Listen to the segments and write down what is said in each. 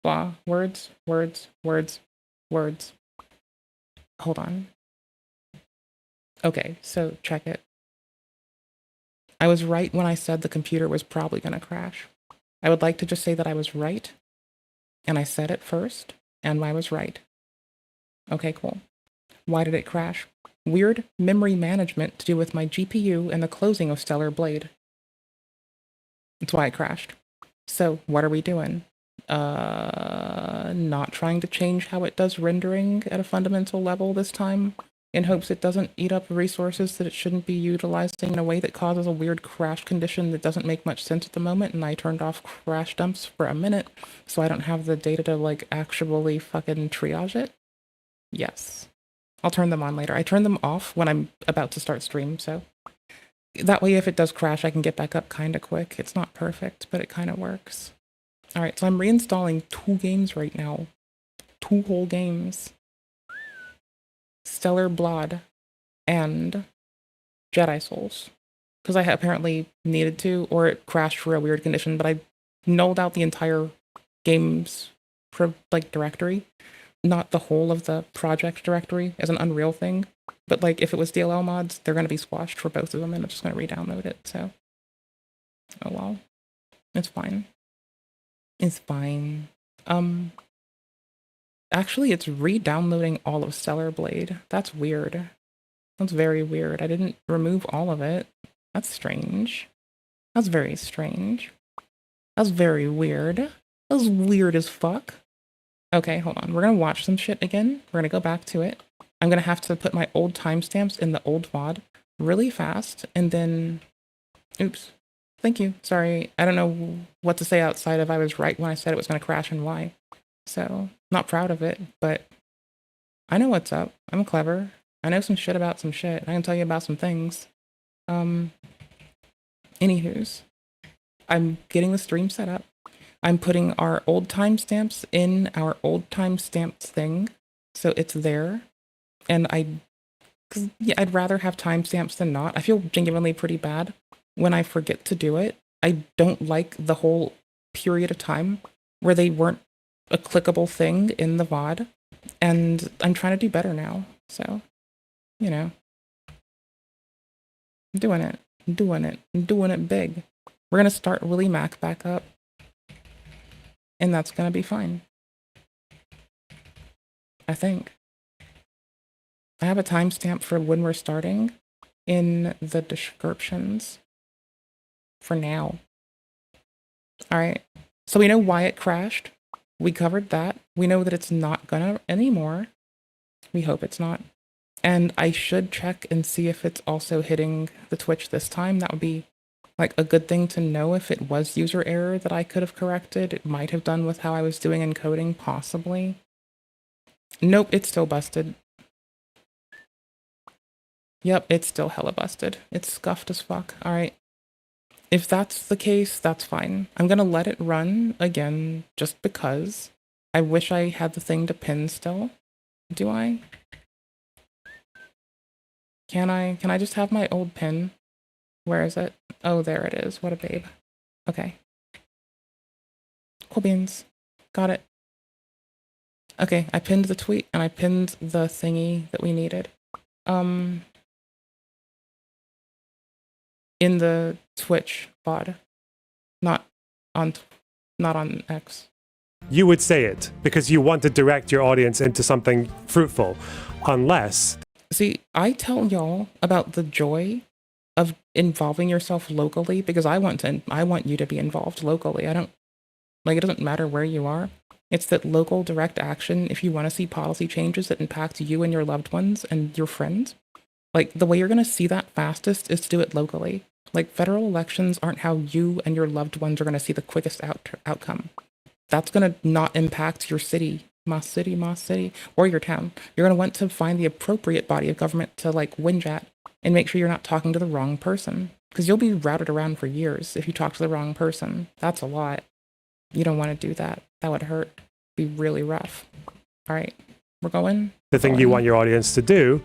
blah, words. Hold on. Okay, so check it. I was right when I said the computer was probably going to crash. I would like to just say that I was right, and I said it first, and I was right. Okay, cool. Why did it crash? Weird memory management to do with my GPU and the closing of Stellar Blade. That's why it crashed. So, what are we doing? Not trying to change how it does rendering at a fundamental level this time, in hopes it doesn't eat up resources that it shouldn't be utilizing in a way that causes a weird crash condition that doesn't make much sense at the moment, and I turned off crash dumps for a minute, so I don't have the data to, like, actually fucking triage it? Yes. I'll turn them on later. I turn them off when I'm about to start stream, so that way if it does crash, I can get back up kinda quick. It's not perfect, but it kinda works. Alright, so I'm reinstalling 2 games right now. 2 whole games. Stellar Blood and Jedi Souls. Because I apparently needed to, or it crashed for a weird condition, but I nulled out the entire game's directory. Not the whole of the project directory as an Unreal thing, but like if it was DLL mods, they're going to be squashed for both of them, and I'm just going to re-download it, so. Oh well. It's fine. It's fine. Actually, it's re-downloading all of Stellar Blade. That's weird. That's very weird. I didn't remove all of it. That's strange. That's very strange. That's very weird. That's weird as fuck. Okay, hold on. We're gonna watch some shit again. We're gonna go back to it. I'm gonna have to put my old timestamps in the old VOD really fast, and then... Oops. Thank you. Sorry. I don't know what to say outside of I was right when I said it was gonna crash and why. So, not proud of it, but I know what's up. I'm clever. I know some shit about some shit. I can tell you about some things. Anywho's. I'm getting the stream set up. I'm putting our old timestamps in our old timestamps thing, so it's there. And I'd rather have timestamps than not. I feel genuinely pretty bad when I forget to do it. I don't like the whole period of time where they weren't a clickable thing in the VOD, and I'm trying to do better now, so, you know. I'm doing it. I'm doing it big. We're gonna start Willy Mac back up, and that's gonna be fine. I think. I have a timestamp for when we're starting in the descriptions for now. Alright, so we know why it crashed. We covered that. We know that it's not gonna anymore. We hope it's not. And I should check and see if it's also hitting the Twitch this time. That would be like a good thing to know if it was user error that I could have corrected. It might have done with how I was doing encoding, possibly. Nope, it's still busted. Yep, it's still hella busted. It's scuffed as fuck. Alright. If that's the case, that's fine. I'm gonna let it run again just because. I wish I had the thing to pin still. Do I? Can I just have my old pin? Where is it? Oh, there it is. What a babe. Okay. Cool beans. Got it. Okay, I pinned the tweet and I pinned the thingy that we needed. In the Twitch VOD. Not on X. You would say it because you want to direct your audience into something fruitful, unless... See, I tell y'all about the joy of involving yourself locally because I want you to be involved locally. I don't, like, it doesn't matter where you are. It's that local direct action, if you want to see policy changes that impact you and your loved ones and your friends, like, the way you're going to see that fastest is to do it locally. Like, federal elections aren't how you and your loved ones are going to see the quickest outcome. That's going to not impact your city, my city, or your town. You're going to want to find the appropriate body of government to, like, whinge at and make sure you're not talking to the wrong person. Because you'll be routed around for years if you talk to the wrong person. That's a lot. You don't want to do that. That would hurt. Be really rough. All right, we're going. The thing you want your audience to do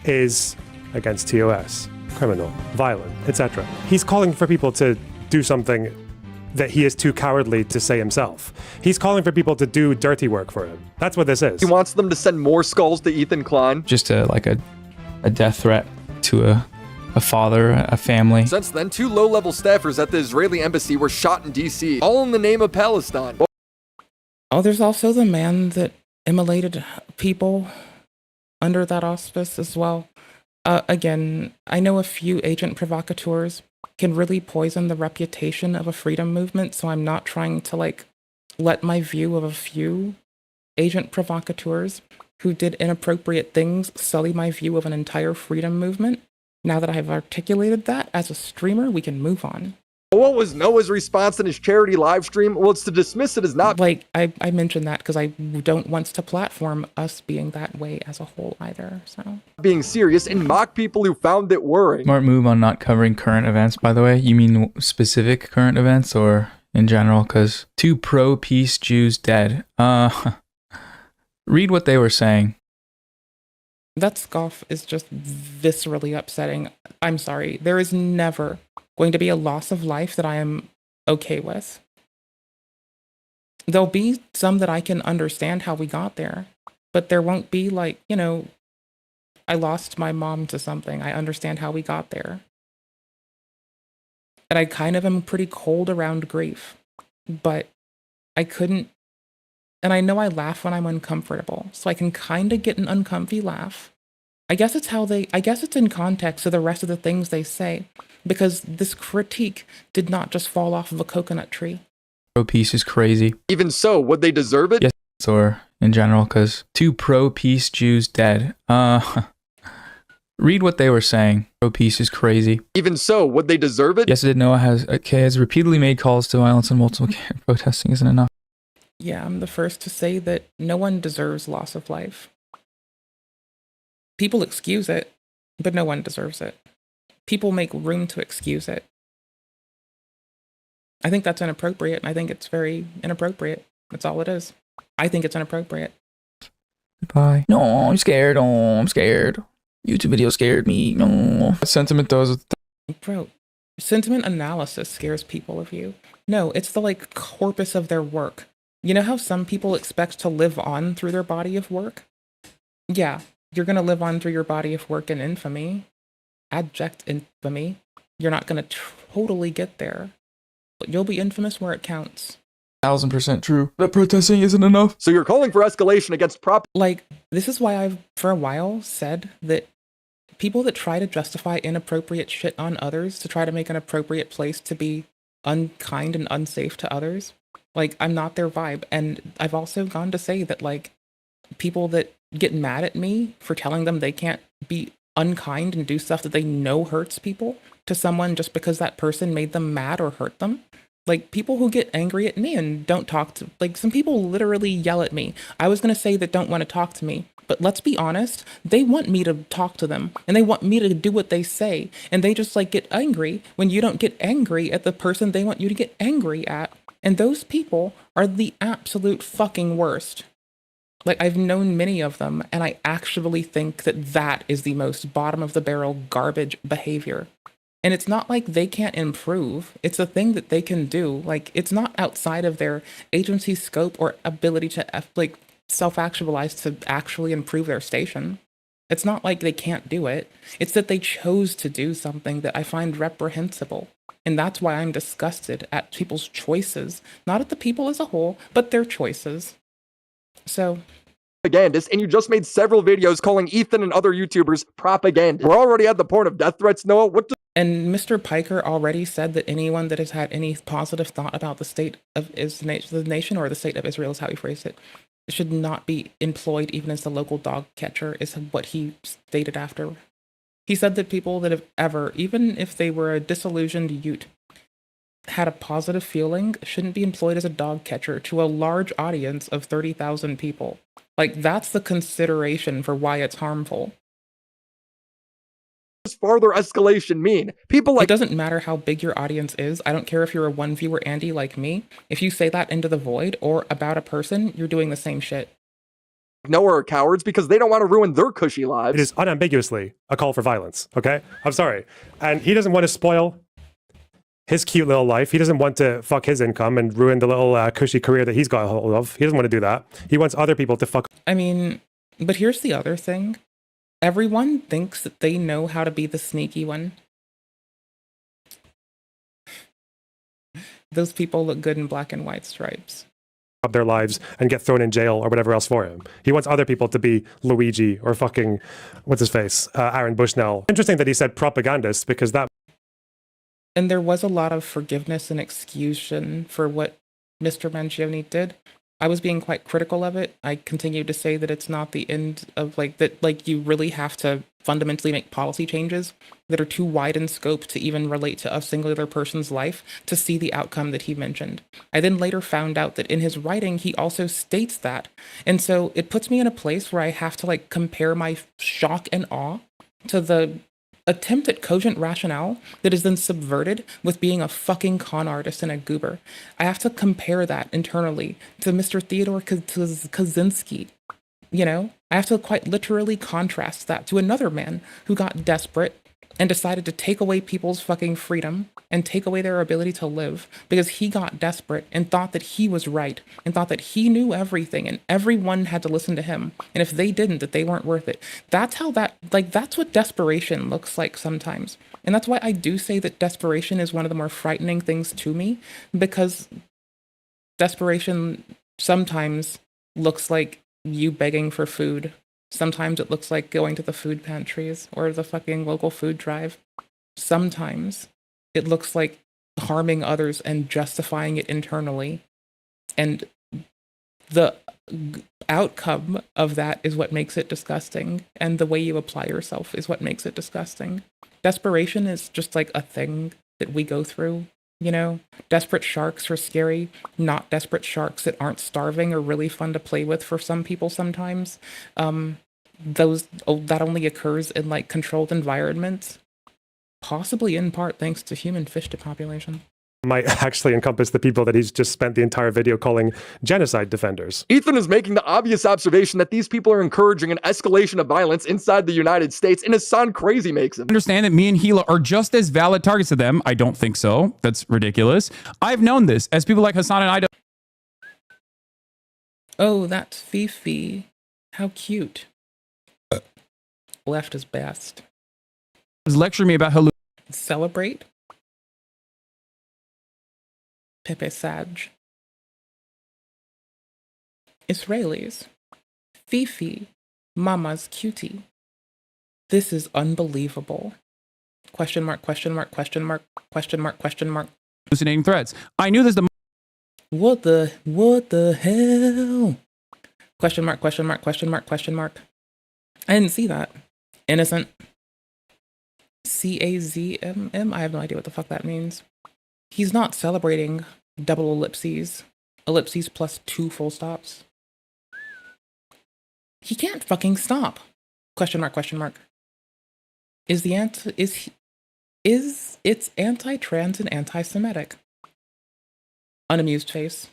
is against TOS, criminal, violent, etc. He's calling for people to do something that he is too cowardly to say himself. He's calling for people to do dirty work for him. That's what this is. He wants them to send more skulls to Ethan Klein. Just a death threat to a father, a family. Since then, 2 low-level staffers at the Israeli embassy were shot in DC, all in the name of Palestine. Oh, there's also the man that immolated people under that auspice as well. Again, I know a few agent provocateurs can really poison the reputation of a freedom movement, so I'm not trying to, like, let my view of a few agent provocateurs who did inappropriate things sully my view of an entire freedom movement. Now that I've articulated that as a streamer, we can move on. What was Noah's response in his charity live stream? Well, it's to dismiss it as not... Like, I mentioned that because I don't want to platform us being that way as a whole either, so... being serious and mock people who found it worrying. Smart move on not covering current events, by the way. You mean specific current events or in general? Because 2 pro-peace Jews dead. Read what they were saying. That scoff is just viscerally upsetting. I'm sorry. There is never going to be a loss of life that I am okay with. There'll be some that I can understand how we got there, but there won't be like, you know, I lost my mom to something. I understand how we got there. And I kind of am pretty cold around grief, but I couldn't, and I know I laugh when I'm uncomfortable, so I can kind of get an uncomfy laugh. I guess it's in context to the rest of the things they say, because this critique did not just fall off of a coconut tree. Pro-peace is crazy. Even so, would they deserve it? Yes, or in general, because 2 pro-peace Jews dead. Read what they were saying. Pro-peace is crazy. Even so, would they deserve it? Yes, it did. Noah has repeatedly made calls to violence and multiple protesting isn't enough. Yeah, I'm the first to say that no one deserves loss of life. People excuse it, but no one deserves it. People make room to excuse it. I think that's inappropriate, and I think it's very inappropriate. That's all it is. I think it's inappropriate. Goodbye. No, I'm scared. Oh, I'm scared. YouTube video scared me. No. Sentiment does. Bro, sentiment analysis scares people of you. No, it's the, like, corpus of their work. You know how some people expect to live on through their body of work? Yeah, you're going to live on through your body of work in infamy. Abject infamy. You're not going to totally get there. But you'll be infamous where it counts. 1000% true. That protesting isn't enough. So you're calling for escalation against Like, this is why I've, for a while, said that people that try to justify inappropriate shit on others to try to make an appropriate place to be unkind and unsafe to others, like, I'm not their vibe. And I've also gone to say that, like, people that get mad at me for telling them they can't be unkind and do stuff that they know hurts people to someone just because that person made them mad or hurt them. Like, people who get angry at me and don't talk to, like, some people literally yell at me. I was going to say that don't want to talk to me, but let's be honest, they want me to talk to them and they want me to do what they say. And they just, like, get angry when you don't get angry at the person they want you to get angry at. And those people are the absolute fucking worst. Like, I've known many of them, and I actually think that that is the most bottom of the barrel garbage behavior. And it's not like they can't improve. It's a thing that they can do. Like, it's not outside of their agency scope or ability to, like, self-actualize to actually improve their station. It's not like they can't do it. It's that they chose to do something that I find reprehensible. And that's why I'm disgusted at people's choices. Not at the people as a whole, but their choices. So... propagandists, and you just made several videos calling Ethan and other YouTubers propagandists. We're already at the point of death threats, Noah. What And Mr. Piker already said that anyone that has had any positive thought about the state of the nation, or the state of Israel is how he phrased it, should not be employed even as the local dog catcher, is what he stated after. He said that people that have ever, even if they were a disillusioned Ute, had a positive feeling, shouldn't be employed as a dog catcher to a large audience of 30,000 people. Like, that's the consideration for why it's harmful. does farther escalation mean? People like... It doesn't matter how big your audience is. I don't care if you're a one viewer Andy like me. If you say that into the void or about a person, you're doing the same shit. Noah are cowards because they don't want to ruin their cushy lives. It is unambiguously a call for violence, okay? I'm sorry. And he doesn't want to spoil his cute little life. He doesn't want to fuck his income and ruin the little cushy career that he's got a hold of. He doesn't want to do that. He wants other people to fuck. I mean, but here's the other thing. Everyone thinks that they know how to be the sneaky one. Those people look good in black and white stripes. Up their lives and get thrown in jail or whatever else for him. He wants other people to be Luigi or fucking, what's his face, Aaron Bushnell. Interesting that he said propagandist, because that... And there was a lot of forgiveness and excusation for what Mr. Mangione did. I was being quite critical of it. I continue to say that it's not the end of that you really have to fundamentally make policy changes that are too wide in scope to even relate to a singular person's life to see the outcome that he mentioned. I then later found out that in his writing, he also states that. And so it puts me in a place where I have to compare my shock and awe to the attempt at cogent rationale that is then subverted with being a fucking con artist and a goober. I have to compare that internally to Mr. Theodore Kaczynski. You know, I have to quite literally contrast that to another man who got desperate and decided to take away people's fucking freedom and take away their ability to live because he got desperate and thought that he was right and thought that he knew everything and everyone had to listen to him. And if they didn't, that they weren't worth it. That's how that's what desperation looks like sometimes. And that's why I do say that desperation is one of the more frightening things to me, because desperation sometimes looks like you begging for food. Sometimes it looks like going to the food pantries or the fucking local food drive. Sometimes it looks like harming others and justifying it internally. And the outcome of that is what makes it disgusting. And the way you apply yourself is what makes it disgusting. Desperation is just like a thing that we go through. You know, desperate sharks are scary. Not desperate sharks that aren't starving are really fun to play with for some people sometimes. That only occurs in controlled environments, possibly in part thanks to human fish depopulation. Might actually encompass the people that he's just spent the entire video calling genocide defenders. Ethan is making the obvious observation that these people are encouraging an escalation of violence inside the United States, and Hassan crazy makes him. Understand that me and Gila are just as valid targets to them. I don't think so. That's ridiculous. I've known this as people like Hassan and I don't. Oh, that's Fifi. How cute. Left is best. Lecture me about hallucinations. Celebrate. Pepe Saj. Israelis. Fifi. Mama's cutie. This is unbelievable. Question mark, question mark, question mark, question mark, question mark. Hallucinating threats. I knew this the What the hell? Question mark, question mark, question mark, question mark. I didn't see that. Innocent. CAZMM? I have no idea what the fuck that means. He's not celebrating double ellipses. Ellipses plus 2 full stops. He can't fucking stop. Question mark, question mark. Is it's anti-trans and anti-Semitic? Unamused face.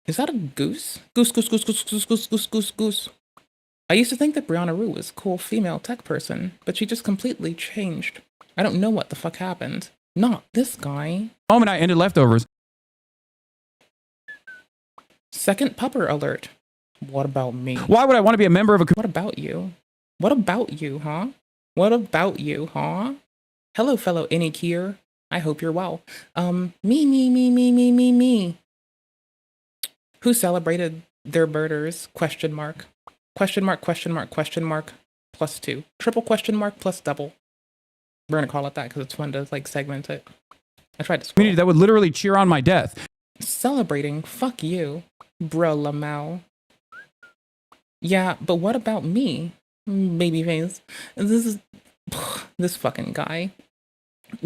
Is that a goose? Goose, goose, goose, goose, goose, goose, goose, goose, goose. I used to think that Brianna Rue was a cool female tech person, but she just completely changed. I don't know what the fuck happened. Not this guy. moment I ended leftovers. Second pupper alert. What about me? Why would I want to be a member of a... What about you? What about you, huh? What about you, huh? Hello, fellow Inikier. I hope you're well. Me. Who celebrated their murders? Question mark. Question mark, question mark, question mark, plus 2. Triple question mark plus double. We're gonna call it that because it's fun to segment it. I tried to scroll. community that would literally cheer on my death. Celebrating, fuck you, bro Lamau. Yeah, but what about me? Babyface. This fucking guy.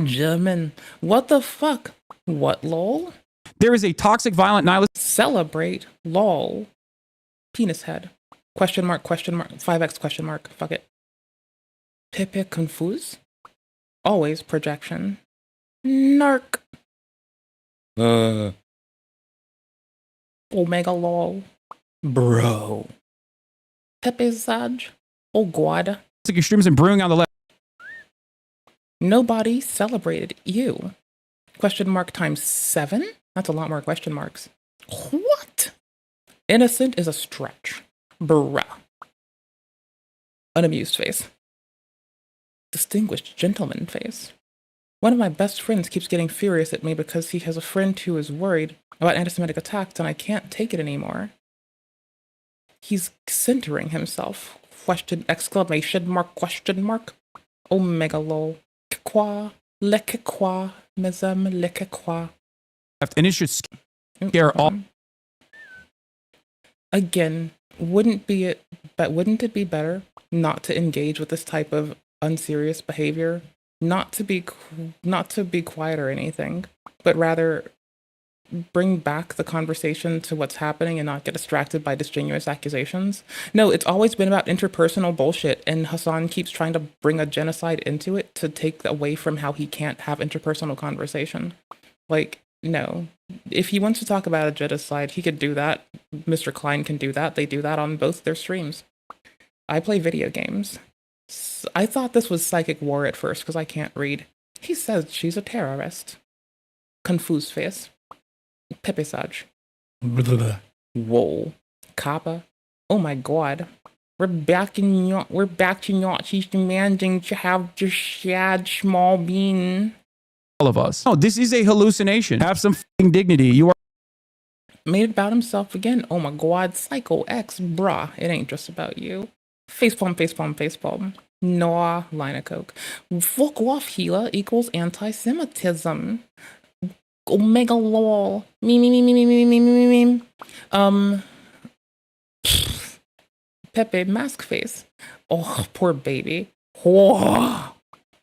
German. What the fuck? What lol? There is a toxic, violent, nihilist... Celebrate, lol. Penis head. Question mark, 5x question mark. Fuck it. Pepe confuse? Always projection. Narc. Omega lol. Bro. Pepe Saj. Oh god. extremism brewing on the left. Nobody celebrated you. Question mark times 7? That's a lot more question marks. What? Innocent is a stretch. Bruh. Unamused face. Distinguished gentleman face. One of my best friends keeps getting furious at me because he has a friend who is worried about anti-Semitic attacks and I can't take it anymore. He's centering himself. Question, exclamation mark, question mark. Omega lol. Qua, leke qua, mesem leke qua. And it should scare all. Again, wouldn't it be better not to engage with this type of unserious behavior? Not to be quiet or anything, but rather bring back the conversation to what's happening and not get distracted by disingenuous accusations. No, it's always been about interpersonal bullshit, and Hassan keeps trying to bring a genocide into it to take away from how he can't have interpersonal conversation. Like, no. If he wants to talk about a genocide, he could do that. Mr. Klein can do that. They do that on both their streams. I play video games. I thought this was psychic war at first because I can't read. He says she's a terrorist. Confused face. Pepe Saj. Whoa. Kappa. Oh my god. We're back to not she's demanding to have just shad small bean. All of us. No, this is a hallucination. Have some fucking dignity. You are Made about himself again. Oh my god. Psycho X, bruh. It ain't just about you. Facepalm, facepalm, facepalm. Noah, line of coke. Fuck off, Gila equals anti-Semitism. Omega lol. Me. Pepe mask face. Oh, poor baby. Oh.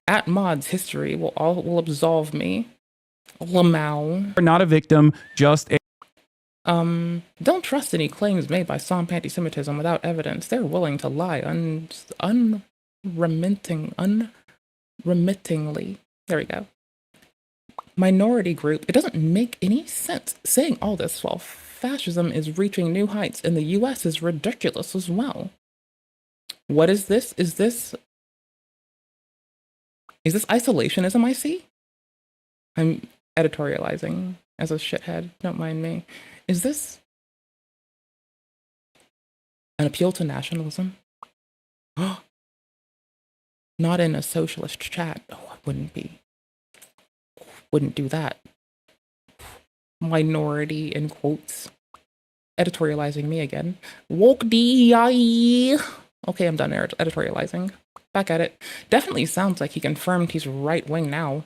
At mods history will absolve me. Lamau. not a victim, just a Don't trust any claims made by some anti-Semitism without evidence. They're willing to lie unremittingly. There we go. Minority group. It doesn't make any sense saying all this while fascism is reaching new heights in the US is ridiculous as well. What is this? Is this isolationism I see? I'm editorializing as a shithead. Don't mind me. Is this an appeal to nationalism? Not in a socialist chat. Oh, I wouldn't do that. Minority in quotes. Editorializing me again. Woke DEI. Okay, I'm done editorializing. Back at it. Definitely sounds like he confirmed he's right-wing now.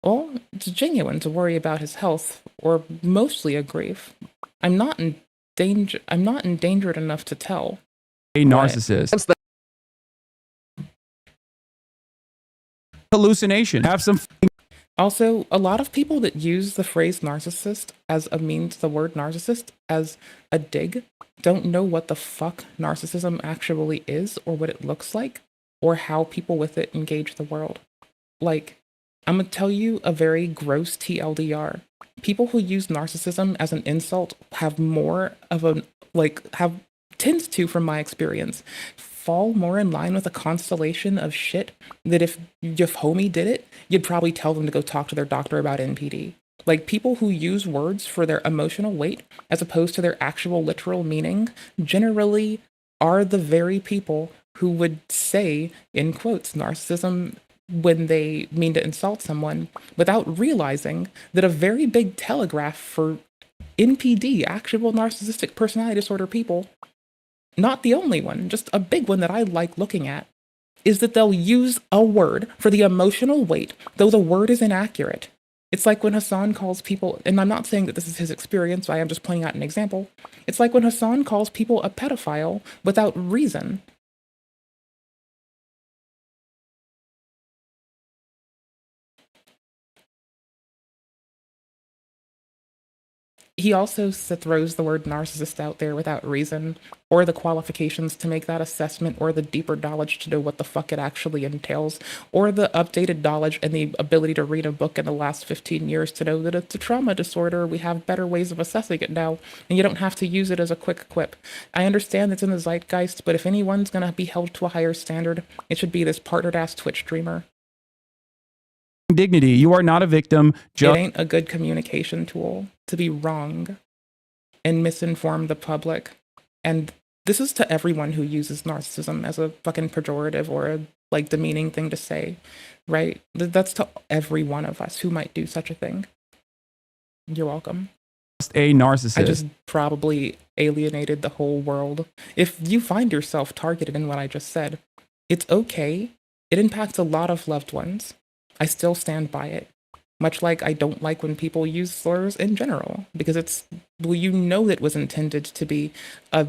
Well, it's genuine to worry about his health, or mostly a grief. I'm not endangered enough to tell. a narcissist. Hallucination. Have some Also, a lot of people that use the phrase narcissist as a means, the word narcissist as a dig, don't know what the fuck narcissism actually is, or what it looks like, or how people with it engage the world. Like, I'm gonna tell you a very gross TLDR. People who use narcissism as an insult have more of a, tends to, from my experience, fall more in line with a constellation of shit that if homie did it, you'd probably tell them to go talk to their doctor about NPD. Like, people who use words for their emotional weight as opposed to their actual literal meaning generally are the very people who would say, in quotes, narcissism when they mean to insult someone, without realizing that a very big telegraph for NPD, actual narcissistic personality disorder people, not the only one, just a big one that I like looking at, is that they'll use a word for the emotional weight, though the word is inaccurate. It's like when Hassan calls people, and I'm not saying that this is his experience, I am just pointing out an example. It's like when Hassan calls people a pedophile without reason. He also throws the word narcissist out there without reason, or the qualifications to make that assessment, or the deeper knowledge to know what the fuck it actually entails, or the updated knowledge and the ability to read a book in the last 15 years to know that it's a trauma disorder. We have better ways of assessing it now, and you don't have to use it as a quick quip. I understand it's in the zeitgeist, but if anyone's gonna be held to a higher standard, it should be this partnered-ass Twitch streamer. dignity. You are not a victim. It ain't a good communication tool to be wrong and misinform the public. And this is to everyone who uses narcissism as a fucking pejorative or a like demeaning thing to say, right? That's to every one of us who might do such a thing. You're welcome. A narcissist. I just probably alienated the whole world. If you find yourself targeted in what I just said, it's okay. It impacts a lot of loved ones. I still stand by it. Much like I don't like when people use slurs in general, because well, you know it was intended to be a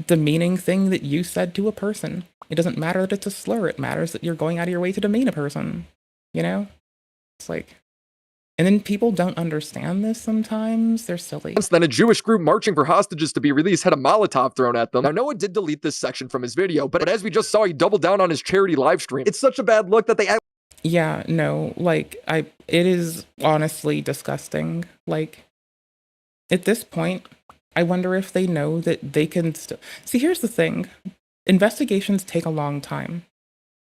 demeaning thing that you said to a person. It doesn't matter that it's a slur. It matters that you're going out of your way to demean a person. You know? It's like... And then people don't understand this sometimes. They're silly. Then a Jewish group marching for hostages to be released had a Molotov thrown at them. Now, Noah did delete this section from his video, but as we just saw, he doubled down on his charity live stream. It's such a bad look that they... Yeah, no, like, it is honestly disgusting. Like, at this point, I wonder if they know that they can see, here's the thing. Investigations take a long time.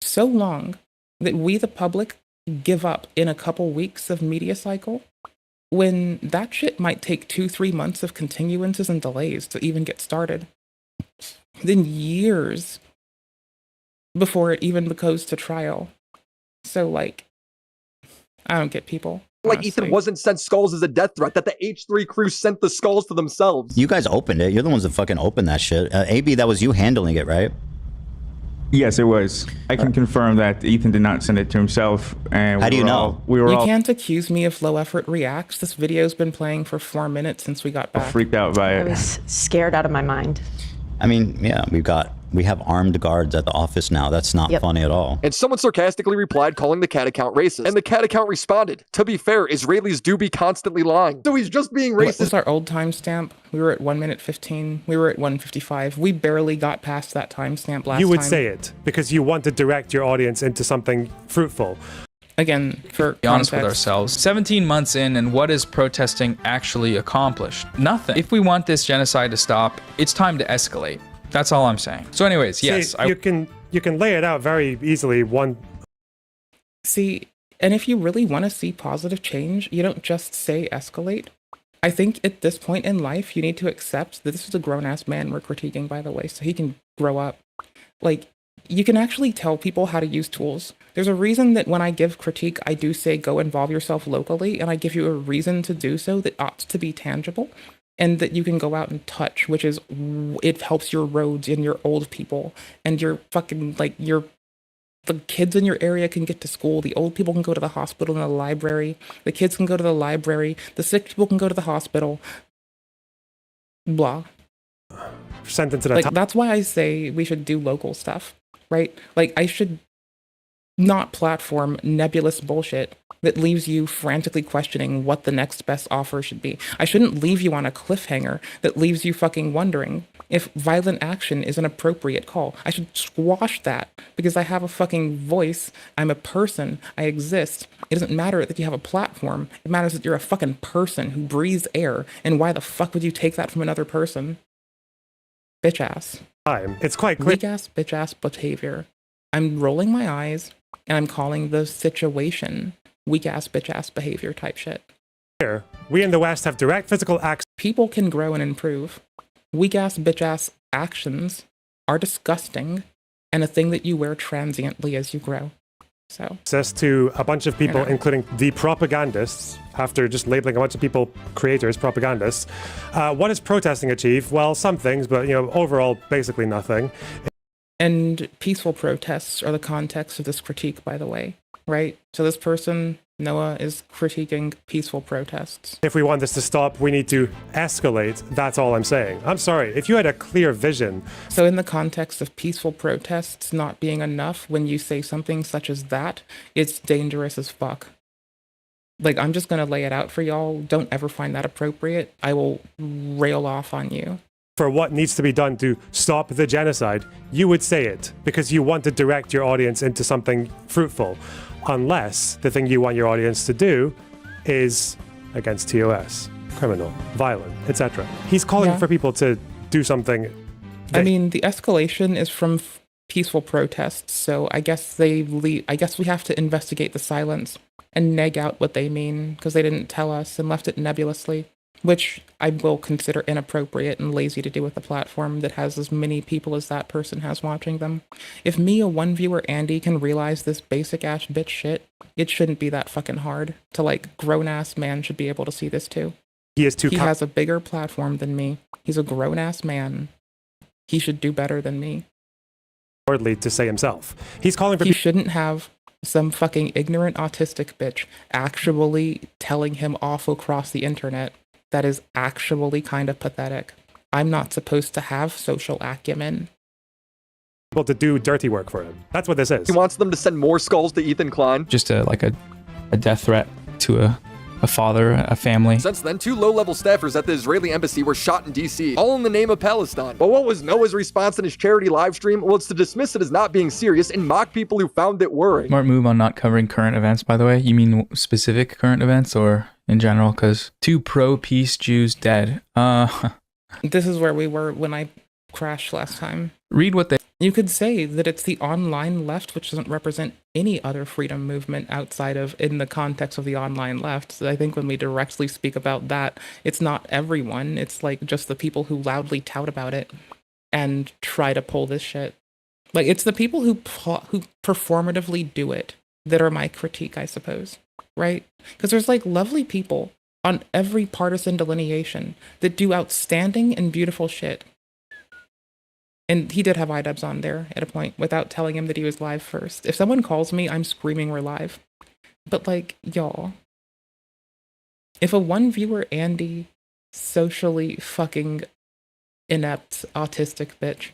So long that we, the public, give up in a couple weeks of media cycle when that shit might take 2-3 months of continuances and delays to even get started. Then years before it even goes to trial. So, like, I don't get people. Like honestly. Ethan wasn't sent skulls as a death threat, that the H3 crew sent the skulls to themselves. You guys opened it. You're the ones that fucking opened that shit. AB, that was you handling it, right? Yes, it was. I can confirm that Ethan did not send it to himself. And how do you know? You can't accuse me of low effort reacts. This video's been playing for 4 minutes since we got back. Freaked out by it. I was scared out of my mind. I mean, yeah, we have armed guards at the office now. That's not funny at all. And someone sarcastically replied, calling the cat account racist. And the cat account responded, to be fair, Israelis do be constantly lying. So he's just being racist. What was our old timestamp? We were at 1 minute 15. We were at 1:55. We barely got past that timestamp last time. You would say it because you want to direct your audience into something fruitful. Again, for Be honest with context, ourselves. 17 months in, and what is protesting actually accomplished? Nothing. If we want this genocide to stop, it's time to escalate. That's all I'm saying. So anyways, yes. See, you can lay it out very easily. See, and if you really want to see positive change, you don't just say escalate. I think at this point in life, you need to accept that this is a grown-ass man we're critiquing, by the way, so he can grow up. Like, you can actually tell people how to use tools. There's a reason that when I give critique, I do say go involve yourself locally, and I give you a reason to do so that ought to be tangible. And that you can go out and touch, which is, it helps your roads and your old people and your fucking, like, the kids in your area can get to school. The old people can go to the hospital and the library. The kids can go to the library. The sick people can go to the hospital. Blah. Sent into like, that's why I say we should do local stuff, right? Like, I should not platform nebulous bullshit that leaves you frantically questioning what the next best offer should be. I shouldn't leave you on a cliffhanger that leaves you fucking wondering if violent action is an appropriate call. I should squash that because I have a fucking voice. I'm a person. I exist. It doesn't matter that you have a platform. It matters that you're a fucking person who breathes air. And why the fuck would you take that from another person? Bitch ass. It's quite clear. Weak ass, bitch ass behavior. I'm rolling my eyes and I'm calling the situation weak ass, bitch ass behavior type shit. We in the West have direct physical access. People can grow and improve. Weak ass, bitch ass actions are disgusting and a thing that you wear transiently as you grow. So access to a bunch of people, including the propagandists, after just labeling a bunch of people creators, propagandists. What does protesting achieve? Well, some things, but overall, basically nothing. And peaceful protests are the context of this critique, by the way, right? So this person, Noah, is critiquing peaceful protests. If we want this to stop, we need to escalate. That's all I'm saying. I'm sorry. If you had a clear vision. So in the context of peaceful protests not being enough, when you say something such as that, it's dangerous as fuck. Like, I'm just going to lay it out for y'all. Don't ever find that appropriate. I will rail off on you. For what needs to be done to stop the genocide, you would say it because you want to direct your audience into something fruitful. Unless the thing you want your audience to do is against TOS, criminal, violent, etc. He's calling for people to do something. I mean, the escalation is from peaceful protests, so I guess I guess we have to investigate the silence and neg out what they mean because they didn't tell us and left it nebulously, which I will consider inappropriate and lazy to do with a platform that has as many people as that person has watching them. If me, a one viewer Andy, can realize this basic ass bitch shit, it shouldn't be that fucking hard to, like, grown ass man should be able to see this too. He is too He has a bigger platform than me. He's a grown ass man. He should do better than me. cowardly to say himself. He's calling for He shouldn't have some fucking ignorant autistic bitch actually telling him off across the internet. That is actually kind of pathetic. I'm not supposed to have social acumen. people to do dirty work for him. That's what this is. He wants them to send more skulls to Ethan Klein. Just like a death threat to a father, a family. Since then, 2 low-level staffers at the Israeli embassy were shot in DC, all in the name of Palestine. But what was Noah's response in his charity live stream? Well, it's to dismiss it as not being serious and mock people who found it worrying. Smart move on not covering current events, by the way. You mean specific current events or in general? Because 2 pro-peace Jews dead. This is where we were when I crashed last time. Read what they... You could say that it's the online left, which doesn't represent any other freedom movement outside of, in the context of the online left. So I think when we directly speak about that, it's not everyone. It's like just the people who loudly tout about it and try to pull this shit. Like, it's the people who performatively do it that are my critique, I suppose, right? Because there's like lovely people on every partisan delineation that do outstanding and beautiful shit. And he did have iDubbbz on there at a point without telling him that he was live first. If someone calls me, I'm screaming we're live. But like, y'all, if a one viewer Andy, socially fucking inept autistic bitch,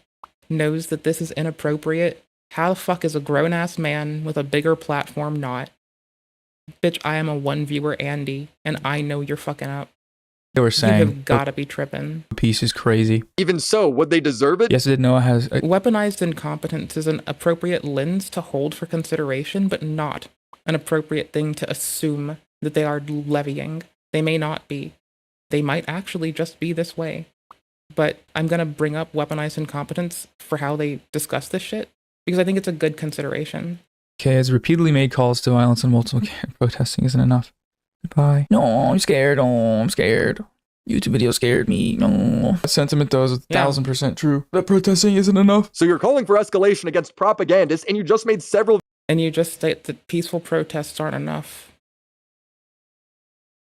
knows that this is inappropriate, how the fuck is a grown ass man with a bigger platform not? Bitch, I am a one viewer Andy, and I know you're fucking up. were You saying. have gotta be tripping. Peace is crazy. Even so, would they deserve it? Yes, I did Noah has... Weaponized incompetence is an appropriate lens to hold for consideration, but not an appropriate thing to assume that they are levying. They may not be. They might actually just be this way. But I'm going to bring up weaponized incompetence for how they discuss this shit, because I think it's a good consideration. Okay, has repeatedly made calls to violence and multiple protesting isn't enough. Goodbye. No, I'm scared. Oh, I'm scared. YouTube video scared me. No. That sentiment, though, is 1,000% true. That protesting isn't enough. So you're calling for escalation against propagandists, and you just made several And you just state that peaceful protests aren't enough.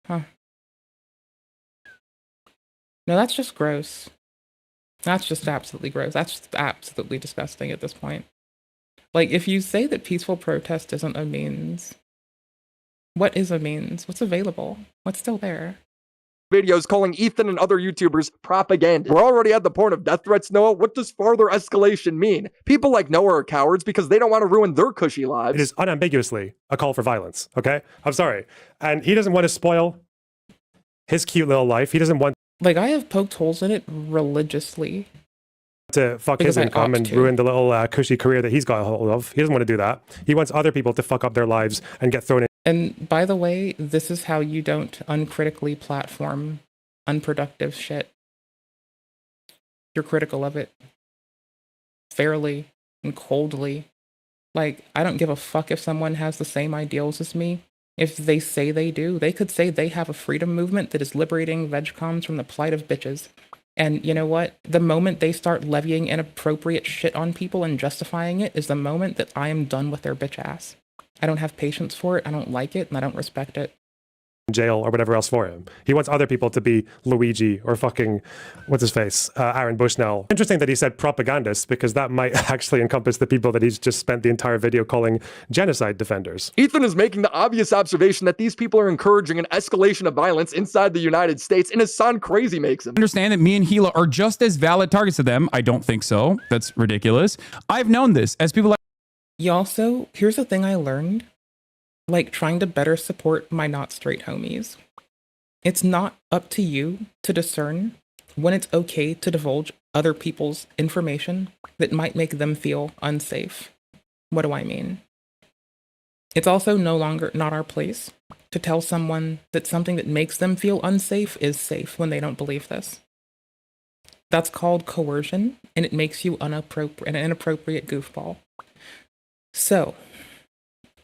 Huh. No, that's just gross. That's just absolutely gross. That's just absolutely disgusting at this point. Like, if you say that peaceful protest isn't a means, what is a means? What's available? What's still there? videos calling Ethan and other YouTubers propaganda. We're already at the point of death threats, Noah. What does further escalation mean? People like Noah are cowards because they don't want to ruin their cushy lives. It is unambiguously a call for violence, okay? I'm sorry. And he doesn't want to spoil his cute little life. He doesn't want Like, I have poked holes in it religiously. to fuck Because his I income opt and to. ruin the little cushy career that he's got a hold of. He doesn't want to do that. He wants other people to fuck up their lives and get thrown in. And by the way, this is how you don't uncritically platform unproductive shit. You're critical of it. Fairly and coldly. Like, I don't give a fuck if someone has the same ideals as me. If they say they do, they could say they have a freedom movement that is liberating vegcoms from the plight of bitches. And you know what? The moment they start levying inappropriate shit on people and justifying it is the moment that I am done with their bitch ass. I don't have patience for it, I don't like it, and I don't respect it. Jail or whatever else for him. He wants other people to be Luigi or fucking, what's his face, Aaron Bushnell. Interesting that he said propagandists, because that might actually encompass the people that he's just spent the entire video calling genocide defenders. Ethan is making the obvious observation that these people are encouraging an escalation of violence inside the United States, and his son crazy makes him. Understand that me and Gila are just as valid targets to them. I don't think so. That's ridiculous. I've known this as people like You also, here's the thing I learned. Like, trying to better support my not straight homies. It's not up to you to discern when it's okay to divulge other people's information that might make them feel unsafe. What do I mean? It's also no longer not our place to tell someone that something that makes them feel unsafe is safe when they don't believe this. That's called coercion, and it makes you an inappropriate goofball. So,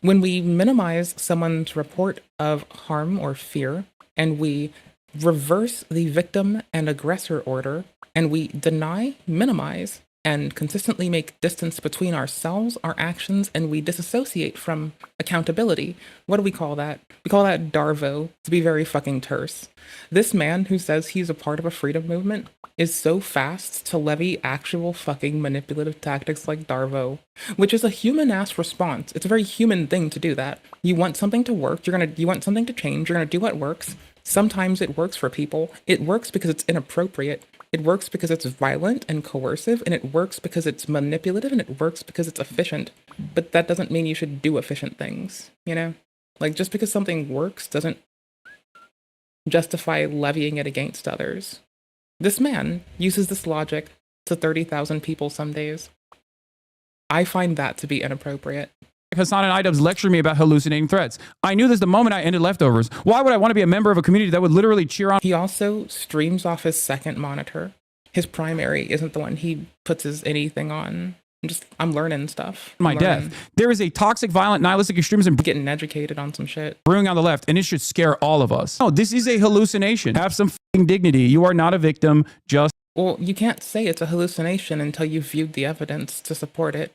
when we minimize someone's report of harm or fear, and we reverse the victim and aggressor order, and we deny, minimize, and consistently make distance between ourselves, our actions, and we disassociate from accountability. What do we call that? We call that Darvo, to be very fucking terse. This man who says he's a part of a freedom movement is so fast to levy actual fucking manipulative tactics like Darvo, which is a human-ass response. It's a very human thing to do that. You want something to work, you want something to change, you're gonna do what works. Sometimes it works for people. It works because it's inappropriate. It works because it's violent and coercive, and it works because it's manipulative, and it works because it's efficient. But that doesn't mean you should do efficient things, you know? Like, just because something works doesn't justify levying it against others. This man uses this logic to 30,000 people some days. I find that to be inappropriate. Hassan and Idubbbz lectured me about hallucinating threats. I knew this the moment I ended leftovers. Why would I want to be a member of a community that would literally cheer on? He also streams off his second monitor. His primary isn't the one he puts his anything on. I'm learning stuff. My death. There is a toxic, violent, nihilistic extremism Getting educated on some shit. brewing on the left, and it should scare all of us. No, this is a hallucination. Have some fucking dignity. You are not a victim. Just Well, you can't say it's a hallucination until you've viewed the evidence to support it.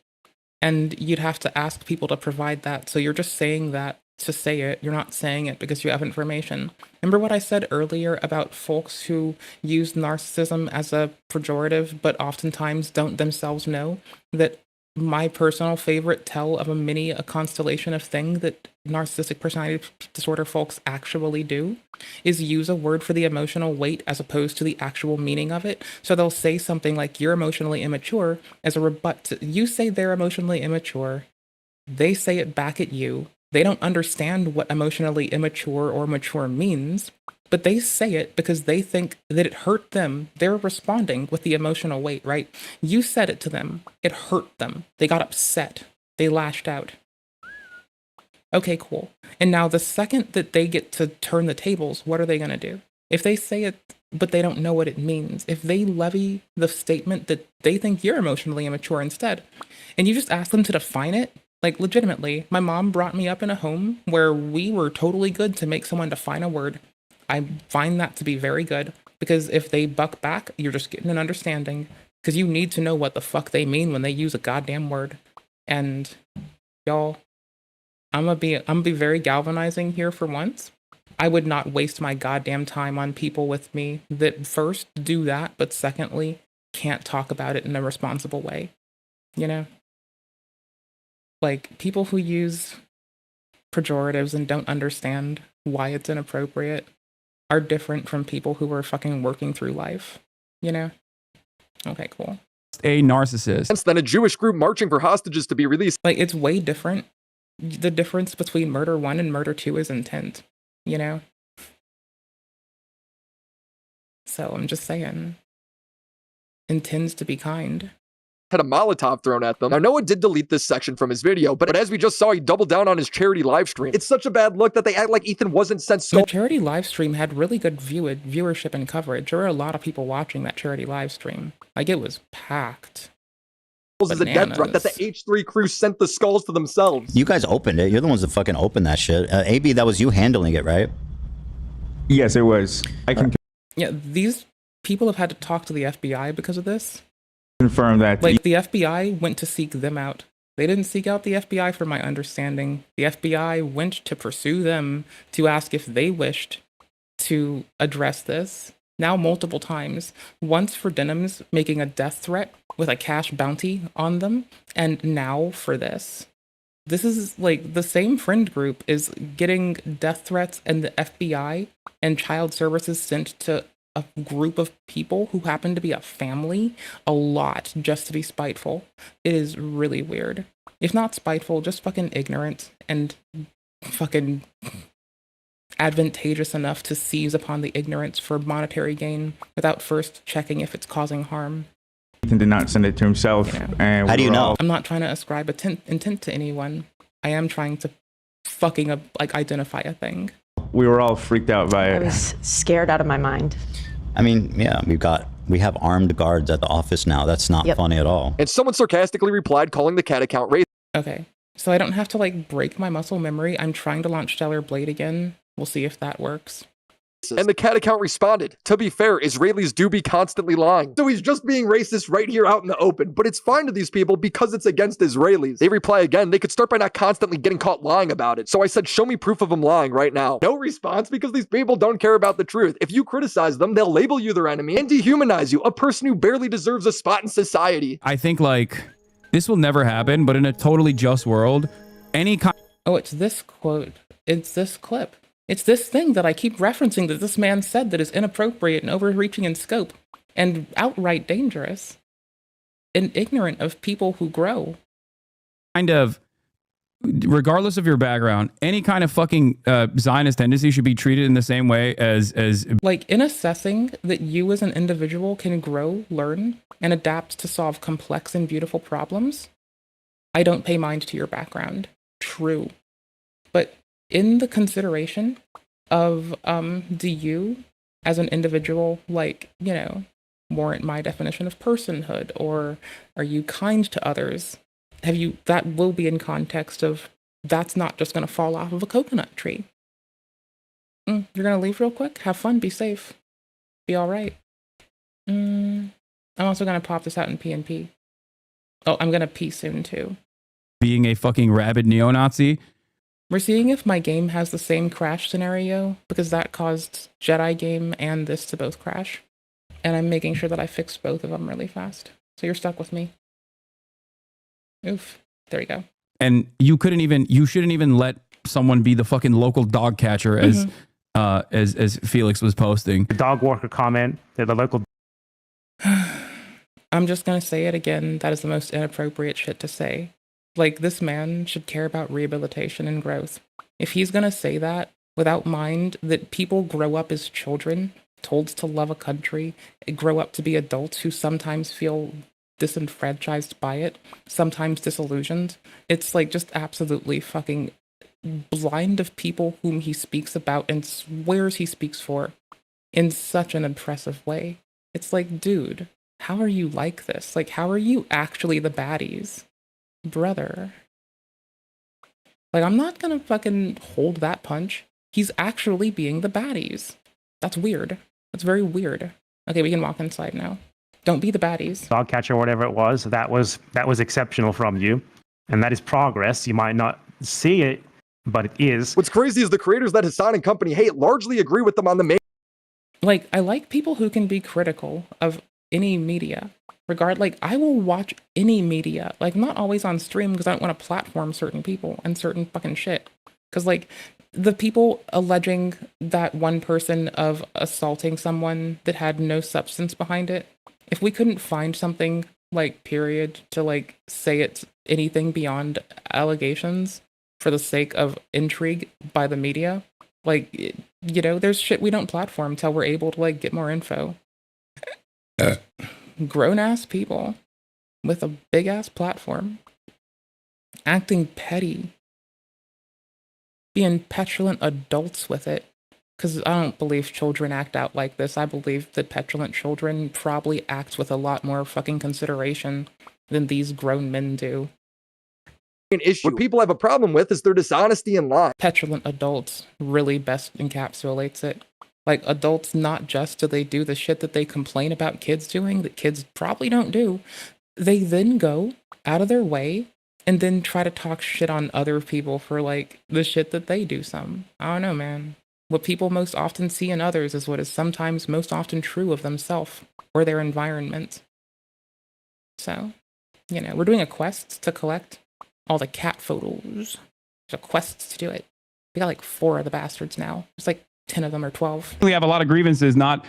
And you'd have to ask people to provide that. So you're just saying that to say it. You're not saying it because you have information. Remember what I said earlier about folks who use narcissism as a pejorative, but oftentimes don't themselves know? That my personal favorite tell of a constellation of thing that narcissistic personality disorder folks actually do is use a word for the emotional weight as opposed to the actual meaning of it. So they'll say something like, you're emotionally immature, as a rebut. You say they're emotionally immature. They say it back at you. They don't understand what emotionally immature or mature means, but they say it because they think that it hurt them. They're responding with the emotional weight, right? You said it to them. It hurt them. They got upset. They lashed out. Okay, cool. And now the second that they get to turn the tables, what are they going to do? If they say it, but they don't know what it means, if they levy the statement that they think you're emotionally immature instead, and you just ask them to define it, like legitimately, my mom brought me up in a home where we were totally good to make someone define a word. I find that to be very good, because if they buck back, you're just getting an understanding, because you need to know what the fuck they mean when they use a goddamn word. And y'all, I'm gonna be very galvanizing here for once. I would not waste my goddamn time on people with me that first do that, but secondly, can't talk about it in a responsible way. You know? Like, people who use pejoratives and don't understand why it's inappropriate are different from people who are fucking working through life. You know? Okay, cool. a narcissist. Then a Jewish group marching for hostages to be released. Like, it's way different. The difference between murder 1 and murder 2 is intent, you know? So I'm just saying, intends to be kind. Had a Molotov thrown at them. Now, Noah did delete this section from his video, but as we just saw, he doubled down on his charity live stream. It's such a bad look that they act like Ethan wasn't sent The charity live stream had really good viewership and coverage. There were a lot of people watching that charity live stream. Like, it was packed. Is a death threat that the H3 crew sent the skulls to themselves. You guys opened it. You're the ones that fucking opened that shit. AB, that was you handling it, right? Yes, it was. I can Yeah, these people have had to talk to the FBI because of this. confirm that. Like, the FBI went to seek them out. They didn't seek out the FBI, from my understanding. The FBI went to pursue them to ask if they wished to address this. Now multiple times. Once for Denims making a death threat with a cash bounty on them, and now for this. This is like the same friend group is getting death threats and the FBI and child services sent to a group of people who happen to be a family a lot just to be spiteful. It is really weird. If not spiteful, just fucking ignorant and fucking advantageous enough to seize upon the ignorance for monetary gain without first checking if it's causing harm. Ethan did not send it to himself. You know. And How do you know? I'm not trying to ascribe intent to anyone. I am trying to fucking identify a thing. We were all freaked out by I it. was scared out of my mind. I mean, yeah, We have armed guards at the office now. That's not funny at all. And someone sarcastically replied, calling the cat account racist. Okay, so I don't have to like break my muscle memory. I'm trying to launch Stellar Blade again. We'll see if that works. And the cat account responded, to be fair, Israelis do be constantly lying. So he's just being racist right here out in the open, but it's fine to these people because it's against Israelis. They reply again, they could start by not constantly getting caught lying about it. So I said, show me proof of them lying right now. No response because these people don't care about the truth. If you criticize them, they'll label you their enemy and dehumanize you, a person who barely deserves a spot in society. I think like this will never happen, but in a totally just world, any kind. Oh, it's this quote. It's this clip. It's this thing that I keep referencing that this man said that is inappropriate and overreaching in scope and outright dangerous and ignorant of people who grow. Kind of, regardless of your background, any kind of fucking Zionist tendency should be treated in the same way as like in assessing that you as an individual can grow, learn, and adapt to solve complex and beautiful problems. I don't pay mind to your background. True. But in the consideration of, do you, as an individual, like, you know, warrant my definition of personhood, or are you kind to others? That will be in context of, that's not just going to fall off of a coconut tree. You're going to leave real quick? Have fun, be safe, be all right. I'm also going to pop this out in PNP. Oh, I'm going to pee soon too. being a fucking rabid neo-Nazi. We're seeing if my game has the same crash scenario, because that caused Jedi game and this to both crash. And I'm making sure that I fix both of them really fast. So you're stuck with me. Oof. There you go. And you shouldn't even let someone be the fucking local dog catcher as Felix was posting. The dog walker comment that the local. I'm just going to say it again. That is the most inappropriate shit to say. Like, this man should care about rehabilitation and growth. If he's going to say that without mind that people grow up as children, told to love a country, grow up to be adults who sometimes feel disenfranchised by it, sometimes disillusioned, it's like just absolutely fucking blind of people whom he speaks about and swears he speaks for in such an impressive way. It's like, dude, how are you like this? Like, how are you actually the baddies? Brother. Like, I'm not gonna fucking hold that punch. He's actually being the baddies. That's weird. That's very weird. Okay, we can walk inside now. Don't be the baddies. Dog catcher, whatever it was, that was exceptional from you. And that is progress. You might not see it, but it is. What's crazy is the creators that Hassan and company hate largely agree with them on the main. Like, I like people who can be critical of any media. Like, I will watch any media. Like, not always on stream because I don't want to platform certain people and certain fucking shit. Because, like, the people alleging that one person of assaulting someone that had no substance behind it, if we couldn't find something, like, period, to, like, say it's anything beyond allegations for the sake of intrigue by the media, like, you know, there's shit we don't platform until we're able to, like, get more info. Grown-ass people with a big-ass platform acting petty, being petulant adults with it, because I don't believe children act out like this. I believe that petulant children probably act with a lot more fucking consideration than these grown men do. An issue. What people have a problem with is their dishonesty and lying. Petulant adults really best encapsulates it. Like, adults, not just do they do the shit that they complain about kids doing, that kids probably don't do, they then go out of their way and then try to talk shit on other people for, like, the shit that they do some. I don't know, man. What people most often see in others is what is sometimes most often true of themselves or their environment. So, you know, we're doing a quest to collect all the cat photos. There's a quest to do it. We got like 4 of the bastards now. There's like 10 of them or 12. We have a lot of grievances not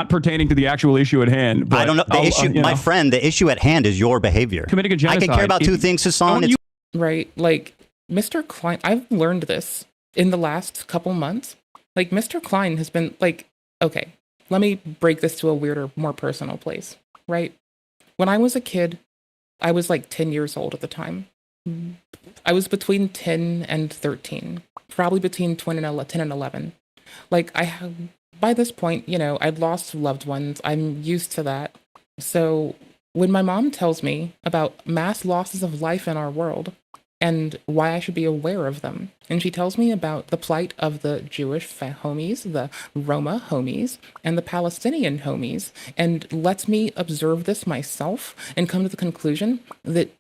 pertaining to the actual issue at hand. But I don't know. The issue, my friend, the issue at hand is your behavior. Committing a genocide. I can care about 2 things, Hassan. Right. Like, Mr. Klein, I've learned this in the last couple months. Like, Mr. Klein has been like, okay, let me break this to a weirder, more personal place, right? When I was a kid, I was like 10 years old at the time. I was between 10 and 13, probably between 10 and 11. Like, by this point, you know, I'd lost loved ones. I'm used to that. So when my mom tells me about mass losses of life in our world and why I should be aware of them, and she tells me about the plight of the Jewish homies, the Roma homies, and the Palestinian homies, and lets me observe this myself and come to the conclusion that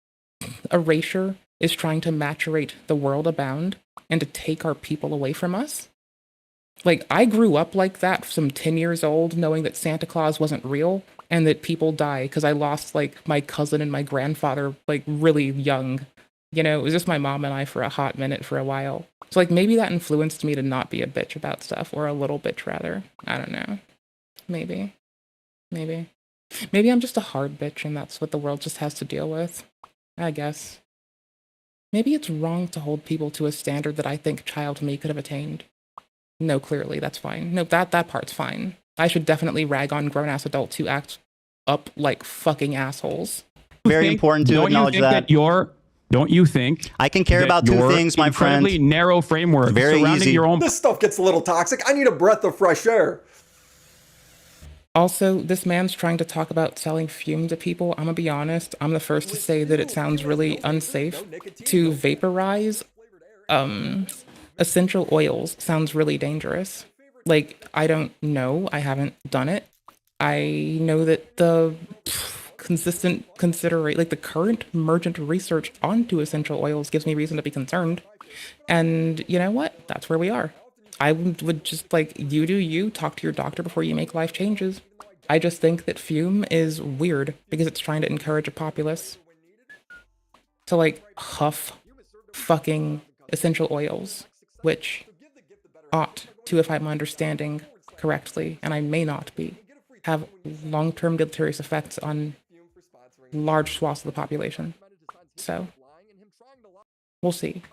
erasure is trying to maturate the world abound and to take our people away from us. Like, I grew up like that from 10 years old, knowing that Santa Claus wasn't real and that people die because I lost, like, my cousin and my grandfather, like, really young. You know, it was just my mom and I for a hot minute for a while. So, like, maybe that influenced me to not be a bitch about stuff, or a little bitch, rather. I don't know. Maybe. Maybe I'm just a hard bitch and that's what the world just has to deal with. I guess. Maybe it's wrong to hold people to a standard that I think child me could have attained. No, clearly, that's fine. No, that part's fine. I should definitely rag on grown-ass adults who act up like fucking assholes. Very important to acknowledge that. Don't you think I can care about two things, my friend? Incredibly narrow framework Very surrounding easy. your own. This stuff gets a little toxic. I need a breath of fresh air. Also, this man's trying to talk about selling fume to people. I'm gonna be honest, I'm the first to say that it sounds really unsafe to vaporize essential oils. Sounds really dangerous. Like, I don't know, I haven't done it. I know that the consistent consideration, like the current emergent research onto essential oils gives me reason to be concerned. And you know what? That's where we are. I would just, like, you do you, talk to your doctor before you make life changes. I just think that fume is weird because it's trying to encourage a populace to, like, huff fucking essential oils, which ought to, if I'm understanding correctly, and I may not be, have long-term deleterious effects on large swaths of the population. So, we'll see.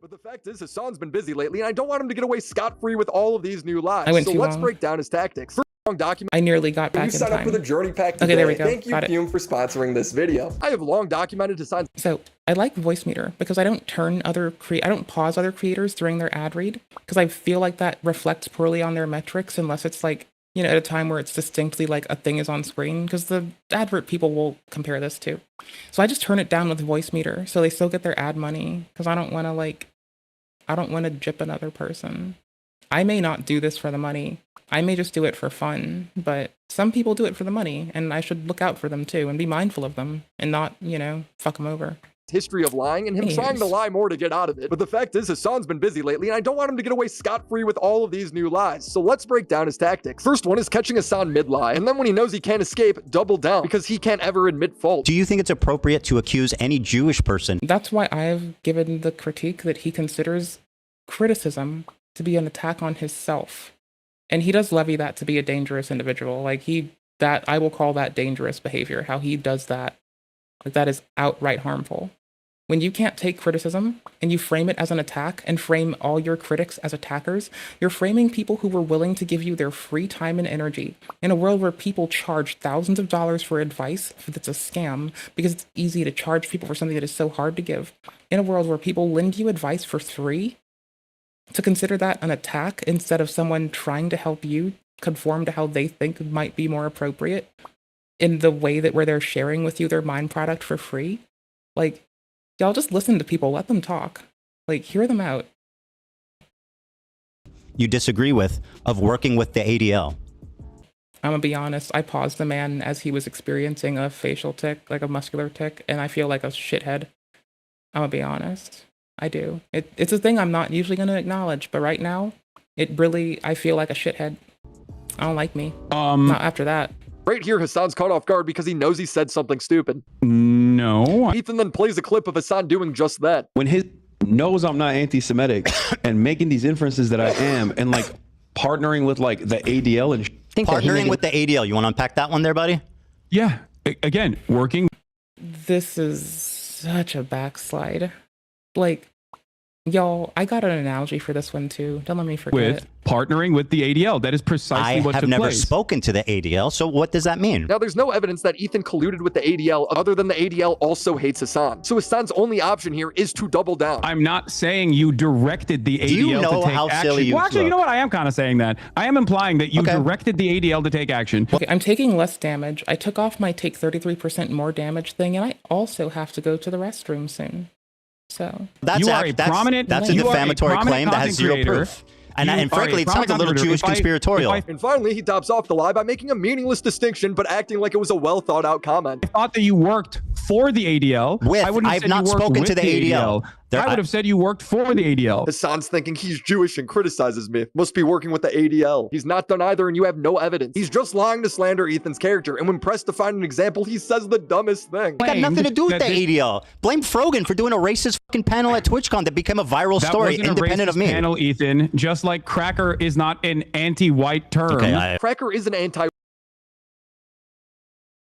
But the fact is, Hassan's been busy lately, and I don't want him to get away scot-free with all of these new lies. I went So too let's long. break down his tactics. First, long document. I nearly got back in You signed up time. for the journey pack today. Okay, there we go. Thank you, Got it. Fume, for sponsoring this video. I have long documented Hassan's. So I like Voice Meter because I don't I don't pause other creators during their ad read because I feel like that reflects poorly on their metrics unless it's like, you know, at a time where it's distinctly like a thing is on screen, because the advert people will compare this to. So I just turn it down with Voice Meter so they still get their ad money, because I don't want to jip another person. I may not do this for the money. I may just do it for fun, but some people do it for the money, and I should look out for them too and be mindful of them and not, you know, fuck them over. history of lying and him trying to lie more to get out of it. But the fact is, Hassan's been busy lately, and I don't want him to get away scot-free with all of these new lies. So let's break down his tactics. First one is catching Hassan mid-lie, and then when he knows he can't escape, double down, because he can't ever admit fault. Do you think it's appropriate to accuse any Jewish person? That's why I've given the critique that he considers criticism to be an attack on himself. And he does levy that to be a dangerous individual. Like, I will call that dangerous behavior, how he does that. Like, that is outright harmful. When you can't take criticism and you frame it as an attack and frame all your critics as attackers, you're framing people who were willing to give you their free time and energy in a world where people charge thousands of dollars for advice that's a scam because it's easy to charge people for something that is so hard to give. In a world where people lend you advice for free, to consider that an attack instead of someone trying to help you conform to how they think might be more appropriate in the way that where they're sharing with you their mind product for free. Like, y'all just listen to people, let them talk. Like, hear them out. You disagree with of working with the ADL? I'm gonna be honest, I paused the man as he was experiencing a facial tic, like a muscular tic, and I feel like a shithead. I'm gonna be honest. I do. It's a thing I'm not usually gonna acknowledge, but right now, I feel like a shithead. I don't like me. Not after that. Right here, Hassan's caught off guard because he knows he said something stupid. No. Ethan then plays a clip of Hassan doing just that. When he knows I'm not anti-Semitic and making these inferences that I am, and like partnering with like the ADL and partnering with the ADL. You want to unpack that one there, buddy? Yeah. Again, working. This is such a backslide. Like, Y'all, I got an analogy for this one too. Don't let me forget With it. partnering with the ADL. That is precisely what I have took never place. spoken to the ADL, so what does that mean? Now, there's no evidence that Ethan colluded with the ADL other than the ADL also hates Hassan. So Hassan's only option here is to double down. I'm not saying you directed the ADL Do you know to take how action. silly you Well, actually, you know look? what? I am kind of saying that. I am implying that you Okay. directed the ADL to take action. Okay, I'm taking less damage. I took off my take 33% more damage thing, and I also have to go to the restroom soon. So That's You are a prominent- that's a you are a defamatory prominent claim that has content zero creator. proof. And, You and are frankly, a it sounds a prominent little content Jewish creator. conspiratorial. And finally, he tops off the lie by making a meaningless distinction, but acting like it was a well thought out comment. I thought that you worked for the ADL. With- I wouldn't have I've said not you worked spoken with to the ADL. I would have said you worked for the ADL. Hassan's thinking he's Jewish and criticizes me. Must be working with the ADL. He's not done either, and you have no evidence. He's just lying to slander Ethan's character, and when pressed to find an example, he says the dumbest thing. It got nothing to do with that the this- ADL. Blame Frogan for doing a racist fucking panel at TwitchCon that became a viral That story wasn't a independent of racist me. panel, Ethan. Just like cracker is not an anti-white term. Okay, Cracker is an anti.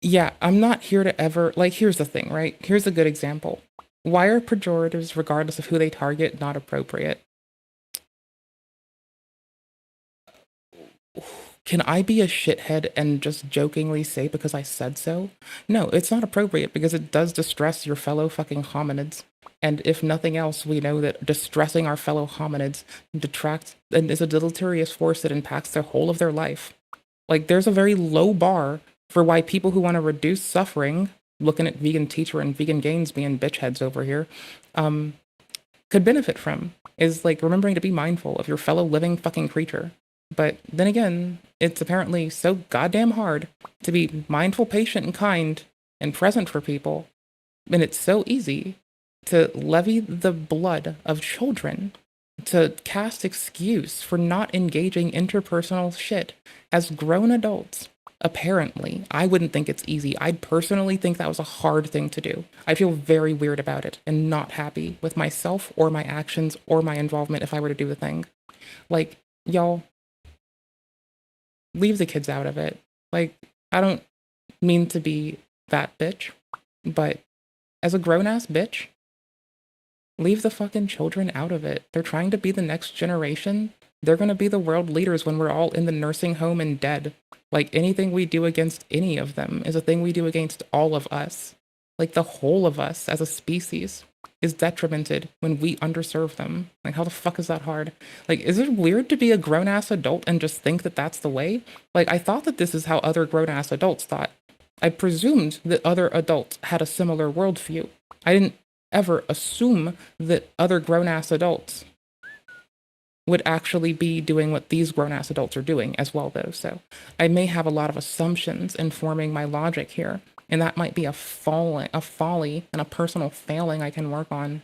yeah, I'm not here to ever, like, here's the thing, right? Here's a good example. Why are pejoratives, regardless of who they target, not appropriate? Can I be a shithead and just jokingly say because I said so? No, it's not appropriate because it does distress your fellow fucking hominids. And if nothing else, we know that distressing our fellow hominids detracts and is a deleterious force that impacts the whole of their life. Like, there's a very low bar for why people who want to reduce suffering, looking at vegan teacher and vegan gains being bitch heads over here, could benefit from, is like remembering to be mindful of your fellow living fucking creature. But then again, it's apparently so goddamn hard to be mindful, patient, and kind and present for people. And it's so easy to levy the blood of children, to cast excuse for not engaging interpersonal shit as grown adults. Apparently, I wouldn't think it's easy. I'd personally think that was a hard thing to do. I feel very weird about it and not happy with myself or my actions or my involvement if I were to do the thing. Like, y'all, leave the kids out of it. Like, I don't mean to be that bitch, but as a grown-ass bitch, leave the fucking children out of it. They're trying to be the next generation. They're going to be the world leaders when we're all in the nursing home and dead. Like, anything we do against any of them is a thing we do against all of us. Like, the whole of us as a species is detrimented when we underserve them. Like, how the fuck is that hard? Like, is it weird to be a grown-ass adult and just think that that's the way? Like, I thought that this is how other grown-ass adults thought. I presumed that other adults had a similar worldview. I didn't ever assume that other grown-ass adults would actually be doing what these grown-ass adults are doing as well, though. So I may have a lot of assumptions informing my logic here, and that might be a folly and a personal failing I can work on.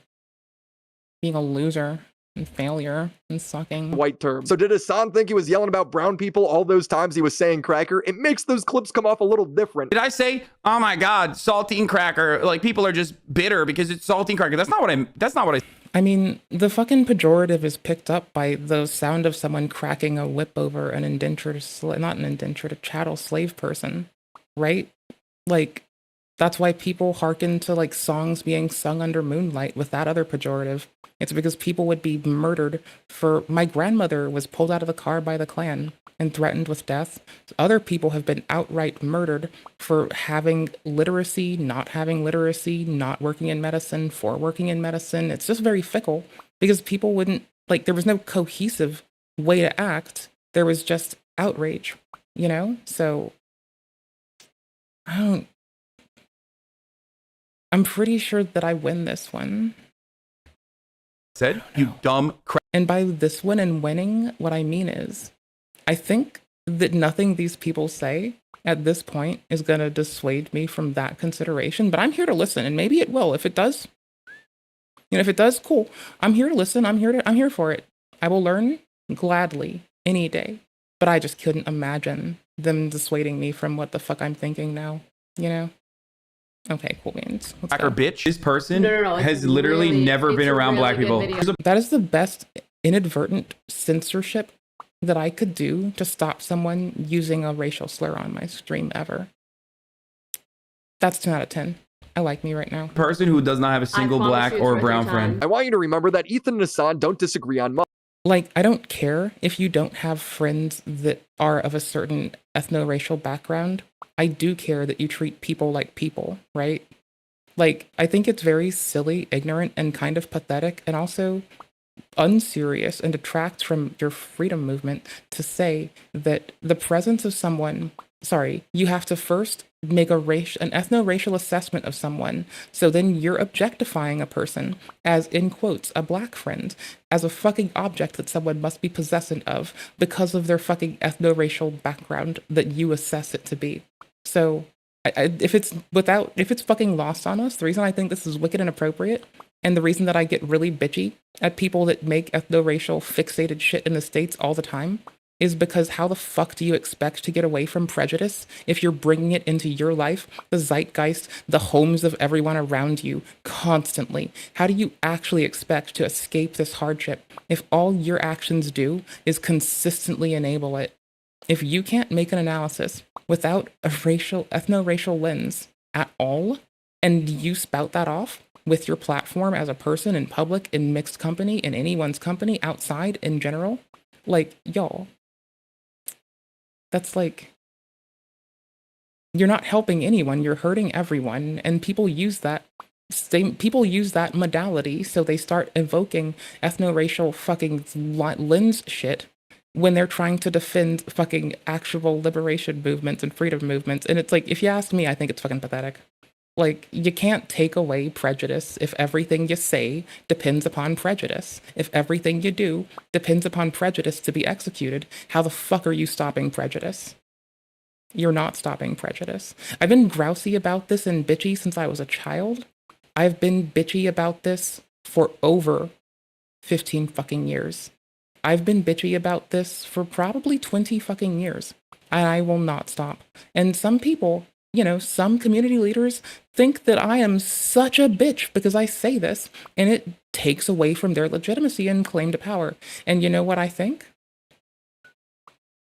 Being a loser and failure and sucking. White term. So did Hassan think he was yelling about brown people all those times he was saying cracker? It makes those clips come off a little different. Did I say, oh my God, saltine cracker? Like, people are just bitter because it's saltine cracker. That's not what I. I mean, the fucking pejorative is picked up by the sound of someone cracking a whip over an a chattel slave person, right? Like, that's why people hearken to, like, songs being sung under moonlight with that other pejorative. It's because people would be murdered for... My grandmother was pulled out of the car by the Klan and threatened with death. Other people have been outright murdered for having literacy, not having literacy, not working in medicine, for working in medicine. It's just very fickle because people wouldn't... Like, there was no cohesive way to act. There was just outrage, you know? So, I'm pretty sure that I win this one. Said, you dumb crap. And by this one and winning, what I mean is, I think that nothing these people say at this point is going to dissuade me from that consideration, but I'm here to listen, and maybe it will. If it does, if it does, cool. I'm here to listen. I'm here for it. I will learn gladly any day, but I just couldn't imagine them dissuading me from what the fuck I'm thinking now, Okay, cool beans. Cracker bitch. This person No, has literally never been around black people. That is the best inadvertent censorship that I could do to stop someone using a racial slur on my stream ever. That's 10 out of 10. I like me right now. Person who does not have a single black or brown friend. I want you to remember that Ethan and Hassan don't disagree on much. Like, I don't care if you don't have friends that are of a certain ethno-racial background. I do care that you treat people like people, right? Like, I think it's very silly, ignorant, and kind of pathetic, and also unserious, and detracts from your freedom movement to say that the presence of someone, you have to first make an ethno-racial assessment of someone, so then you're objectifying a person as, in quotes, a black friend, as a fucking object that someone must be possessant of because of their fucking ethno-racial background that you assess it to be. So if it's fucking lost on us, the reason I think this is wicked inappropriate, and the reason that I get really bitchy at people that make ethno-racial fixated shit in the States all the time, is because how the fuck do you expect to get away from prejudice if you're bringing it into your life, the zeitgeist, the homes of everyone around you constantly? How do you actually expect to escape this hardship if all your actions do is consistently enable it? If you can't make an analysis without a ethno-racial lens at all, and you spout that off with your platform as a person in public, in mixed company, in anyone's company, outside, in general, like, y'all, that's like, you're not helping anyone, you're hurting everyone, and people use that modality, so they start evoking ethno-racial fucking lens shit when they're trying to defend fucking actual liberation movements and freedom movements. And it's like, if you ask me, I think it's fucking pathetic. Like, you can't take away prejudice if everything you say depends upon prejudice. If everything you do depends upon prejudice to be executed, how the fuck are you stopping prejudice? You're not stopping prejudice. I've been grousey about this and bitchy since I was a child. I've been bitchy about this for over 15 fucking years. I've been bitchy about this for probably 20 fucking years, and I will not stop. And some people, you know, some community leaders think that I am such a bitch because I say this, and it takes away from their legitimacy and claim to power. And you know what I think?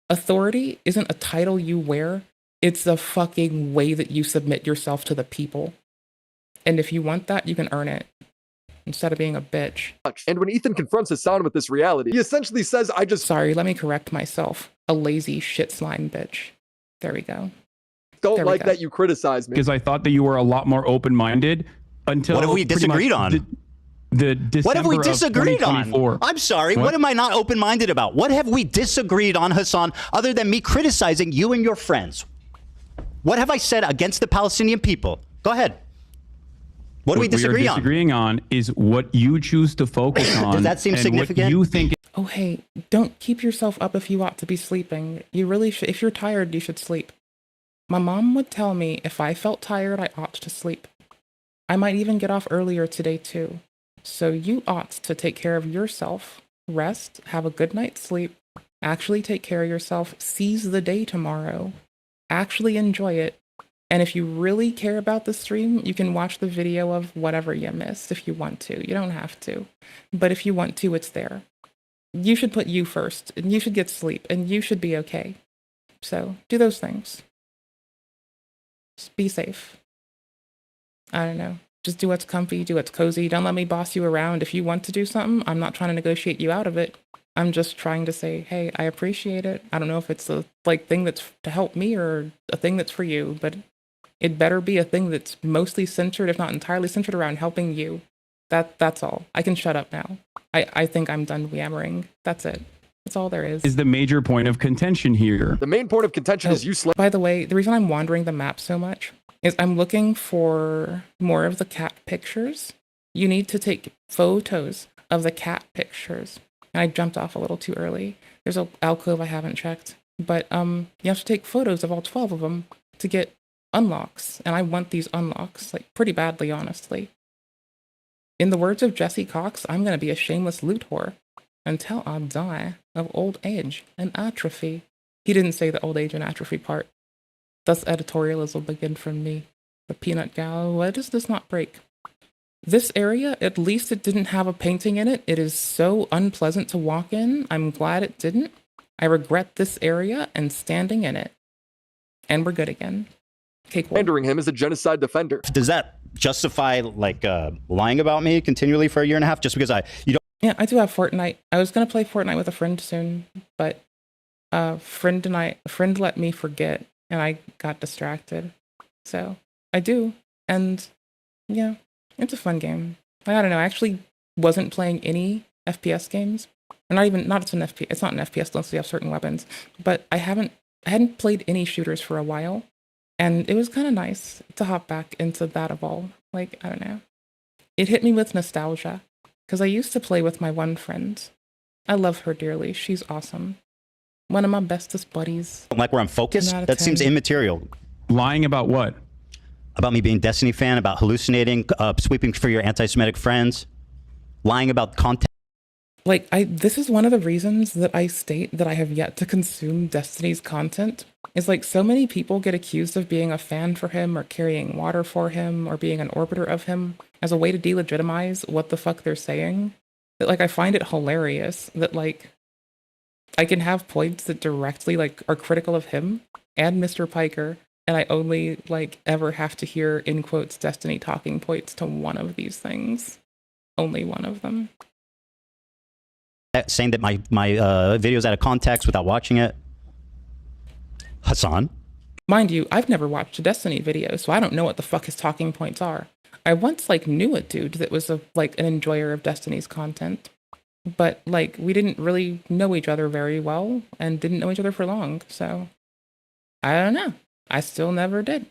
Authority isn't a title you wear, it's the fucking way that you submit yourself to the people. And if you want that, you can earn it, instead of being a bitch. And when Ethan confronts Hassan with this reality, he essentially says, Sorry, let me correct myself. A lazy shit slime bitch. There we go. Don't like that you criticize me. Because I thought that you were a lot more open-minded until... What have we disagreed on? The December what have we disagreed on? I'm sorry. What am I not open-minded about? What have we disagreed on, Hassan, other than me criticizing you and your friends? What have I said against the Palestinian people? Go ahead. What do we disagree on? What we are disagreeing on is what you choose to focus on. Does that seem significant? What you think. Oh, hey, don't keep yourself up if you ought to be sleeping. You really should. If you're tired, you should sleep. My mom would tell me if I felt tired, I ought to sleep. I might even get off earlier today, too. So you ought to take care of yourself, rest, have a good night's sleep, actually take care of yourself, seize the day tomorrow, actually enjoy it. And if you really care about the stream, you can watch the video of whatever you missed if you want to. You don't have to. But if you want to, it's there. You should put you first, and you should get sleep, and you should be okay. So do those things. Just be safe. I don't know. Just do what's comfy, do what's cozy. Don't let me boss you around. If you want to do something, I'm not trying to negotiate you out of it. I'm just trying to say, hey, I appreciate it. I don't know if it's a thing that's to help me or a thing that's for you, but it better be a thing that's mostly centered, if not entirely centered around helping you. That's all. I can shut up now. I think I'm done yammering. That's it. That's all there is. Is the major point of contention here. The main point of contention is you slept. By the way, the reason I'm wandering the map so much is I'm looking for more of the cat pictures. You need to take photos of the cat pictures. And I jumped off a little too early. There's an alcove I haven't checked. But you have to take photos of all 12 of them to get unlocks. And I want these unlocks, like, pretty badly, honestly. In the words of Jesse Cox, I'm going to be a shameless loot whore until I die of old age and atrophy. He didn't say the old age and atrophy part. Thus editorials will begin from me. The peanut gallows, why does this not break? This area, at least it didn't have a painting in it. It is so unpleasant to walk in. I'm glad it didn't. I regret this area and standing in it. And we're good again. Okay, cool. Rendering him as a genocide defender. Does that justify like lying about me continually for a year and a half just because you don't. Yeah, I do have Fortnite. I was gonna play Fortnite with a friend soon, but a friend let me forget, and I got distracted. So I do, and yeah, it's a fun game. I don't know. I actually wasn't playing any FPS games, or not an FPS. It's not an FPS unless you have certain weapons. But I hadn't played any shooters for a while, and it was kind of nice to hop back into that of all. Like, I don't know. It hit me with nostalgia because I used to play with my one friend. I love her dearly. She's awesome. One of my bestest buddies. Like where I'm focused? That seems immaterial. Lying about what? About me being a Destiny fan, about hallucinating, sweeping for your anti-Semitic friends, lying about content. Like, this is one of the reasons that I state that I have yet to consume Destiny's content. Is like so many people get accused of being a fan for him or carrying water for him or being an orbiter of him as a way to delegitimize what the fuck they're saying. That like I find it hilarious that like I can have points that directly like are critical of him and Mr. Piker, and I only like ever have to hear in quotes Destiny talking points to one of these things. Only one of them. Saying that my video's out of context without watching it. Hassan. Mind you, I've never watched a Destiny video, so I don't know what the fuck his talking points are. I once like knew a dude that was like an enjoyer of Destiny's content, but like we didn't really know each other very well and didn't know each other for long. So I don't know. I still never did.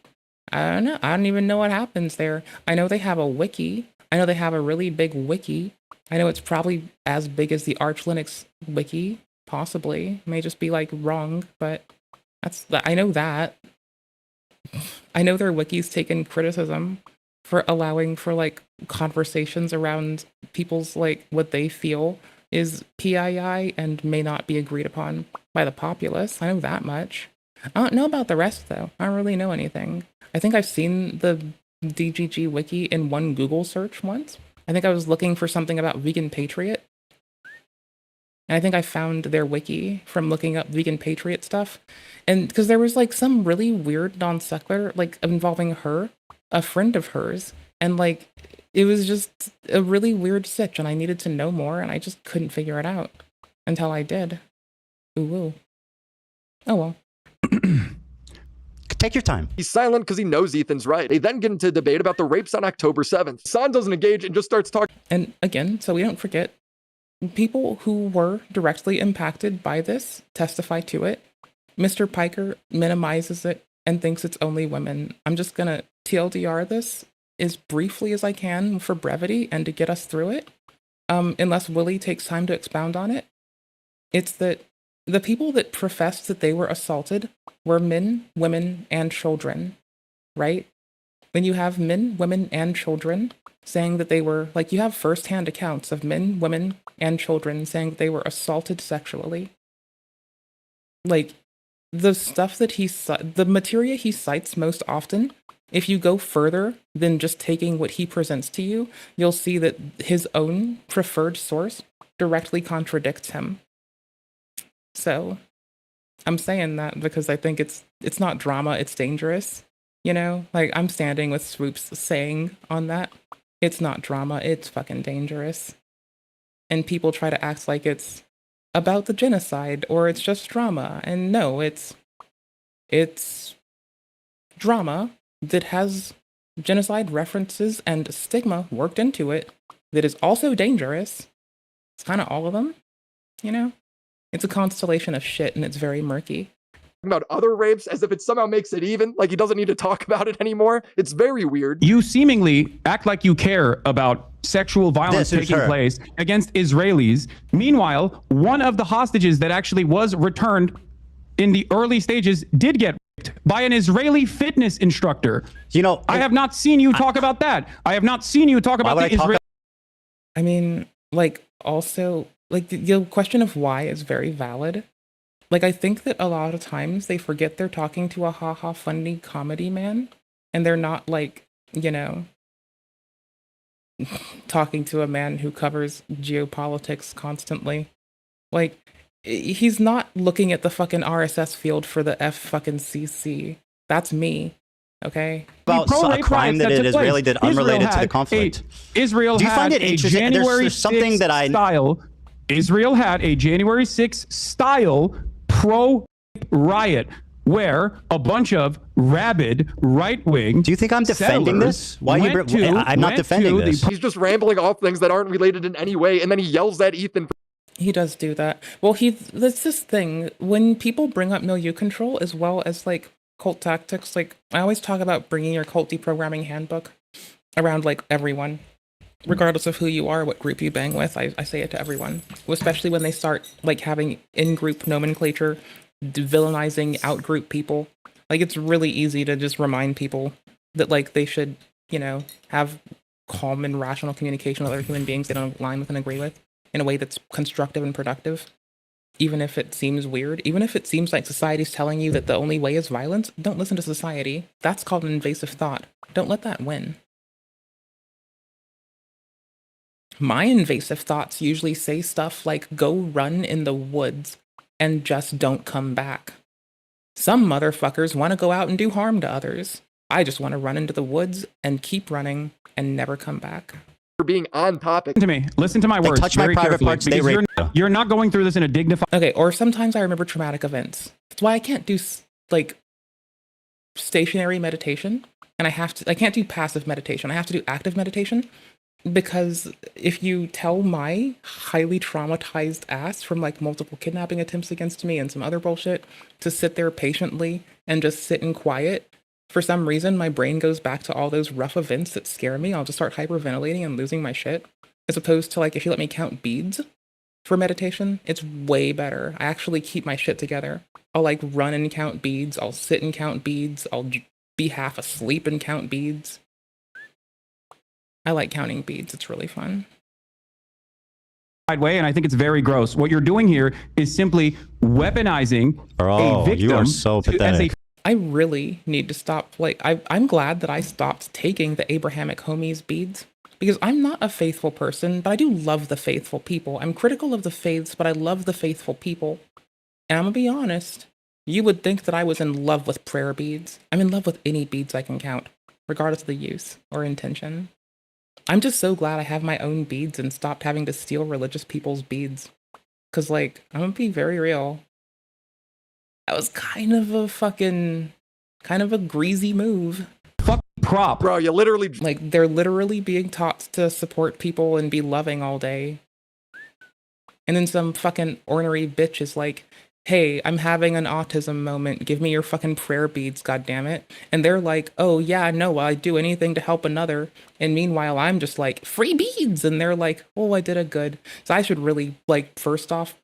I don't know. I don't even know what happens there. I know they have a wiki. I know they have a really big wiki. I know it's probably as big as the Arch Linux wiki, possibly. May just be like wrong, but I know that. I know their wiki's taken criticism for allowing for like conversations around people's like what they feel is PII and may not be agreed upon by the populace. I know that much. I don't know about the rest though. I don't really know anything. I think I've seen the DGG wiki in one Google search once. I think I was looking for something about Vegan Patriot. And I think I found their wiki from looking up Vegan Patriot stuff. And because there was like some really weird non sequitur, like involving her, a friend of hers. And like, it was just a really weird sitch and I needed to know more and I just couldn't figure it out until I did. Ooh. Oh well. Take your time. He's silent because he knows Ethan's right. They then get into a debate about the rapes on October 7th. Hassan doesn't engage and just starts talking. And again, so we don't forget, people who were directly impacted by this testify to it. Mr. Piker minimizes it and thinks it's only women. I'm just going to TLDR this as briefly as I can for brevity and to get us through it, unless Willie takes time to expound on it. It's that the people that professed that they were assaulted were men, women, and children, right? When you have men, women, and children saying that they were, like, you have firsthand accounts of men, women, and children saying that they were assaulted sexually. Like, the stuff that the materia he cites most often, if you go further than just taking what he presents to you, you'll see that his own preferred source directly contradicts him. So I'm saying that because I think it's not drama, it's dangerous. You know, like I'm standing with Swoops saying on that, it's not drama, it's fucking dangerous. And people try to act like it's about the genocide or it's just drama. And no, it's drama that has genocide references and stigma worked into it that is also dangerous. It's kind of all of them, you know? It's a constellation of shit and it's very murky. About other rapes as if it somehow makes it even, like he doesn't need to talk about it anymore. It's very weird. You seemingly act like you care about sexual violence taking place against Israelis. Meanwhile, one of the hostages that actually was returned in the early stages did get raped by an Israeli fitness instructor. You know, I have not seen you talk about that. I have not seen you talk about the Israeli. I mean, like, also, like, the question of why is very valid. Like, I think that a lot of times they forget they're talking to a ha-ha funny comedy man, and they're not, like, you know, talking to a man who covers geopolitics constantly. Like, he's not looking at the fucking RSS field for the F fucking CC. That's me. Okay. About a crime that an Israeli did unrelated to the conflict. Israel Do you find had it a interesting? January There's something 6th that I style. Israel had a January 6th style pro riot where a bunch of rabid right-wing. Do you think I'm defending this? Why I'm not defending this. He's just rambling off things that aren't related in any way, and then he yells at Ethan. He does do that. Well, that's this thing. When people bring up milieu control as well as like cult tactics, like I always talk about bringing your cult deprogramming handbook around like everyone, regardless of who you are, what group you bang with. I say it to everyone, especially when they start like having in-group nomenclature, villainizing out-group people. Like it's really easy to just remind people that like they should, you know, have calm and rational communication with other human beings they don't align with and agree with in a way that's constructive and productive. Even if it seems weird, even if it seems like society's telling you that the only way is violence, don't listen to society. That's called an invasive thought. Don't let that win. My invasive thoughts usually say stuff like, go run in the woods and just don't come back. Some motherfuckers want to go out and do harm to others. I just want to run into the woods and keep running and never come back. For being on topic. To me, listen to my words. Touch my private parts. Because you're not going through this in a dignified. Okay, or sometimes I remember traumatic events. That's why I can't do like stationary meditation, and I can't do passive meditation. I have to do active meditation, because if you tell my highly traumatized ass from like multiple kidnapping attempts against me and some other bullshit to sit there patiently and just sit in quiet, for some reason my brain goes back to all those rough events that scare me. I'll just start hyperventilating and losing my shit. As opposed to like if you let me count beads for meditation, it's way better. I actually keep my shit together. I'll like run and count beads. I'll sit and count beads. I'll be half asleep and count beads. I like counting beads. It's really fun. Way, and I think it's very gross. What you're doing here is simply weaponizing a victim. You are so pathetic. I really need to stop. Like, I'm glad that I stopped taking the Abrahamic homies beads, because I'm not a faithful person, but I do love the faithful people. I'm critical of the faiths, but I love the faithful people. And I'm gonna be honest, you would think that I was in love with prayer beads. I'm in love with any beads I can count, regardless of the use or intention. I'm just so glad I have my own beads and stopped having to steal religious people's beads. Because, like, I'm gonna be very real. That was kind of a greasy move. Fuck prop. Bro, you literally... Like, they're literally being taught to support people and be loving all day. And then some fucking ornery bitch is like, hey, I'm having an autism moment. Give me your fucking prayer beads, goddammit. And they're like, oh yeah, no, I'd do anything to help another. And meanwhile, I'm just like, free beads. And they're like, oh, I did a good. So I should really, like, first off,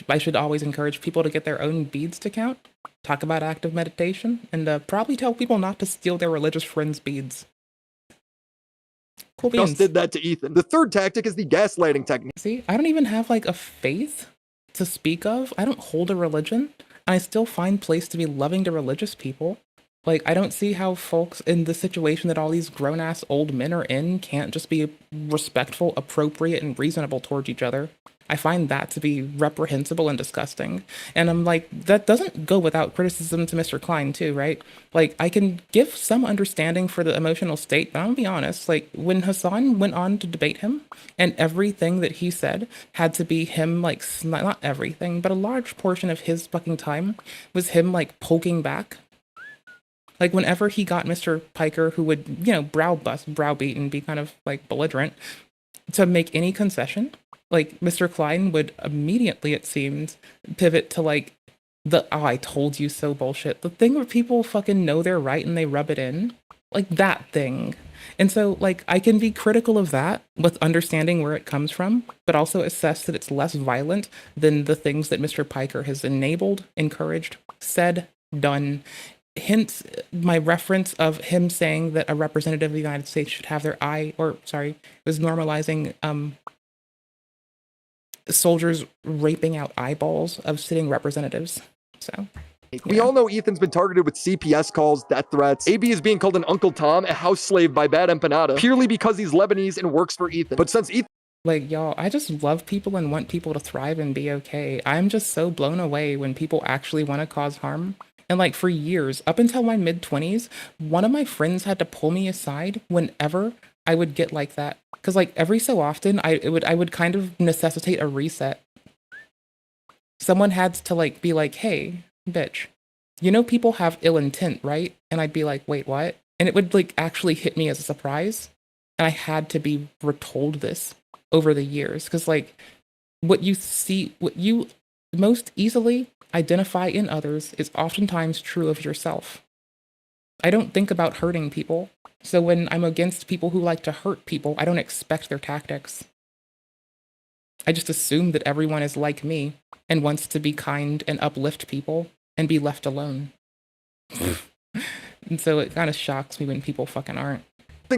I should always encourage people to get their own beads to count. Talk about active meditation. And probably tell people not to steal their religious friends' beads. Cool beans. Just did that to Ethan. The third tactic is the gaslighting technique. See, I don't even have, like, a faith to speak of. I don't hold a religion, and I still find place to be loving to religious people. Like, I don't see how folks in the situation that all these grown-ass old men are in can't just be respectful, appropriate, and reasonable towards each other. I find that to be reprehensible and disgusting. And I'm like, that doesn't go without criticism to Mr. Klein too, right? Like, I can give some understanding for the emotional state, but I'm gonna be honest, like, when Hassan went on to debate him, and everything that he said had to be him, like, not everything, but a large portion of his fucking time was him, like, poking back. Like, whenever he got Mr. Piker, who would, you know, browbeat and be kind of, like, belligerent, to make any concession, like, Mr. Klein would immediately, it seems, pivot to, like, the, oh, I told you so bullshit. The thing where people fucking know they're right and they rub it in. Like, that thing. And so, like, I can be critical of that with understanding where it comes from, but also assess that it's less violent than the things that Mr. Piker has enabled, encouraged, said, done. Hence, my reference of him saying that a representative of the United States should have their was normalizing soldiers raping out eyeballs of sitting representatives. So we all know Ethan's been targeted with CPS calls, death threats. AB is being called an Uncle Tom, a house slave by Bad Empanada, purely because he's Lebanese and works for Ethan. But since Ethan... Like, y'all, I just love people and want people to thrive and be okay. I'm just so blown away when people actually want to cause harm And like for years, up until my mid-20s, one of my friends had to pull me aside whenever I would get like that. Because like every so often I would kind of necessitate a reset. Someone had to like be like, hey, bitch, you know people have ill intent, right? And I'd be like, wait, what? And it would like actually hit me as a surprise. And I had to be retold this over the years. Because like what you most easily identify in others is oftentimes true of yourself. I don't think about hurting people. So when I'm against people who like to hurt people, I don't expect their tactics. I just assume that everyone is like me and wants to be kind and uplift people and be left alone. And so it kind of shocks me when people fucking aren't.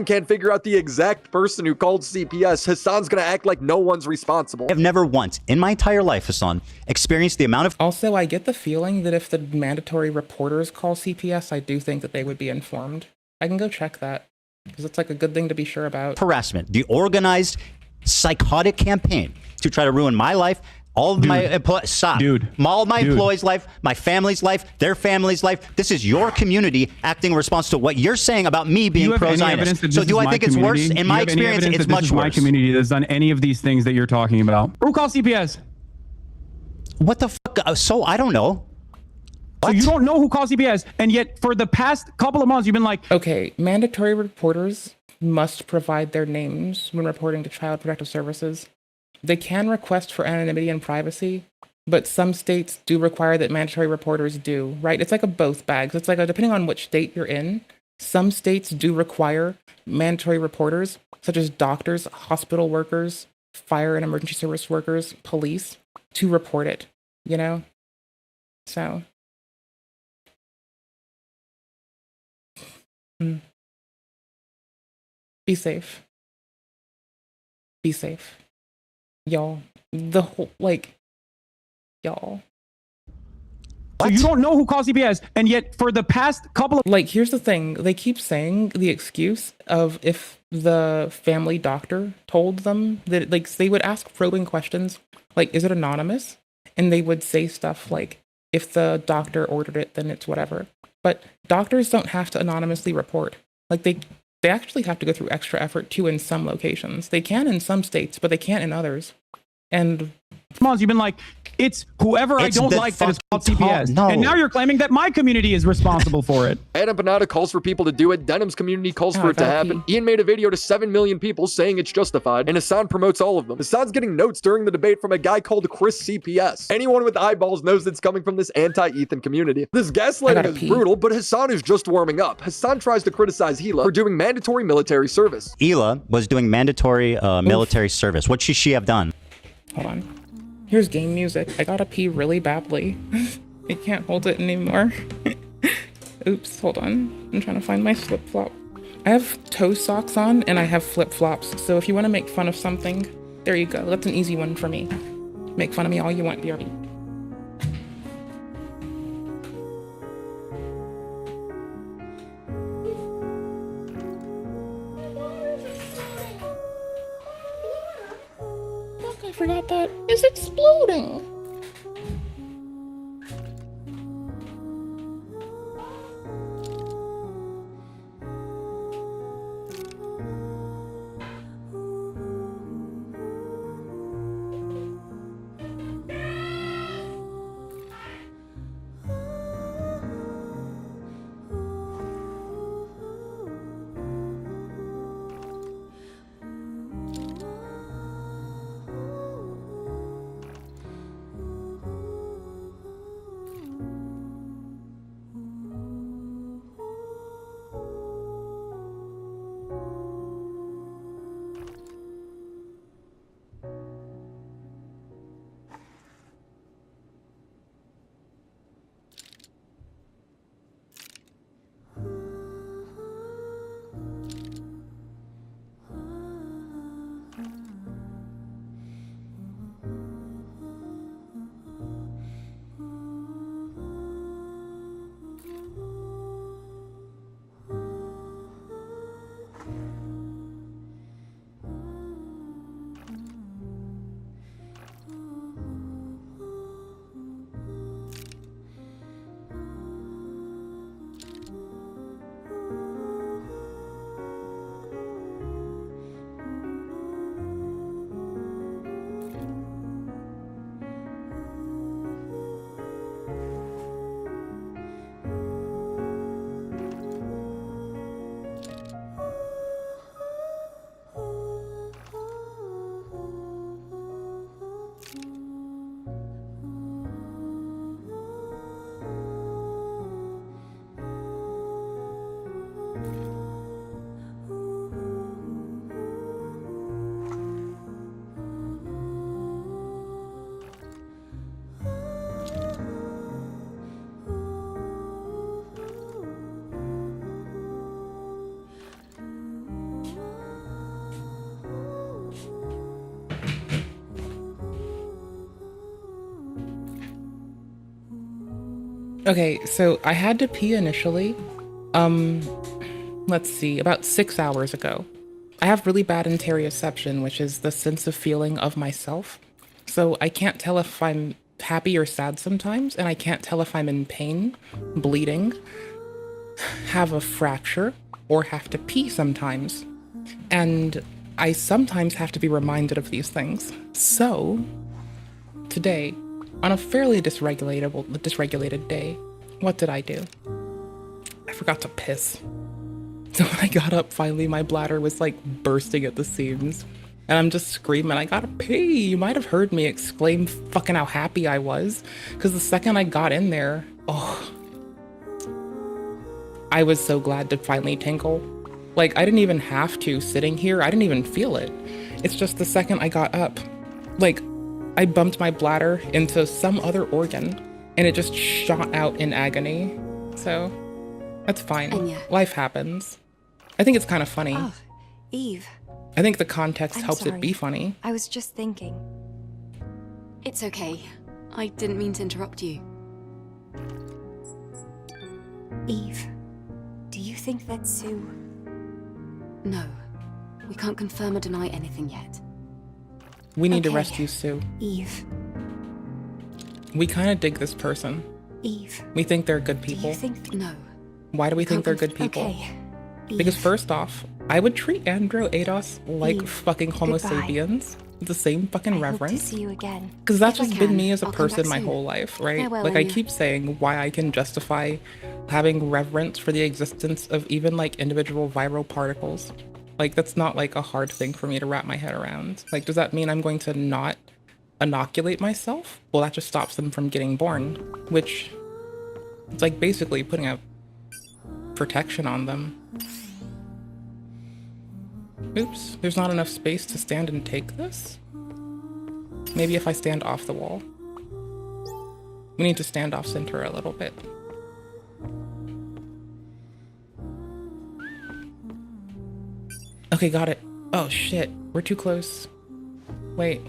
Can't figure out the exact person who called CPS, Hassan's gonna act like no one's responsible. I've never once in my entire life, Hassan, experienced the amount of... Also, I get the feeling that if the mandatory reporters call CPS, I do think that they would be informed. I can go check that, because it's like a good thing to be sure about. Harassment, the organized, psychotic campaign to try to ruin my life, all of my employees' employees' life, my family's life, their family's life. This is your community acting in response to what you're saying about me being pro-Zionist. So do I think it's worse? In my experience, it's much worse. My community that's done any of these things that you're talking about. Who calls CPS? What the fuck? So I don't know. So you don't know who calls CPS, and yet for the past couple of months, you've been like... Okay, mandatory reporters must provide their names when reporting to Child Protective Services. They can request for anonymity and privacy, but some states do require that mandatory reporters do, right? It's like a both bags. It's like depending on which state you're in, some states do require mandatory reporters, such as doctors, hospital workers, fire and emergency service workers, police, to report it, you know? So... Be safe. Be safe. Y'all. The whole, like, y'all. So you don't know who calls CPS, and yet for the past couple of... Like, here's the thing. They keep saying the excuse of if the family doctor told them that, like, they would ask probing questions, like, is it anonymous? And they would say stuff like, if the doctor ordered it, then it's whatever. But doctors don't have to anonymously report. Like, they actually have to go through extra effort too in some locations. They can in some states, but they can't in others. And you've been like, it's whoever I don't like that is called CPS. No. And now you're claiming that my community is responsible for it. Adam Panada calls for people to do it. Denham's community calls for it to happen. Ian made a video to 7 million people saying it's justified, and Hassan promotes all of them. Hassan's getting notes during the debate from a guy called Chris CPS. Anyone with eyeballs knows it's coming from this anti-Ethan community. This gaslighting is brutal, but Hassan is just warming up. Hassan tries to criticize Hila for doing mandatory military service. Hila was doing mandatory military service. What should she have done? Hold on. Here's game music. I gotta pee really badly. I can't hold it anymore. Oops, hold on. I'm trying to find my flip-flop. I have toe socks on and I have flip-flops. So if you want to make fun of something, there you go. That's an easy one for me. Make fun of me all you want, BRB. Look, I forgot that. It's exploding. Okay, so I had to pee initially. Let's see, about 6 hours ago. I have really bad interoception, which is the sense of feeling of myself. So I can't tell if I'm happy or sad sometimes, and I can't tell if I'm in pain, bleeding, have a fracture, or have to pee sometimes. And I sometimes have to be reminded of these things. So, today, on a fairly dysregulated day, what did I do? I forgot to piss. So when I got up, finally, my bladder was like bursting at the seams. And I'm just screaming, I gotta pee. You might have heard me exclaim fucking how happy I was. Because the second I got in there, oh, I was so glad to finally tinkle. Like, I didn't even have to sitting here. I didn't even feel it. It's just the second I got up, like, I bumped my bladder into some other organ and it just shot out in agony. So, that's fine. Anya. Life happens. I think it's kind of funny. Oh, Eve. I think the context I'm helps sorry. it be funny. I was just thinking. It's okay. I didn't mean to interrupt you. Eve, do you think that Sue... No. We can't confirm or deny anything yet. We need to Okay. rescue Sue. Eve. We kind of dig this person. Eve. We think they're good Do people. you think... No. Why do we think they're Can't good people? Okay. Because Eve. first off, I would treat Andro Ados like Eve, fucking Homo goodbye. sapiens with the same fucking I hope to reverence. see you again. Because that's If I just been can, me as a I'll come person back my soon. whole life, right? Farewell, Like I Anya. keep saying why I can justify having reverence for the existence of even like individual viral particles. Like that's not like a hard thing for me to wrap my head around. Like does that mean I'm going to not inoculate myself? Well, that just stops them from getting born, which it's like basically putting a protection on them. Oops, there's not enough space to stand and take this? Maybe if I stand off the wall. We need to stand off center a little bit. Okay, got it. Oh shit, we're too close. Wait.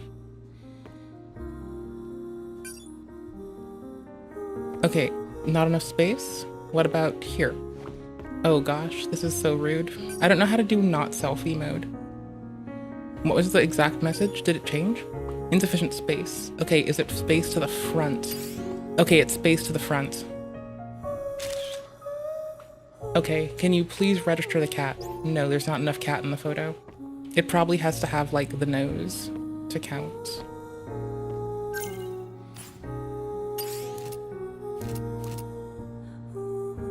Okay, not enough space? What about here? Oh gosh, this is so rude. I don't know how to do not selfie mode. What was the exact message? Did it change? Insufficient space. Okay, is it space to the front? Okay, it's space to the front. Okay, can you please register the cat? No, there's not enough cat in the photo. It probably has to have, like, the nose to count.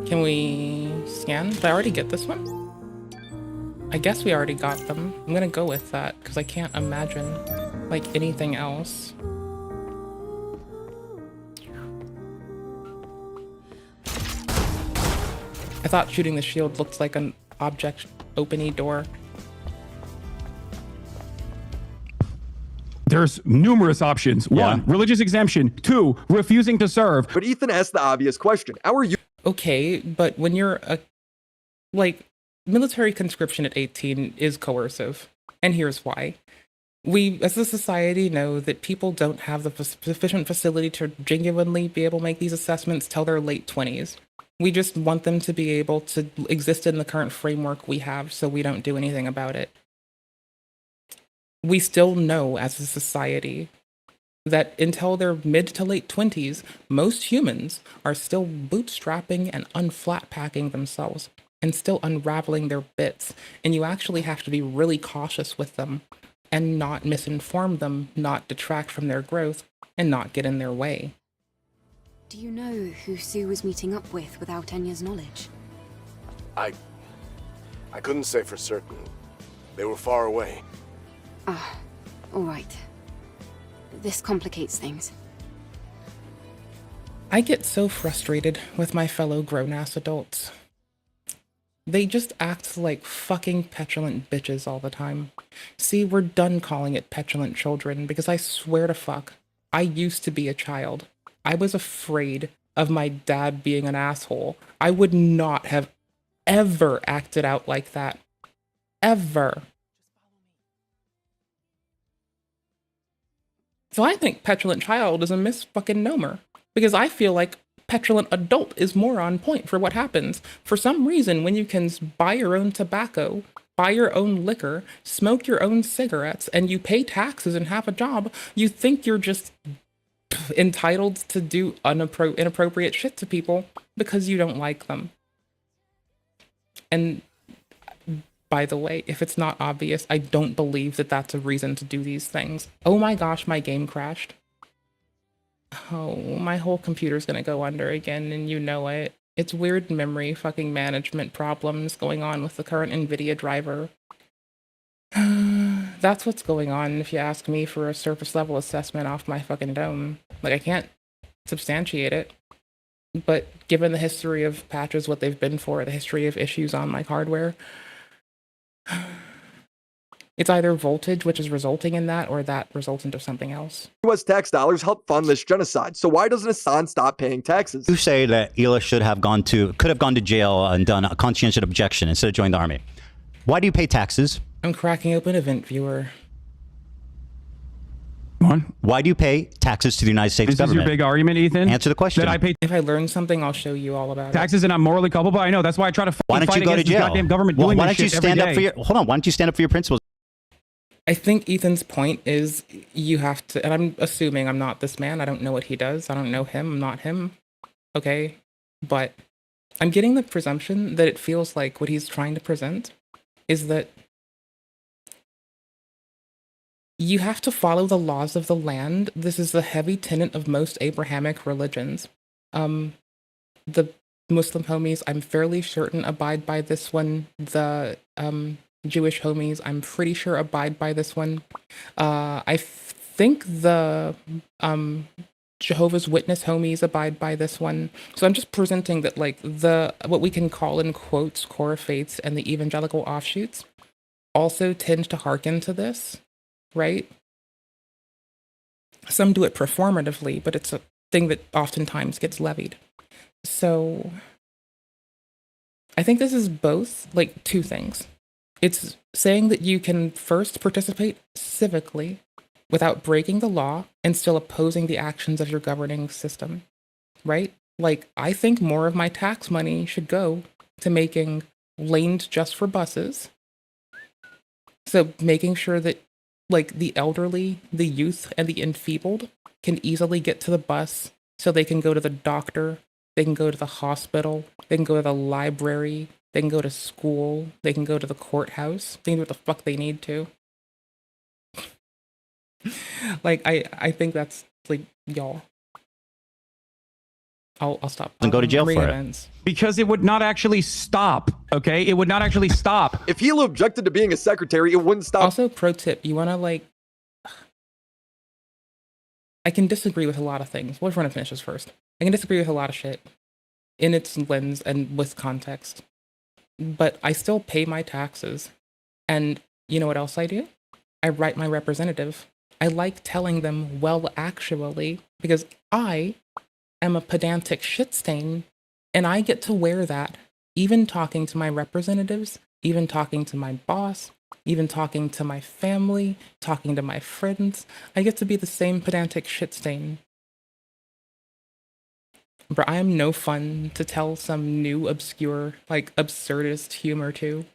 Can we scan? Did I already get this one? I guess we already got them. I'm gonna go with that, because I can't imagine, like, anything else. I thought shooting the shield looked like an object opening door. There's numerous options. One, religious exemption. Two, refusing to serve. But Ethan asked the obvious question. How are you? Okay, but when you're a, like, military conscription at 18 is coercive. And here's why. We, as a society, know that people don't have the sufficient facility to genuinely be able to make these assessments till their late 20s. We just want them to be able to exist in the current framework we have, so we don't do anything about it. We still know, as a society, that until their mid to late 20s, most humans are still bootstrapping and unflat packing themselves and still unraveling their bits. And you actually have to be really cautious with them and not misinform them, not detract from their growth, and not get in their way. Do you know who Sue was meeting up with without Anya's knowledge? I couldn't say for certain. They were far away. Ah, all right. This complicates things. I get so frustrated with my fellow grown-ass adults. They just act like fucking petulant bitches all the time. See, we're done calling it petulant children, because I swear to fuck, I used to be a child. I was afraid of my dad being an asshole. I would not have ever acted out like that. Ever. So I think petulant child is a misfucking nomer, because I feel like petulant adult is more on point for what happens. For some reason, when you can buy your own tobacco, buy your own liquor, smoke your own cigarettes, and you pay taxes and have a job, you think you're just entitled to do inappropriate shit to people because you don't like them. And by the way, if it's not obvious, I don't believe that that's a reason to do these things. Oh my gosh, my game crashed. Oh, my whole computer's gonna go under again, and you know it. It's weird memory fucking management problems going on with the current NVIDIA driver. That's what's going on if you ask me for a surface level assessment off my fucking dome. Like, I can't substantiate it. But given the history of patches, what they've been for, the history of issues on my hardware, it's either voltage, which is resulting in that, or that results into something else. US tax dollars help fund this genocide. So why doesn't Hassan stop paying taxes? You say that Hila could have gone to jail and done a conscientious objection instead of joining the army. Why do you pay taxes? I'm cracking open Event Viewer. Come on. Why do you pay taxes to the United States government? This is your big argument, Ethan? Answer the question. That I pay If I learn something, I'll show you all about taxes and I'm morally culpable. I know. That's why I try to why don't fight you go to against this jail? goddamn government Well, doing why this don't you shit stand every up for day. your? Hold on. Why don't you stand up for your principles? I think Ethan's point is you have to, and I'm assuming I'm not this man. I don't know what he does. I don't know him. I'm not him. Okay? But I'm getting the presumption that it feels like what he's trying to present is that you have to follow the laws of the land. This is the heavy tenet of most Abrahamic religions. The Muslim homies, I'm fairly certain, abide by this one. The Jewish homies, I'm pretty sure, abide by this one. I think the Jehovah's Witness homies abide by this one. So I'm just presenting that, like, what we can call in quotes core faiths and the evangelical offshoots also tend to hearken to this, right? Some do it performatively, but it's a thing that oftentimes gets levied. So I think this is both, like, two things. It's saying that you can first participate civically without breaking the law and still opposing the actions of your governing system, right? Like, I think more of my tax money should go to making lanes just for buses. So making sure that, like, the elderly, the youth, and the enfeebled can easily get to the bus so they can go to the doctor, they can go to the hospital, they can go to the library, they can go to school, they can go to the courthouse, they can do what the fuck they need to. Like, I think that's, like, y'all. I'll stop. And go to jail for it. Because it would not actually stop, okay? It would not actually stop. If Hila objected to being a secretary, it wouldn't stop. Also, pro tip, you want to, like... I can disagree with a lot of things. We'll run and finish this first. I can disagree with a lot of shit in its lens and with context. But I still pay my taxes. And you know what else I do? I write my representative. I like telling them, well, actually, because I am a pedantic shit stain, and I get to wear that, even talking to my representatives, even talking to my boss, even talking to my family, talking to my friends. I get to be the same pedantic shit stain. But I am no fun to tell some new, obscure, like, absurdist humor to.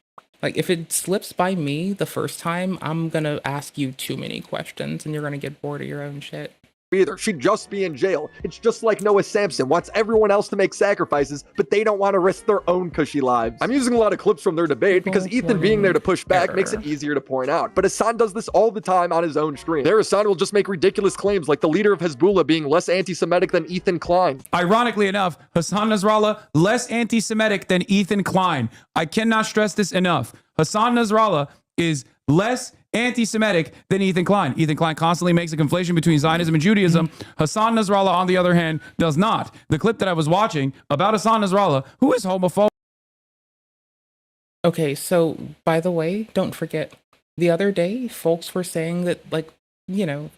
Like, if it slips by me the first time, I'm gonna ask you too many questions, and you're gonna get bored of your own shit. Either. She'd just be in jail. It's just like Noah Samson wants everyone else to make sacrifices, but they don't want to risk their own cushy lives. I'm using a lot of clips from their debate because Ethan being there to push back makes it easier to point out. But Hassan does this all the time on his own stream. There, Hassan will just make ridiculous claims like the leader of Hezbollah being less anti-Semitic than Ethan Klein. Ironically enough, Hassan Nasrallah less anti-Semitic than Ethan Klein. I cannot stress this enough. Hassan Nasrallah is less anti-Semitic than Ethan Klein. Ethan Klein constantly makes a conflation between Zionism and Judaism. Hassan Nasrallah, on the other hand, does not. The clip that I was watching about Hassan Nasrallah, who is homophobic. Okay, so, by the way, don't forget, the other day, folks were saying that, like, you know,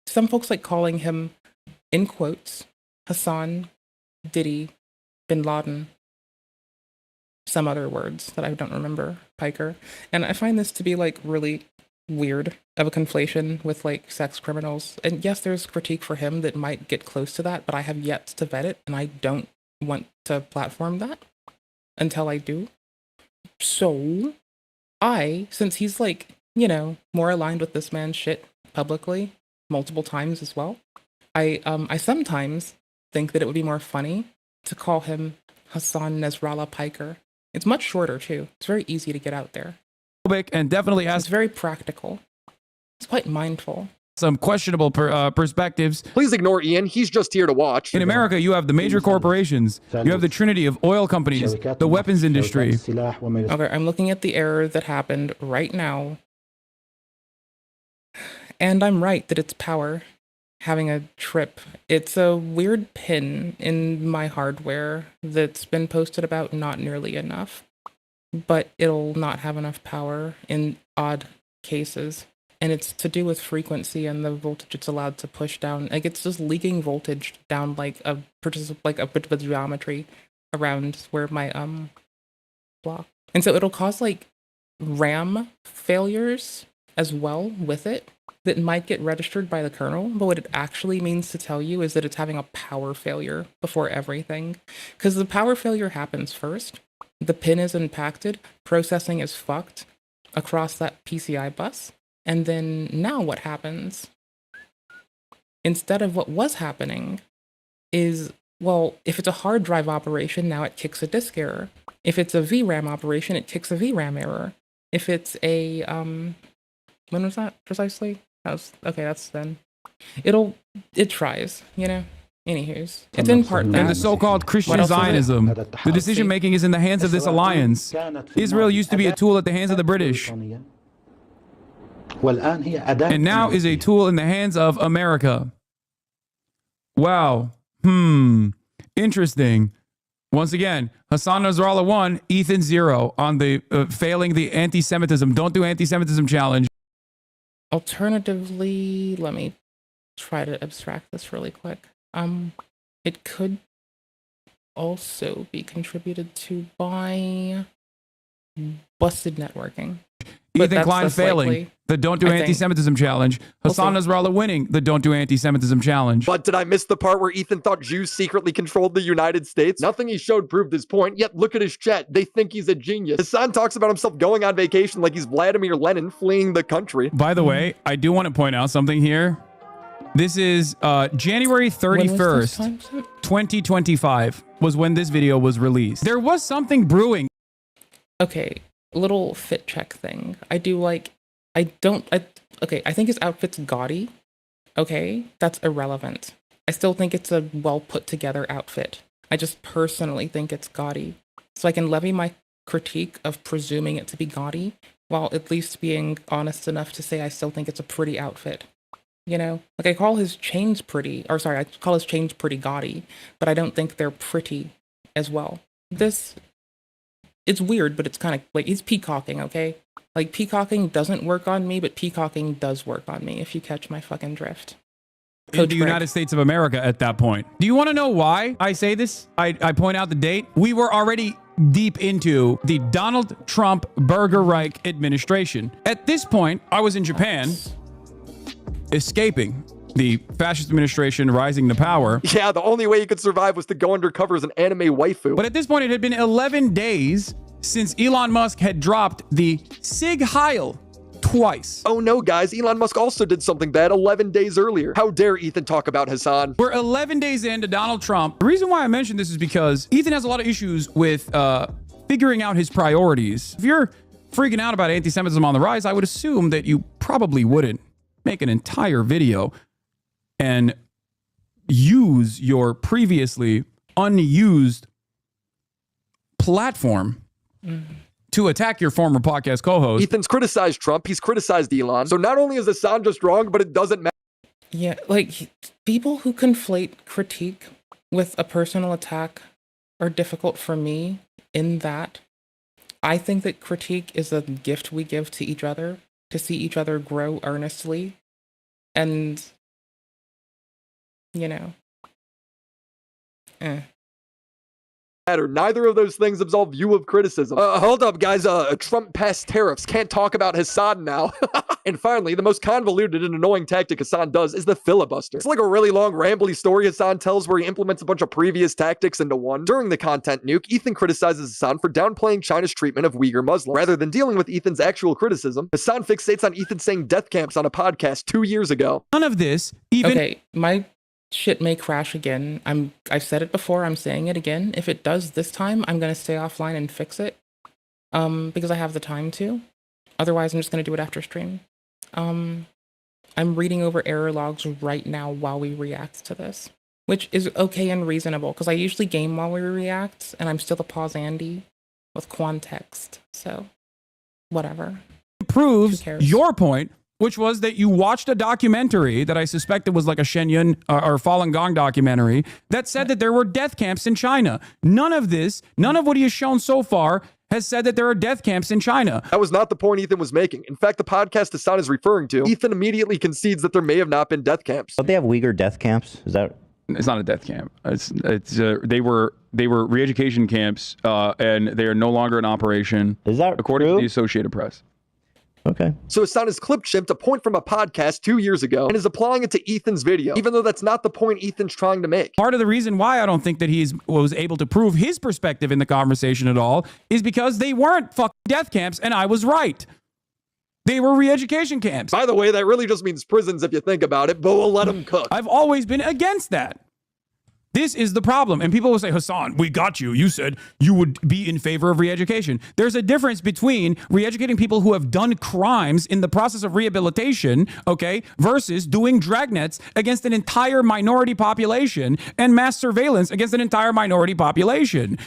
some folks like calling him, in quotes, Hassan, Diddy, Bin Laden, some other words that I don't remember, Piker. And I find this to be, like, really weird of a conflation with like sex criminals. And yes, there's critique for him that might get close to that, but I have yet to vet it, and I don't want to platform that until I do. So since he's like, you know, more aligned with this man's shit publicly multiple times as well, I sometimes think that it would be more funny to call him Hassan Nasrallah Piker. It's much shorter too. It's very easy to get out there. And definitely has It's very practical. It's quite mindful. some questionable perspectives. Please ignore Ian. He's just here to watch. In America, you have the major corporations. You have the trinity of oil companies, the weapons industry. Okay, I'm looking at the error that happened right now. And I'm right that it's power having a trip. It's a weird pin in my hardware that's been posted about not nearly enough, but it'll not have enough power in odd cases. And it's to do with frequency and the voltage it's allowed to push down. Like, it's just leaking voltage down like a bit of a geometry around where my block. And so it'll cause like RAM failures as well with it that might get registered by the kernel, but what it actually means to tell you is that it's having a power failure before everything. Because the power failure happens first, the pin is impacted, processing is fucked across that PCI bus, and then now what happens? Instead of what was happening is, well, if it's a hard drive operation, now it kicks a disk error. If it's a VRAM operation, it kicks a VRAM error. If it's a, when was that precisely? That's then. It tries, you know? Anywho's. It's in part that. And the so-called Christian Zionism. The decision-making is in the hands of this alliance. Israel used to be a tool at the hands of the British. And now is a tool in the hands of America. Wow. Interesting. Once again, Hassan Nasrallah 1, Ethan 0 on the failing the anti-Semitism. Don't do anti-Semitism challenge. Alternatively, let me try to abstract this really quick. It could also be contributed to by busted networking. Ethan Klein failing likely, the Don't Do Anti-Semitism challenge. Hassan Also- Nasrallah winning the Don't Do Anti-Semitism challenge. But did I miss the part where Ethan thought Jews secretly controlled the United States? Nothing he showed proved his point, yet look at his chat. They think he's a genius. Hassan talks about himself going on vacation like he's Vladimir Lenin fleeing the country. By the way, I do want to point out something here. This is January 31st, 2025 was when this video was released. There was something brewing. Okay, little fit check thing. I think his outfit's gaudy. Okay, that's irrelevant. I still think it's a well put together outfit. I just personally think it's gaudy. So I can levy my critique of presuming it to be gaudy while at least being honest enough to say I still think it's a pretty outfit. You know, like I call his chains pretty, or sorry, I call his chains pretty gaudy, but I don't think they're pretty as well. It's weird, but it's kind of like he's peacocking, okay? Like peacocking doesn't work on me, but peacocking does work on me, if you catch my fucking drift. In the United States of America at that point. Do you want to know why I say this? I point out the date. We were already deep into the Donald Trump Burger Reich administration. At this point, I was in Japan, escaping the fascist administration rising to power. Yeah, the only way he could survive was to go undercover as an anime waifu. But at this point, it had been 11 days since Elon Musk had dropped the Sig Heil twice. Oh no, guys, Elon Musk also did something bad 11 days earlier. How dare Ethan talk about Hassan? We're 11 days into Donald Trump. The reason why I mention this is because Ethan has a lot of issues with figuring out his priorities. If you're freaking out about anti-Semitism on the rise, I would assume that you probably wouldn't make an entire video and use your previously unused platform to attack your former podcast co-host. Ethan's criticized Trump. He's criticized Elon. So not only is Hassan just wrong, but it doesn't matter. Yeah, like people who conflate critique with a personal attack are difficult for me in that I think that critique is a gift we give to each other to see each other grow earnestly. And, you know, Neither of those things absolve you of criticism. Hold up, guys. Trump passed tariffs. Can't talk about Hassan now. And finally, the most convoluted and annoying tactic Hassan does is the filibuster. It's like a really long, rambly story Hassan tells where he implements a bunch of previous tactics into one. During the content nuke, Ethan criticizes Hassan for downplaying China's treatment of Uyghur Muslims. Rather than dealing with Ethan's actual criticism, Hassan fixates on Ethan saying death camps on a podcast 2 years ago. None of this even... Okay, my shit may crash again. I've said it before, I'm saying it again. If it does this time, I'm gonna stay offline and fix it. Because I have the time to. Otherwise, I'm just gonna do it after stream. I'm reading over error logs right now while we react to this, which is okay and reasonable, because I usually game while we react, and I'm still a pause Andy with context, so whatever. Proves your point, which was that you watched a documentary that I suspected was like a Shenyun or Falun Gong documentary that said that there were death camps in China. None of what he has shown so far has said that there are death camps in China. That was not the point Ethan was making. In fact, the podcast Hassan is referring to, Ethan immediately concedes that there may have not been death camps. Don't they have Uyghur death camps? Is that... It's not a death camp. They were re-education camps, and they are no longer in operation. Is that according true? to the Associated Press? Okay. So Hassan has clip-shipped a point from a podcast 2 years ago and is applying it to Ethan's video, even though that's not the point Ethan's trying to make. Part of the reason why I don't think that he was able to prove his perspective in the conversation at all is because they weren't fucking death camps, and I was right. They were re-education camps. By the way, that really just means prisons if you think about it, but we'll let them cook. I've always been against that. This is the problem. And people will say, Hassan, we got you. You said you would be in favor of re-education. There's a difference between re-educating people who have done crimes in the process of rehabilitation, okay, versus doing dragnets against an entire minority population and mass surveillance against an entire minority population.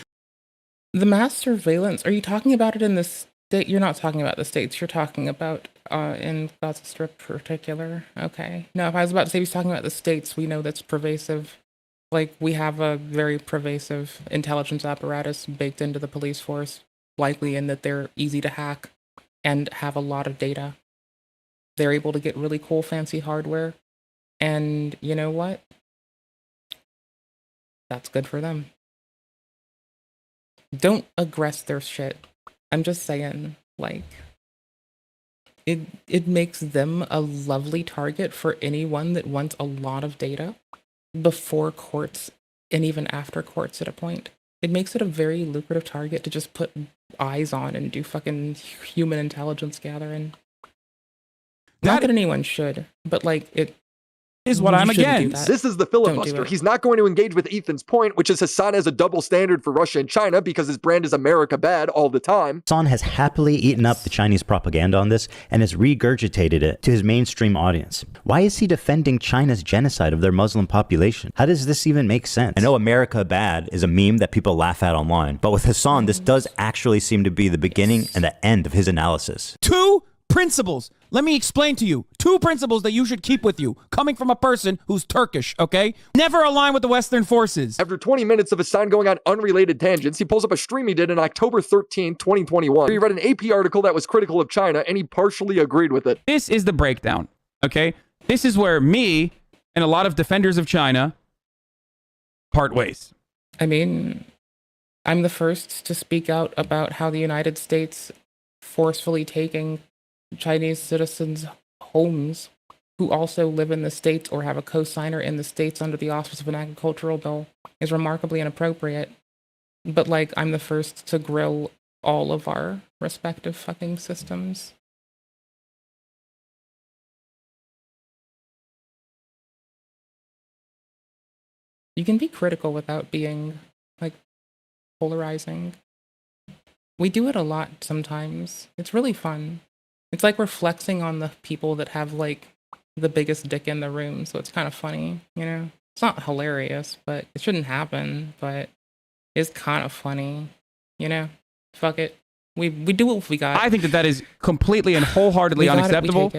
The mass surveillance, are you talking about it in the state? You're not talking about the states. You're talking about in Gaza Strip particular. Okay. No, if I was about to say he's talking about the states, we know that's pervasive. Like, we have a very pervasive intelligence apparatus baked into the police force, likely in that they're easy to hack and have a lot of data. They're able to get really cool, fancy hardware. And you know what? That's good for them. Don't aggress their shit. I'm just saying, like, it makes them a lovely target for anyone that wants a lot of data before courts and even after courts at a point. It makes it a very lucrative target to just put eyes on and do fucking human intelligence gathering. Not that anyone should, but like it is what I'm against. This is the filibuster. He's not going to engage with Ethan's point, which is Hassan has a double standard for Russia and China because his brand is America bad all the time. Hassan has happily eaten up the Chinese propaganda on this and has regurgitated it to his mainstream audience. Why is he defending China's genocide of their Muslim population? How does this even make sense? I know America bad is a meme that people laugh at online, but with Hassan, this does actually seem to be the beginning and the end of his analysis. Two principles. Let me explain to you. Two principles that you should keep with you, coming from a person who's Turkish, okay? Never align with the Western forces. After 20 minutes of Hassan going on unrelated tangents, he pulls up a stream he did on October 13, 2021. He read an AP article that was critical of China, and he partially agreed with it. This is the breakdown, okay? This is where me and a lot of defenders of China part ways. I mean, I'm the first to speak out about how the United States forcefully taking Chinese citizens' homes who also live in the States or have a co-signer in the States under the auspice of an agricultural bill is remarkably inappropriate. But, like, I'm the first to grill all of our respective fucking systems. You can be critical without being, like, polarizing. We do it a lot sometimes. It's really fun. It's like we're flexing on the people that have, like, the biggest dick in the room, so it's kind of funny, you know? It's not hilarious, but it shouldn't happen, but it's kind of funny, you know? Fuck it. We do what we got. I think that is completely and wholeheartedly unacceptable.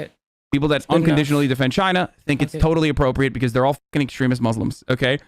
People that unconditionally defend China think it's totally appropriate because they're all fucking extremist Muslims, okay?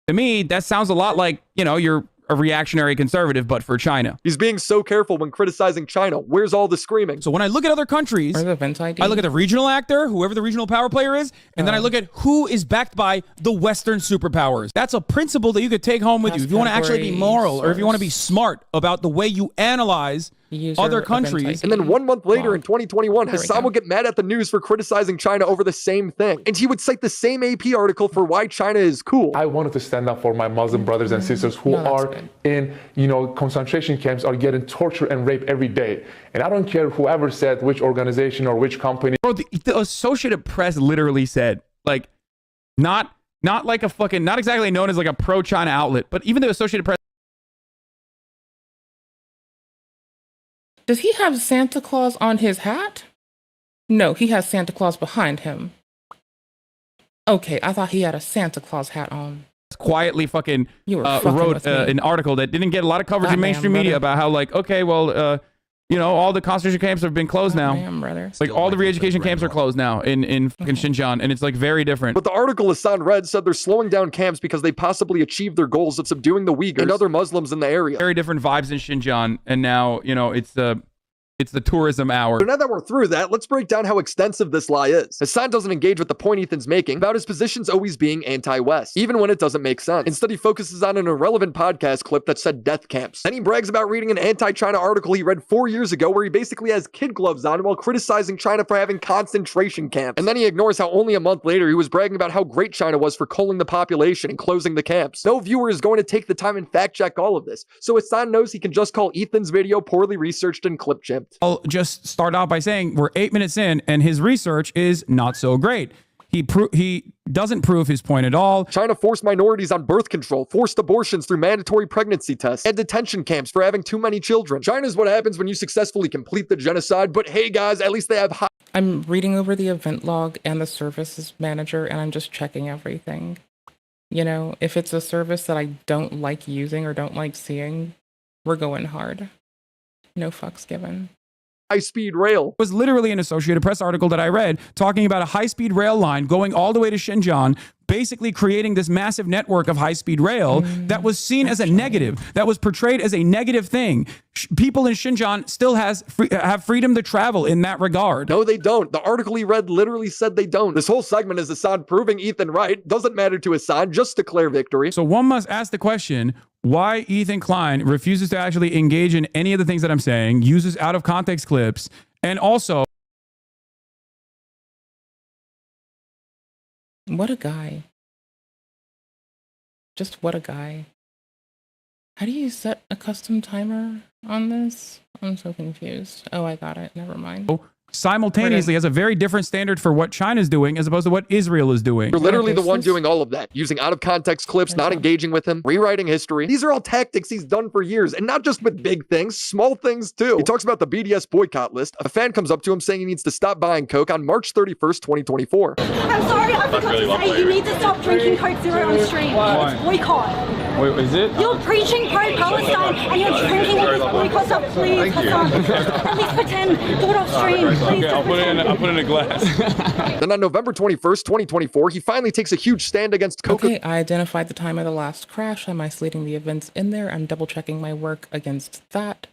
To me, that sounds a lot like, you know, you're a reactionary conservative, but for China. He's being so careful when criticizing China. Where's all the screaming? So when I look at other countries, I look at the regional actor, whoever the regional power player is, and then I look at who is backed by the Western superpowers. That's a principle that you could take home with you. If you want to actually be moral or if you want to be smart about the way you analyze other countries. And then 1 month later in 2021, There we Hassan go. would get mad at the news for criticizing China over the same thing. And he would cite the same AP article for why China is cool. I wanted to stand up for my Muslim brothers and sisters who No, that's are good. in, concentration camps, are getting tortured and raped every day. And I don't care whoever said which organization or which company. Bro, the Associated Press literally said, like, not like a fucking, not exactly known as like a pro-China outlet, but even the Associated Press. Does he have Santa Claus on his hat? No, he has Santa Claus behind him. Okay, I thought he had a Santa Claus hat on. quietly fucking You were fucking wrote with me. an article that didn't get a lot of coverage in Goddamn, mainstream media brother. about how, like, okay, well, all the concentration camps have been closed now. Damn, brother. Like, all the re-education camps are closed now in fucking Xinjiang, and it's like very different. But the article Hassan read said they're slowing down camps because they possibly achieved their goals of subduing the Uyghurs and other Muslims in the area. Very different vibes in Xinjiang, and now, it's the tourism hour. So now that we're through that, let's break down how extensive this lie is. Hassan doesn't engage with the point Ethan's making about his positions always being anti-West, even when it doesn't make sense. Instead, he focuses on an irrelevant podcast clip that said death camps. Then he brags about reading an anti-China article he read 4 years ago where he basically has kid gloves on while criticizing China for having concentration camps. And then he ignores how only a month later he was bragging about how great China was for culling the population and closing the camps. No viewer is going to take the time and fact check all of this, so Hassan knows he can just call Ethan's video poorly researched and clip chimped. I'll just start out by saying we're 8 minutes in and his research is not so great. He doesn't prove his point at all. China forced minorities on birth control, forced abortions through mandatory pregnancy tests, and detention camps for having too many children. China's what happens when you successfully complete the genocide, but hey guys, at least they have high. I'm reading over the event log and the services manager, and I'm just checking everything. If it's a service that I don't like using or don't like seeing, we're going hard. No fucks given. High-speed rail. It was literally an Associated Press article that I read talking about a high-speed rail line going all the way to Xinjiang, basically creating this massive network of high-speed rail that was seen as a negative, that was portrayed as a negative thing. People in Xinjiang still have freedom to travel in that regard. No, they don't. The article he read literally said they don't. This whole segment is Hassan proving Ethan right. Doesn't matter to Hassan, just declare victory. So one must ask the question, why Ethan Klein refuses to actually engage in any of the things that I'm saying, uses out of context clips, and also... What a guy. Just what a guy. How do you set a custom timer on this? I'm so confused. Oh, I got it. Never mind. simultaneously has a very different standard for what China's doing as opposed to what Israel is doing. You're literally the one doing all of that, using out of context clips, not engaging with him, rewriting history. These are all tactics he's done for years, and not just with big things, small things too. He talks about the BDS boycott list. A fan comes up to him saying he needs to stop buying Coke on March 31st, 2024. I'm sorry, I forgot to say you need to stop drinking Coke Zero on stream. Why? It's boycott. Wait, is it? You're preaching pro-Palestine and you're drinking with this boycott stuff. Please, Hassan, at least pretend. Do it off stream. Please. Okay, I'll put it in a glass. Then on November 21st, 2024, he finally takes a huge stand against Coca. Okay, I identified the time of the last crash. I'm isolating the events in there. I'm double checking my work against that.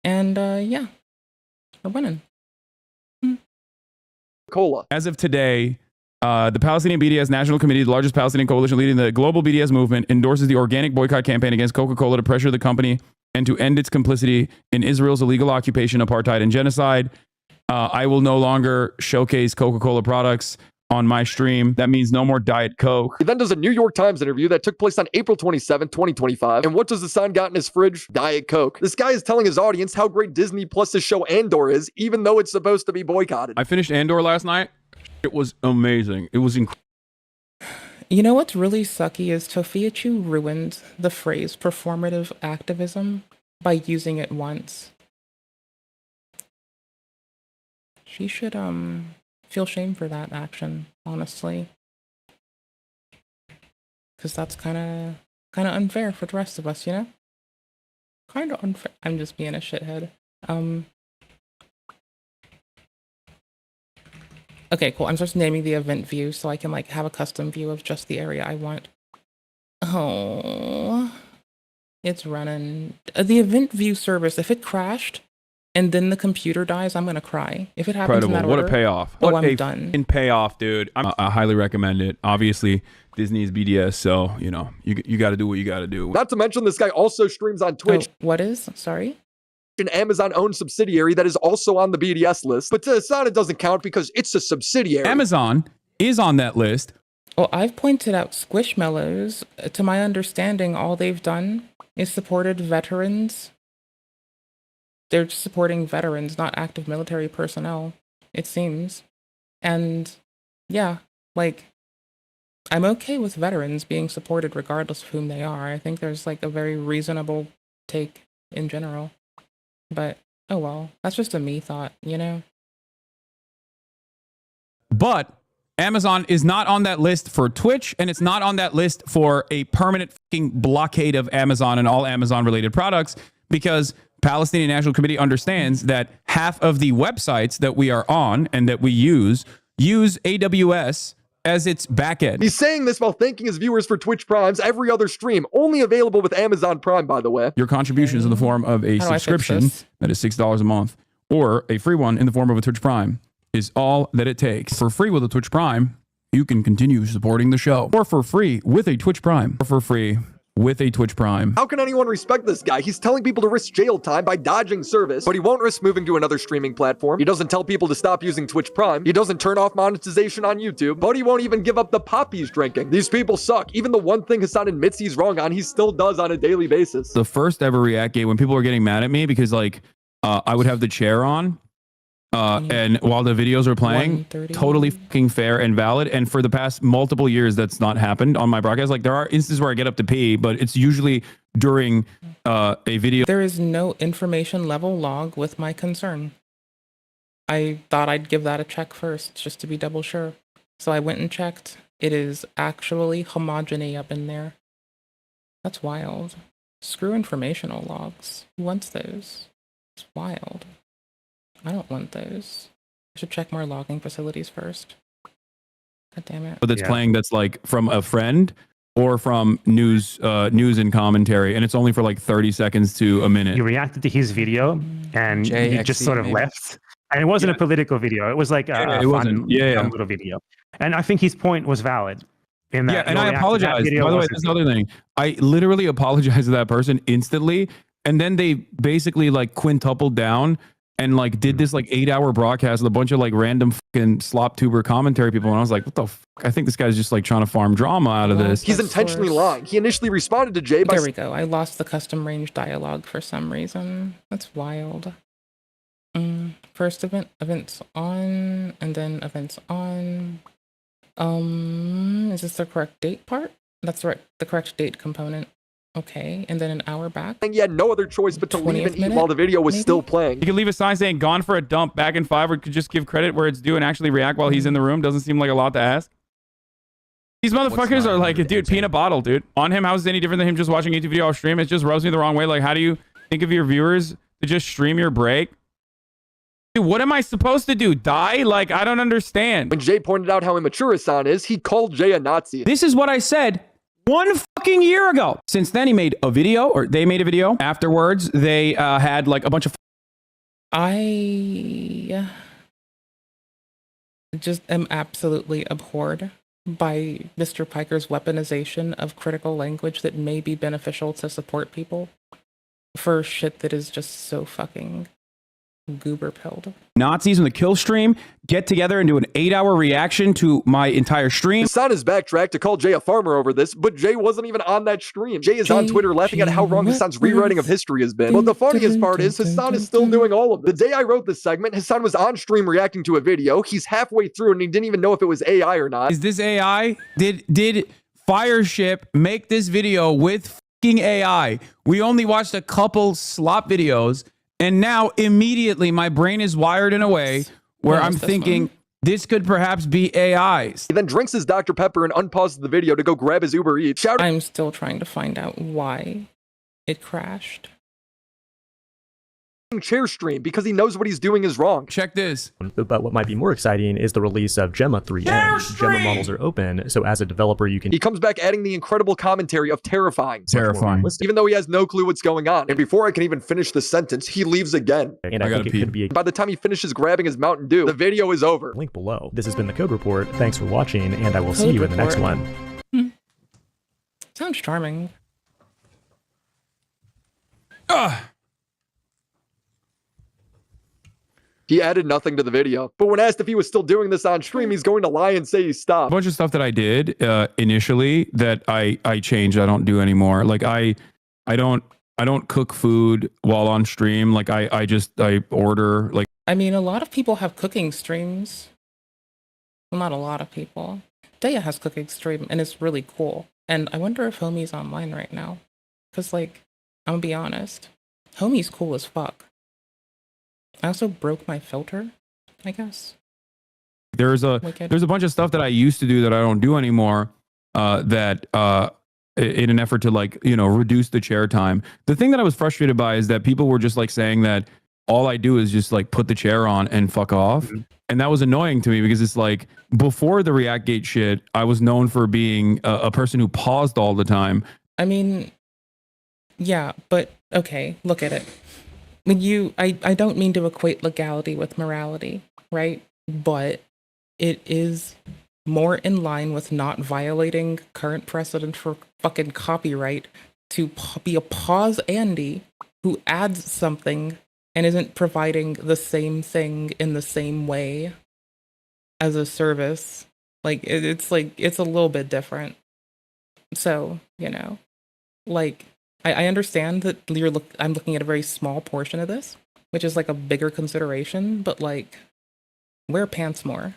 And yeah, we're winning. Cola. As of today, the Palestinian BDS National Committee, the largest Palestinian coalition leading the global BDS movement, endorses the organic boycott campaign against Coca-Cola to pressure the company and to end its complicity in Israel's illegal occupation, apartheid, and genocide. I will no longer showcase Coca-Cola products on my stream. That means no more Diet Coke. He then does a New York Times interview that took place on April 27, 2025. And what does Hassan got in his fridge? Diet Coke. This guy is telling his audience how great Disney Plus's show Andor is, even though it's supposed to be boycotted. I finished Andor last night. It was amazing. It was incredible. You know what's really sucky is Tofiachu ruined the phrase performative activism by using it once. She should feel shame for that action, honestly. Because that's kind of unfair for the rest of us, you know? Kind of unfair. I'm just being a shithead. Okay, cool. I'm just naming the event view so I can like have a custom view of just the area I want. Oh, it's running. The event view service, if it crashed and then the computer dies, I'm gonna cry. If it happens in that What order, a payoff. Oh, What I'm a done. fucking payoff, dude. I highly recommend it. Obviously, Disney's BDS, so, you know, you got to do what you got to do. Not to mention, this guy also streams on Twitch. Oh, what is? Sorry? an Amazon-owned subsidiary that is also on the BDS list. But to Hassan, it doesn't count because it's a subsidiary. Amazon is on that list. Well, I've pointed out Squishmallows. To my understanding, all they've done is supported veterans. They're just supporting veterans, not active military personnel, it seems. And yeah, like, I'm okay with veterans being supported regardless of whom they are. I think there's like a very reasonable take in general. But, oh well, that's just a me thought, you know? But Amazon is not on that list for Twitch, and it's not on that list for a permanent fucking blockade of Amazon and all Amazon-related products, because Palestinian National Committee understands that half of the websites that we are on and that we use AWS as its backend. He's saying this while thanking his viewers for Twitch Prime's every other stream, only available with Amazon Prime, by the way. Your contribution is in the form of a subscription that is $6 a month, or a free one in the form of a Twitch Prime is all that it takes. For free with a Twitch Prime, you can continue supporting the show. Or for free with a Twitch Prime. Or for free with a Twitch Prime. How can anyone respect this guy? He's telling people to risk jail time by dodging service, but he won't risk moving to another streaming platform. He doesn't tell people to stop using Twitch Prime. He doesn't turn off monetization on YouTube, but he won't even give up the pop he's drinking. These people suck. Even the one thing Hassan admits he's wrong on, he still does on a daily basis. The first ever React game when people were getting mad at me because like I would have the chair on and while the videos are playing, totally fucking fair and valid. And for the past multiple years, that's not happened on my broadcast. Like there are instances where I get up to pee, but it's usually during a video. There is no information level log with my concern. I thought I'd give that a check first, just to be double sure. So I went and checked. It is actually homogeny up in there. That's wild. Screw informational logs. Who wants those? It's wild. I don't want those. I should check more logging facilities first. God damn it. But that's playing that's like from a friend or from news and commentary, and it's only for like 30 seconds to a minute. You reacted to his video and you just sort of left. And it wasn't a political video. It was like a fun little video. And I think his point was valid. In that and I apologize. By the way, that's another thing. I literally apologized to that person instantly, and then they basically like quintupled down and like did this like 8-hour broadcast with a bunch of like random fucking slop tuber commentary people. And I was like, what the fuck? I think this guy's just like trying to farm drama out of this. He's intentionally lying. He initially responded to Jay by... There we go. I lost the custom range dialogue for some reason. That's wild. First event, events on, and then events on. Is this the correct date part? That's the correct date component. Okay, and then an hour back. And he had no other choice but to leave and eat while the video was still playing. You could leave a sign saying "gone for a dump," back in 5, or could just give credit where it's due and actually react while he's in the room. Doesn't seem like a lot to ask. These motherfuckers are like, dude, peanut bottle, dude. On him, how is it any different than him just watching a YouTube video off stream? It just rubs me the wrong way. Like, how do you think of your viewers to just stream your break? Dude, what am I supposed to do? Die? Like, I don't understand. When Jay pointed out how immature Hassan is, he called Jay a Nazi. This is what I said 1 fucking year ago. Since then, he made a video, or they made a video. Afterwards, they had like a bunch of... I just am absolutely abhorred by Mr. Piker's weaponization of critical language that may be beneficial to support people for shit that is just so fucking goober-pilled. Nazis in the kill stream get together and do an 8-hour reaction to my entire stream. Hassan has backtracked to call Jay a farmer over this, but Jay wasn't even on that stream. Jay is on Twitter laughing at how wrong Hassan's rewriting of history has been. But the funniest part is Hassan is still doing all of it. The day I wrote this segment, Hassan was on stream reacting to a video. He's halfway through and he didn't even know if it was AI or not. Is this AI? Did Fireship make this video with fucking AI? We only watched a couple slop videos. And now, immediately, my brain is wired in a way where I'm thinking this could perhaps be AI. He then drinks his Dr. Pepper and unpauses the video to go grab his Uber Eats. I'm still trying to find out why it crashed. Chair stream because he knows what he's doing is wrong. Check this. But what might be more exciting is the release of Gemma 3N. Gemma models are open, so as a developer, you can... He comes back adding the incredible commentary of terrifying. Terrifying. Even though he has no clue what's going on. And before I can even finish the sentence, he leaves again. And I think it could be... By the time he finishes grabbing his Mountain Dew, the video is over. Link below. This has been the Code Report. Thanks for watching, and I will see you in the next one. Sounds charming. He added nothing to the video. But when asked if he was still doing this on stream, he's going to lie and say he stopped. A bunch of stuff that I did initially that I changed. I don't do anymore. Like I don't cook food while on stream. Like I order. Like I mean, a lot of people have cooking streams. Well, not a lot of people. Daya has cooking stream, and it's really cool. And I wonder if Homie's online right now. Because, like, I'm gonna be honest. Homie's cool as fuck. I also broke my filter, I guess. there's a bunch of stuff that I used to do that I don't do anymore. In an effort to, like, you know, reduce the chair time. The thing that I was frustrated by is that people were just like saying that all I do is just like put the chair on and fuck off. Mm-hmm. And that was annoying to me because it's like before the ReactGate shit, I was known for being a person who paused all the time. I mean, yeah, but okay, look at it. I don't mean to equate legality with morality, right? But it is more in line with not violating current precedent for fucking copyright to be a pause Andy who adds something and isn't providing the same thing in the same way as a service. Like, it's a little bit different. So, you know, like, I understand that I'm looking at a very small portion of this, which is like a bigger consideration, but like, wear pants more.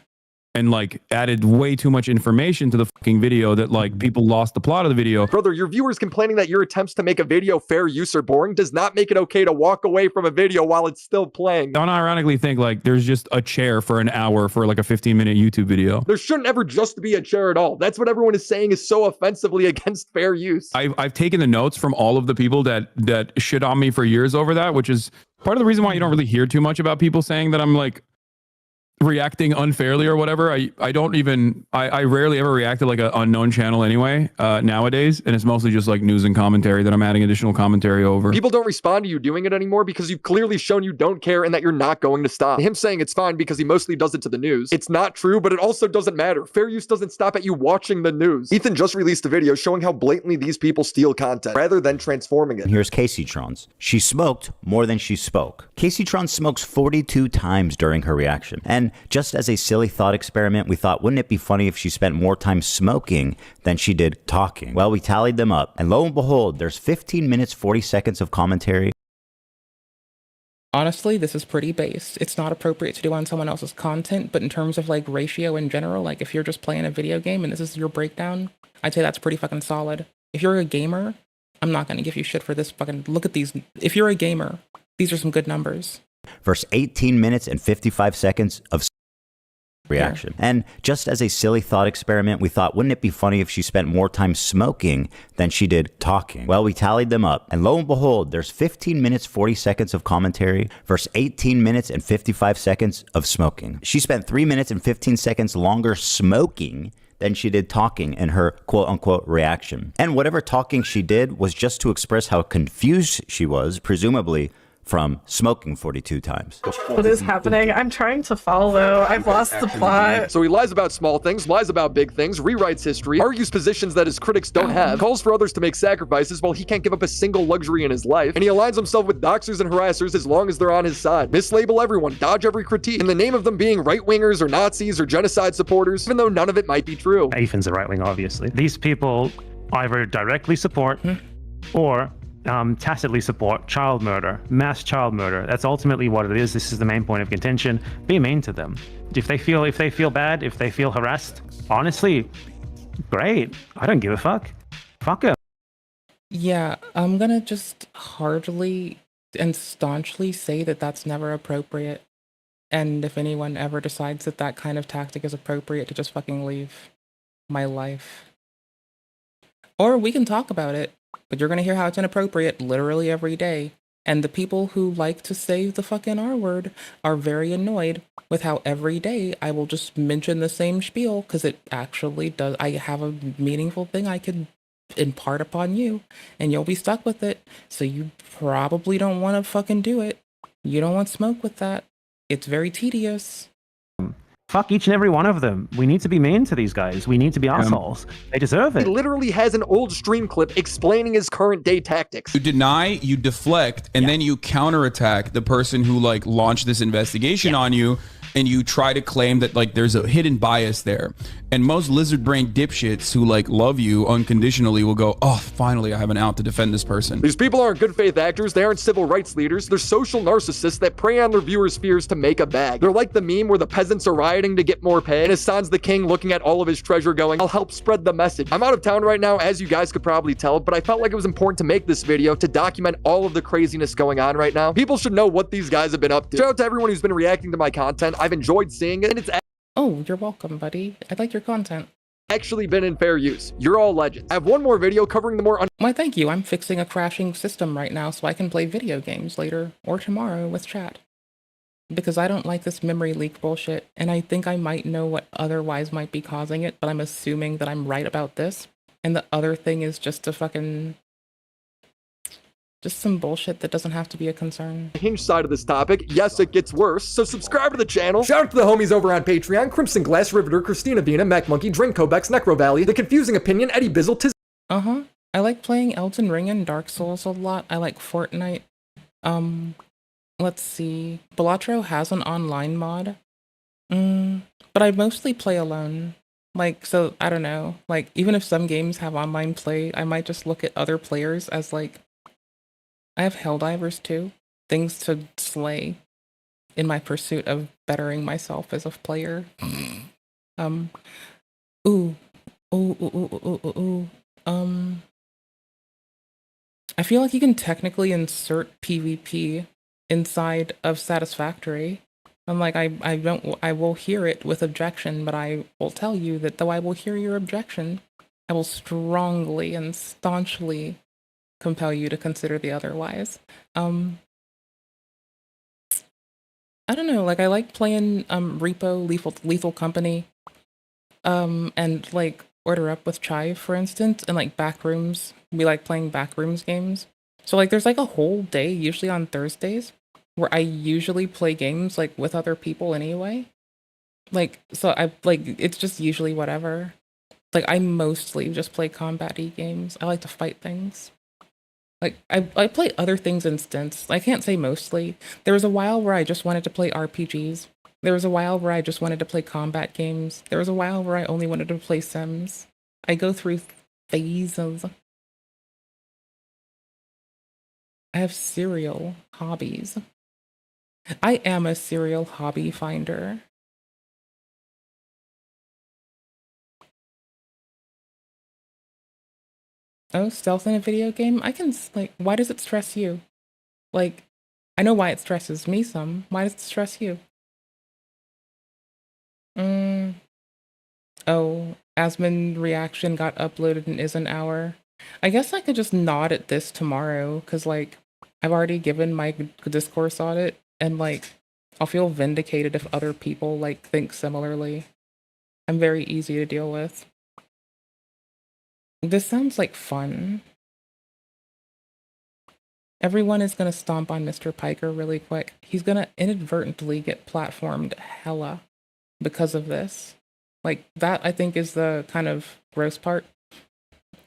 And like added way too much information to the fucking video that like people lost the plot of the video. Brother, your viewers complaining that your attempts to make a video fair use are boring does not make it okay to walk away from a video while it's still playing. Don't ironically think like there's just a chair for an hour for like a 15-minute YouTube video. There shouldn't ever just be a chair at all. That's what everyone is saying is so offensively against fair use. I've taken the notes from all of the people that shit on me for years over that, which is part of the reason why you don't really hear too much about people saying that I'm like reacting unfairly or whatever. I rarely ever react to like an unknown channel anyway nowadays, and it's mostly just like news and commentary that I'm adding additional commentary over. People don't respond to you doing it anymore because you've clearly shown you don't care and that you're not going to stop. Him saying it's fine because he mostly does it to the news. It's not true, but it also doesn't matter. Fair use doesn't stop at you watching the news. Ethan just released a video showing how blatantly these people steal content rather than transforming it. Here's Casey Trons. She smoked more than she spoke. Casey Trons smokes 42 times during her reaction. And just as a silly thought experiment, we thought, wouldn't it be funny if she spent more time smoking than she did talking? Well, we tallied them up, and lo and behold, there's 15 minutes, 40 seconds of commentary. Honestly, this is pretty base. It's not appropriate to do on someone else's content, but in terms of like ratio in general, like if you're just playing a video game and this is your breakdown, I'd say that's pretty fucking solid. If you're a gamer, I'm not going to give you shit for this fucking, look at these. If you're a gamer, these are some good numbers. Versus 18 minutes and 55 seconds of reaction. Yeah. And just as a silly thought experiment, we thought, wouldn't it be funny if she spent more time smoking than she did talking? Well, we tallied them up, and lo and behold, there's 15 minutes, 40 seconds of commentary versus 18 minutes and 55 seconds of smoking. She spent 3 minutes and 15 seconds longer smoking than she did talking in her quote-unquote reaction. And whatever talking she did was just to express how confused she was, presumably from smoking 42 times. What is happening? I'm trying to follow. I've lost the plot. So he lies about small things, lies about big things, rewrites history, argues positions that his critics don't have, calls for others to make sacrifices while he can't give up a single luxury in his life, and he aligns himself with doxers and harassers as long as they're on his side. Mislabel everyone, dodge every critique, in the name of them being right-wingers or Nazis or genocide supporters, even though none of it might be true. Ethan's a right-wing, obviously. These people either directly support or tacitly support child murder, mass child murder. That's ultimately what it is. This is the main point of contention. Be mean to them. If they feel bad, if they feel harassed, honestly, great. I don't give a fuck. Fuck them. Yeah, I'm gonna just heartily and staunchly say that that's never appropriate. And if anyone ever decides that that kind of tactic is appropriate, to just fucking leave my life. Or we can talk about it. But you're going to hear how it's inappropriate literally every day. And the people who like to say the fucking R word are very annoyed with how every day I will just mention the same spiel because it actually does. I have a meaningful thing I could impart upon you and you'll be stuck with it. So you probably don't want to fucking do it. You don't want smoke with that. It's very tedious. Fuck each and every one of them. We need to be mean to these guys. We need to be assholes. They deserve He it. literally has an old stream clip explaining his current day tactics. You deny, you deflect, and then you counterattack the person who like launched this investigation on you, and you try to claim that like there's a hidden bias there. And most lizard brain dipshits who like love you unconditionally will go, oh, finally I have an out to defend this person. These people aren't good faith actors. They aren't civil rights leaders. They're social narcissists that prey on their viewers' fears to make a bag. They're like the meme where the peasants are rioting to get more pay, and Hassan's the king looking at all of his treasure going, I'll help spread the message. I'm out of town right now, as you guys could probably tell, but I felt like it was important to make this video to document all of the craziness going on right now. People should know what these guys have been up to. Shout out to everyone who's been reacting to my content. I've enjoyed seeing it, and it's Oh, you're welcome, buddy. I like your content. actually been in fair use. You're all legends. I have one more video covering the more Why, thank you. I'm fixing a crashing system right now so I can play video games later or tomorrow with chat. Because I don't like this memory leak bullshit, and I think I might know what otherwise might be causing it, but I'm assuming that I'm right about this. And the other thing is just just some bullshit that doesn't have to be a concern. hinge side of this topic. Yes, it gets worse, so subscribe to the channel. Shout out to the homies over on Patreon: Crimson Glass, Riveter, Christina Vina, Mac Monkey, Drink Kobex, Necro Valley, The Confusing Opinion, Eddie Bizzle, Tiz. I like playing Elden Ring and Dark Souls a lot. I like Fortnite. Let's see. Balatro has an online mod. But I mostly play alone. Like, so, I don't know. Like, even if some games have online play, I might just look at other players as, like, I have Helldivers too. Things to slay in my pursuit of bettering myself as a player. I feel like you can technically insert PvP inside of Satisfactory. I'm like, I will hear it with objection, but I will tell you that though I will hear your objection, I will strongly and staunchly compel you to consider the otherwise. I don't know, like I like playing Repo, Lethal Company, and like Order Up with Chive, for instance, and like Backrooms. We like playing Backrooms games. So like there's like a whole day, usually on Thursdays, where I usually play games like with other people anyway. Like, so I like, it's just usually whatever. Like I mostly just play combat-y games. I like to fight things. Like, I play other things instance. I can't say mostly. There was a while where I just wanted to play RPGs. There was a while where I just wanted to play combat games. There was a while where I only wanted to play Sims. I go through phases. I have serial hobbies. I am a serial hobby finder. Oh, stealth in a video game? I can, like, why does it stress you? Like, I know why it stresses me some. Why does it stress you? Oh, Asmon reaction got uploaded and is an hour. I guess I could just nod at this tomorrow, because, like, I've already given my discourse on it, and, like, I'll feel vindicated if other people, like, think similarly. I'm very easy to deal with. This sounds like fun. Everyone is going to stomp on Mr. Piker really quick. He's going to inadvertently get platformed hella because of this. Like, that, I think, is the kind of gross part.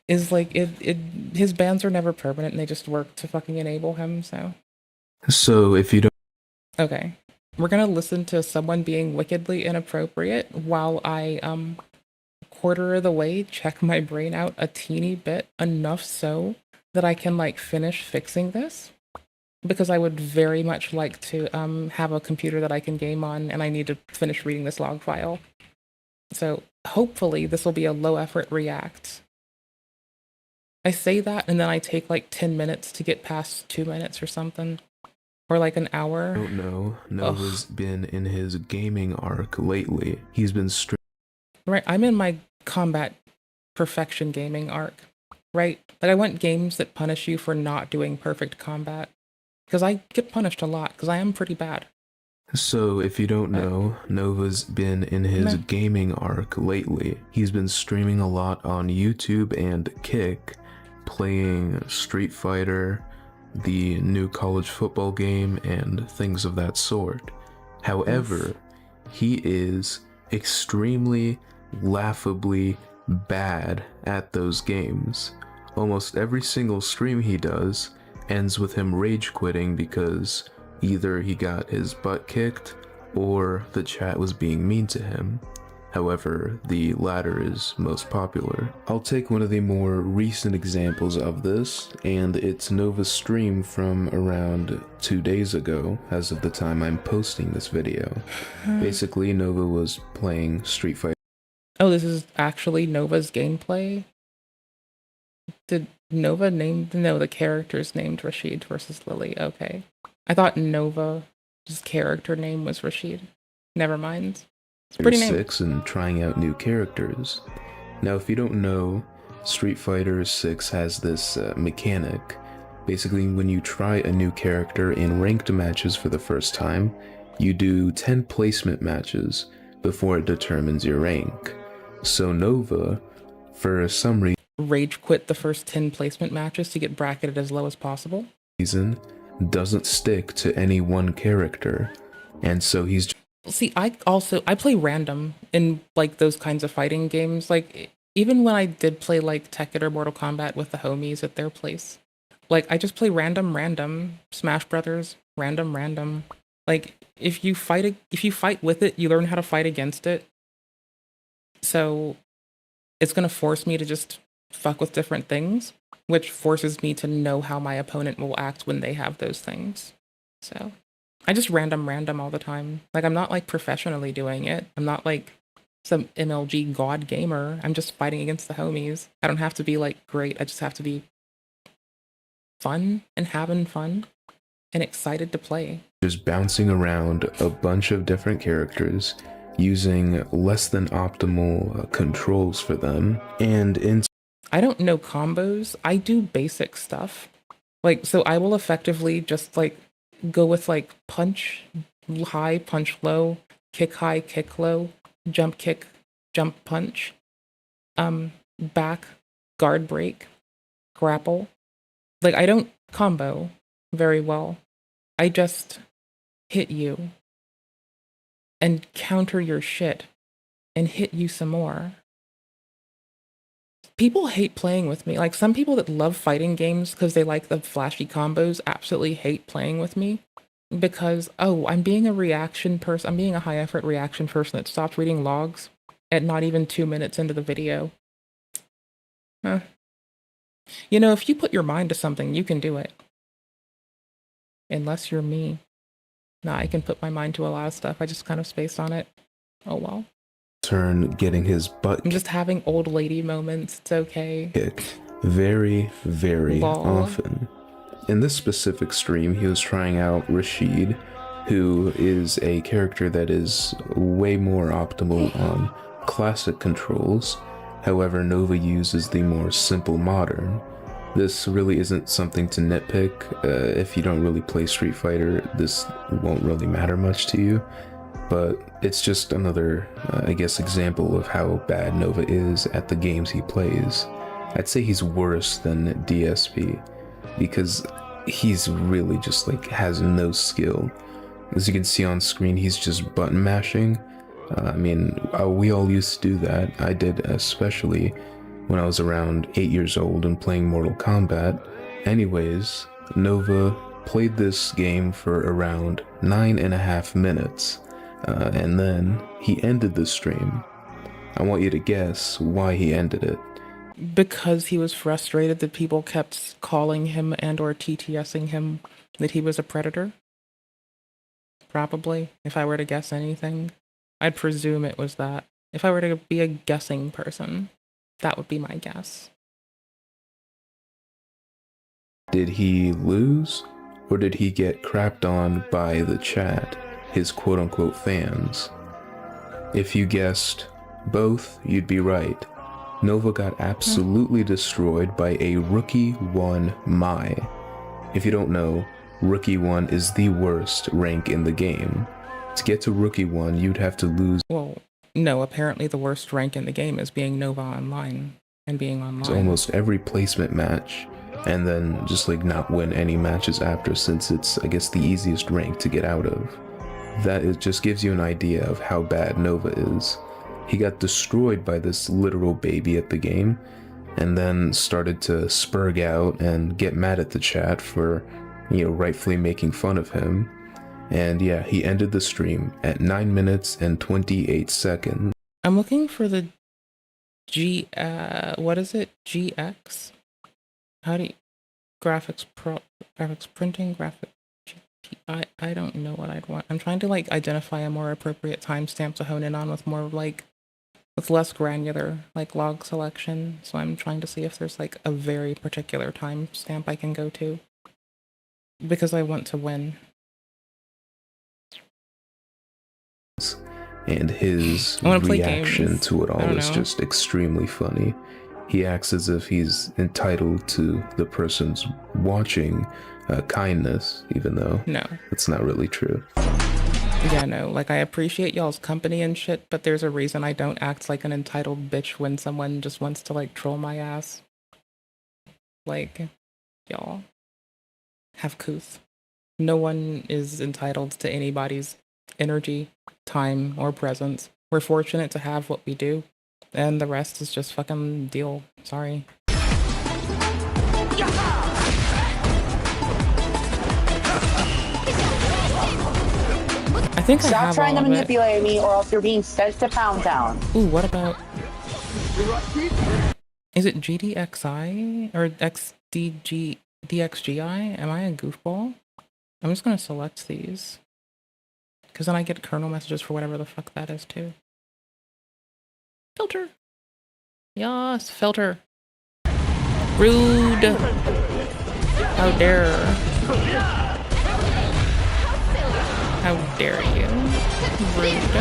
Is, like, his bans are never permanent, and they just work to fucking enable him, so. So, if you don't... Okay. We're going to listen to someone being wickedly inappropriate while I, quarter of the way, check my brain out a teeny bit, enough so that I can, like, finish fixing this. Because I would very much like to have a computer that I can game on, and I need to finish reading this log file. So hopefully this will be a low effort react. I say that, and then I take like 10 minutes to get past 2 minutes or something. Or like an hour. I don't know. Nova's been in his gaming arc lately. He's been Right, I'm in my combat perfection gaming arc. Right? Like I want games that punish you for not doing perfect combat. Because I get punished a lot, because I am pretty bad. So, if you don't know, Nova's been in his gaming arc lately. He's been streaming a lot on YouTube and Kick, playing Street Fighter, the new college football game, and things of that sort. However, he is extremely, laughably bad at those games. Almost every single stream he does ends with him rage quitting because either he got his butt kicked or the chat was being mean to him. However, the latter is most popular. I'll take one of the more recent examples of this, and it's Nova's stream from around 2 days ago, as of the time I'm posting this video. Basically, Nova was playing Street Fighter. Oh, this is actually Nova's gameplay? Did Nova name... No, the character's named Rashid versus Lily. Okay. I thought Nova's character name was Rashid. Never mind. It's pretty name. 6 and trying out new characters. Now, if you don't know, Street Fighter 6 has this mechanic. Basically, when you try a new character in ranked matches for the first time, you do 10 placement matches before it determines your rank. So Nova, for some Rage quit the first 10 placement matches to get bracketed as low as possible? reason, doesn't stick to any one character, and so he's... See, I play random in, like, those kinds of fighting games. Like, even when I did play, like, Tekken or Mortal Kombat with the homies at their place, like, I just play random, Smash Brothers, random. Like, if you fight with it, you learn how to fight against it. So, it's gonna force me to just fuck with different things, which forces me to know how my opponent will act when they have those things. So... I just random all the time. Like, I'm not, like, professionally doing it. I'm not, like, some MLG god gamer. I'm just fighting against the homies. I don't have to be, like, great. I just have to be fun and having fun and excited to play. Just bouncing around a bunch of different characters, using less than optimal controls for them, and in... I don't know combos. I do basic stuff. Like, so I will effectively just, like, go with, like, punch high, punch low, kick high, kick low, jump kick, jump punch, back, guard break, grapple. Like, I don't combo very well. I just hit you and counter your shit and hit you some more. People hate playing with me. Like, some people that love fighting games because they like the flashy combos absolutely hate playing with me because, oh, I'm being a reaction person. I'm being a high effort reaction person that stopped reading logs at not even 2 minutes into the video. You know, if you put your mind to something, you can do it. Unless you're me. Nah, I can put my mind to a lot of stuff. I just kind of spaced on it. Oh well. turn getting his butt I'm just having old lady moments. It's okay. kicked very, very Lol. often. In this specific stream, he was trying out Rashid, who is a character that is way more optimal on classic controls. However, Nova uses the more simple modern. This really isn't something to nitpick. If you don't really play Street Fighter, this won't really matter much to you. But it's just another, I guess, example of how bad Nova is at the games he plays. I'd say he's worse than DSP, because he's really just like has no skill. As you can see on screen, he's just button mashing. We all used to do that. I did, especially when I was around 8 years old and playing Mortal Kombat. Anyways, Nova played this game for around 9.5 minutes, and then he ended the stream. I want you to guess why he ended it. Because he was frustrated that people kept calling him and or TTSing him that he was a predator? Probably, if I were to guess anything. I'd presume it was that. If I were to be a guessing person, that would be my guess. Did he lose, or did he get crapped on by the chat, his quote-unquote fans? If you guessed both, you'd be right. Nova got absolutely destroyed by a Rookie 1 Mai. If you don't know, Rookie 1 is the worst rank in the game. To get to Rookie 1, you'd have to lose... Well, no, apparently the worst rank in the game is being Nova Online and being online. almost every placement match, and then just like not win any matches after, since it's, I guess, the easiest rank to get out of. that it just gives you an idea of how bad Nova is. He got destroyed by this literal baby at the game, and then started to spurg out and get mad at the chat for, rightfully making fun of him. And yeah, he ended the stream at 9 minutes and 28 seconds. I'm looking for the what is it? GX? How do you, graphics printing, I don't know what I'd want. I'm trying to like identify a more appropriate timestamp to hone in on with more like, with less granular like log selection. So I'm trying to see if there's like a very particular timestamp I can go to, because I want to win. And his reaction to it all is just extremely funny. He acts as if he's entitled to the person's watching kindness, even though it's not really true. Yeah, no, like I appreciate y'all's company and shit, but there's a reason I don't act like an entitled bitch when someone just wants to like troll my ass. Like, y'all have couth. No one is entitled to anybody's energy, time, or presence. We're fortunate to have what we do, and the rest is just fucking deal. Sorry. I think I have trying to all of it. manipulate me, or else you're being sent to Pound Town. Ooh, what about... Is it GDXI or DXGI? Am I a goofball? I'm just gonna select these, because then I get kernel messages for whatever the fuck that is too. Filter. Yes, filter. Rude. How dare. How dare you? Rude.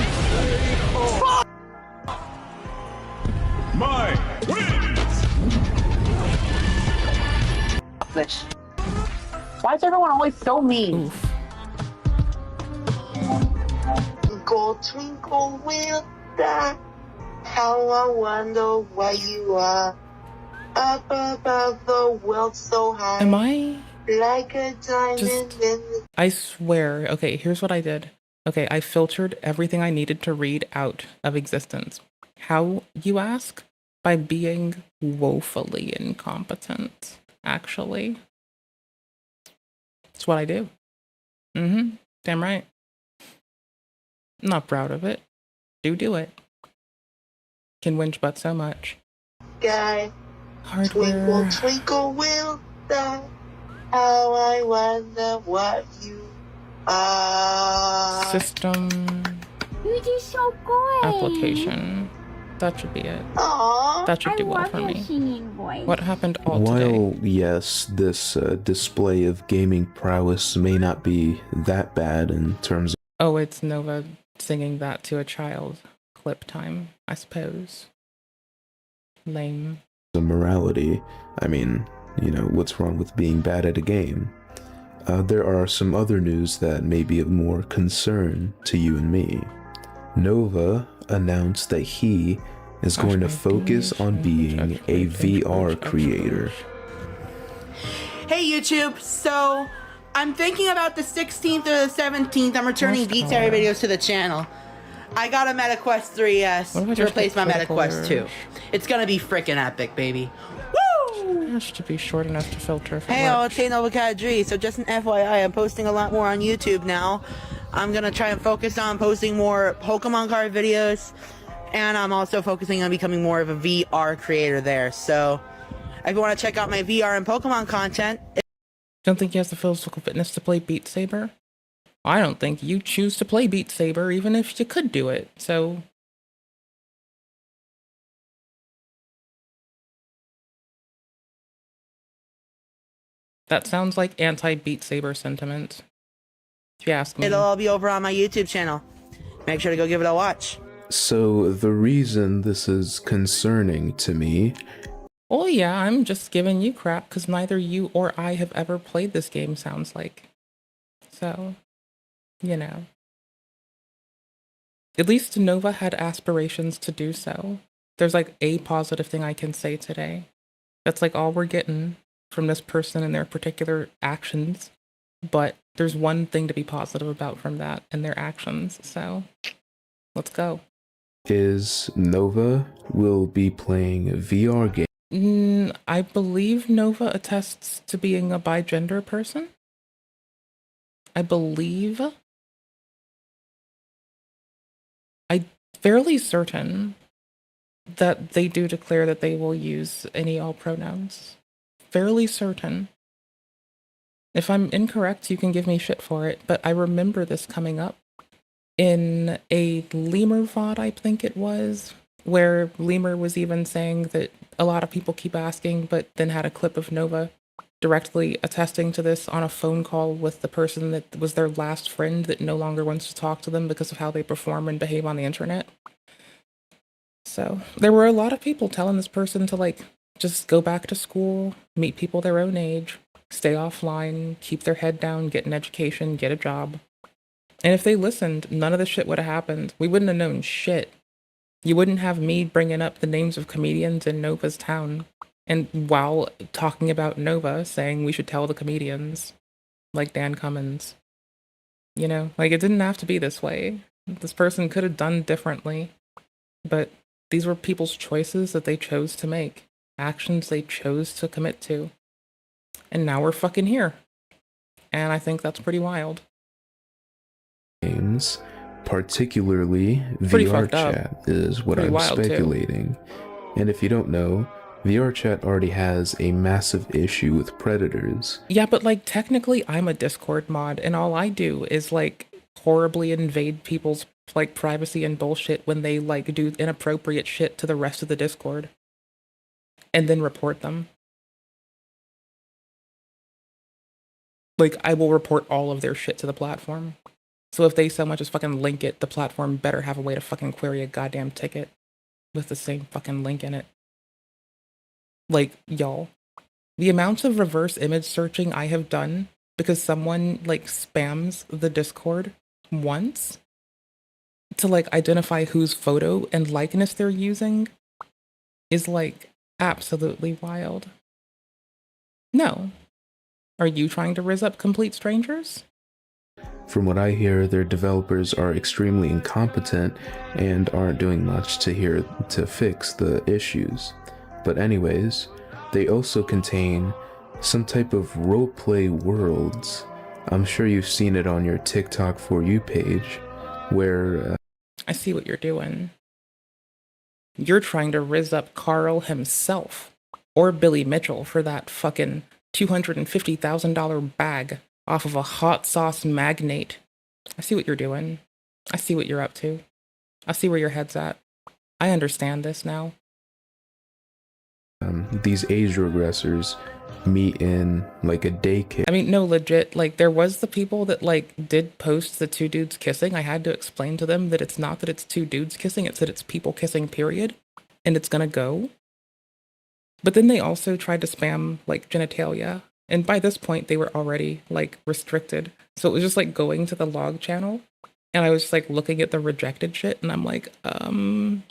My Bitch. Why is everyone always so mean? Go twinkle with that. How I wonder where you are. Up above the world so high. Am I like a diamond in the... I swear. Okay, here's what I did. Okay, I filtered everything I needed to read out of existence. How, you ask? By being woefully incompetent, actually. That's what I do. Damn right. I'm not proud of it. Do it. Can whinge but so much. Guy. Hardware. Twinkle, twinkle, will die. How I wonder what you are. System. Application. That should be it. Aww, that should do well for me. What happened all While, today? yes, this display of gaming prowess may not be that bad in terms of... Oh, it's Nova singing that to a child. Clip time, I suppose. Lame. morality. I mean, what's wrong with being bad at a game? There are some other news that may be of more concern to you and me. Nova announced that he is going to focus on being a VR creator. Hey YouTube, so I'm thinking about the 16th or the 17th, I'm returning Beat Saber videos to the channel. I got a Meta Quest 3S to replace my Meta Quest 2. It's gonna be freaking epic, baby. Woo! It has to be short enough to filter. Hey, all, it's Nova Kadri. So just an FYI, I'm posting a lot more on YouTube now. I'm gonna try and focus on posting more Pokemon card videos, and I'm also focusing on becoming more of a VR creator there. So if you want to check out my VR and Pokemon content... Don't think he has the physical fitness to play Beat Saber? I don't think you choose to play Beat Saber even if you could do it, so... That sounds like anti-Beat Saber sentiment, if you ask me. It'll all be over on my YouTube channel. Make sure to go give it a watch. So the reason this is concerning to me... Oh yeah, I'm just giving you crap because neither you or I have ever played this game, sounds like. So, you know. At least Nova had aspirations to do so. There's like a positive thing I can say today. That's like all we're getting from this person and their particular actions. But There's one thing to be positive about from that and their actions. So let's go. Is Nova will be playing VR games. I believe Nova attests to being a bi-gender person. I believe. I'm fairly certain that they do declare that they will use any all pronouns. Fairly certain. If I'm incorrect, you can give me shit for it, but I remember this coming up in a Lemur VOD, I think it was, where Lemur was even saying that a lot of people keep asking, but then had a clip of Nova directly attesting to this on a phone call with the person that was their last friend that no longer wants to talk to them because of how they perform and behave on the internet. So there were a lot of people telling this person to like just go back to school, meet people their own age, stay offline, keep their head down, get an education, get a job. And if they listened, none of this shit would have happened. We wouldn't have known shit. You wouldn't have me bringing up the names of comedians in Nova's town, and while talking about Nova, saying we should tell the comedians, like Dan Cummins. You know, like it didn't have to be this way. This person could have done differently, but these were people's choices that they chose to make, actions they chose to commit to. And now we're fucking here. And I think that's pretty wild. Games, particularly Pretty VR fucked up. chat, is what Pretty I'm wild, too. speculating. And if you don't know, VR chat already has a massive issue with predators. Yeah, but like technically I'm a Discord mod and all I do is like horribly invade people's like privacy and bullshit when they like do inappropriate shit to the rest of the Discord and then report them. Like I will report all of their shit to the platform. So if they so much as fucking link it, the platform better have a way to fucking query a goddamn ticket with the same fucking link in it. Like, y'all, the amounts of reverse image searching I have done because someone like spams the Discord once to like identify whose photo and likeness they're using is like absolutely wild. No. Are you trying to rizz up complete strangers? From what I hear, their developers are extremely incompetent and aren't doing much to fix the issues. But anyways, they also contain some type of roleplay worlds. I'm sure you've seen it on your TikTok For You page, where... I see what you're doing. You're trying to rizz up Carl himself, or Billy Mitchell for that fucking $250,000 bag off of a hot sauce magnate. I see what you're doing. I see what you're up to. I see where your head's at. I understand this now. These age regressors meet in like a daycare. I mean, no, legit, like there was the people that like did post the two dudes kissing. I had to explain to them that it's not that it's two dudes kissing, it's that it's people kissing, period. And it's gonna go. But then they also tried to spam like genitalia. And by this point, they were already like restricted. So it was just like going to the log channel. And I was just like looking at the rejected shit. And I'm like, Then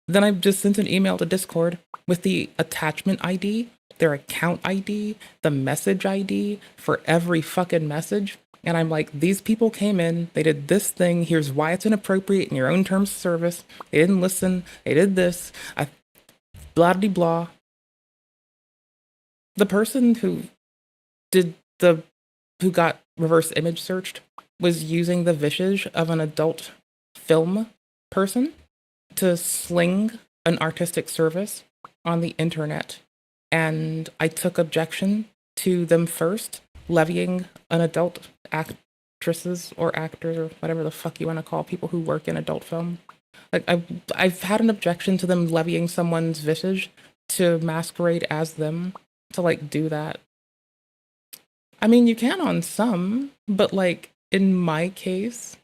I just sent an email to Discord with the attachment ID, their account ID, the message ID for every fucking message. And I'm like, these people came in, they did this thing, here's why it's inappropriate in your own terms of service. They didn't listen, they did this, blah-de-blah. The person who got reverse image searched was using the visage of an adult film person to sling an artistic service on the internet. And I took objection to them first levying an adult actresses or actors or whatever the fuck you want to call people who work in adult film. Like I've had an objection to them levying someone's visage to masquerade as them, to like do that. I mean, you can on some, but like in my case,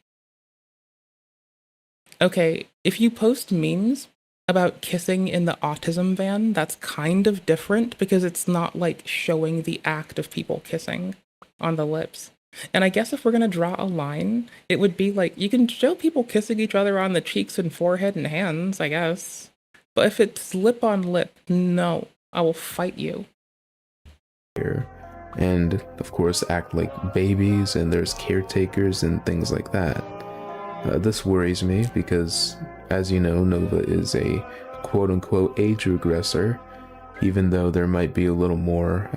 okay, if you post memes about kissing in the autism van, that's kind of different because it's not like showing the act of people kissing on the lips. And I guess if we're going to draw a line, it would be like, you can show people kissing each other on the cheeks and forehead and hands, I guess. But if it's lip on lip, no, I will fight you. and of course act like babies, and there's caretakers and things like that. This worries me because, as you know, Nova is a quote-unquote age regressor, even though there might be a little more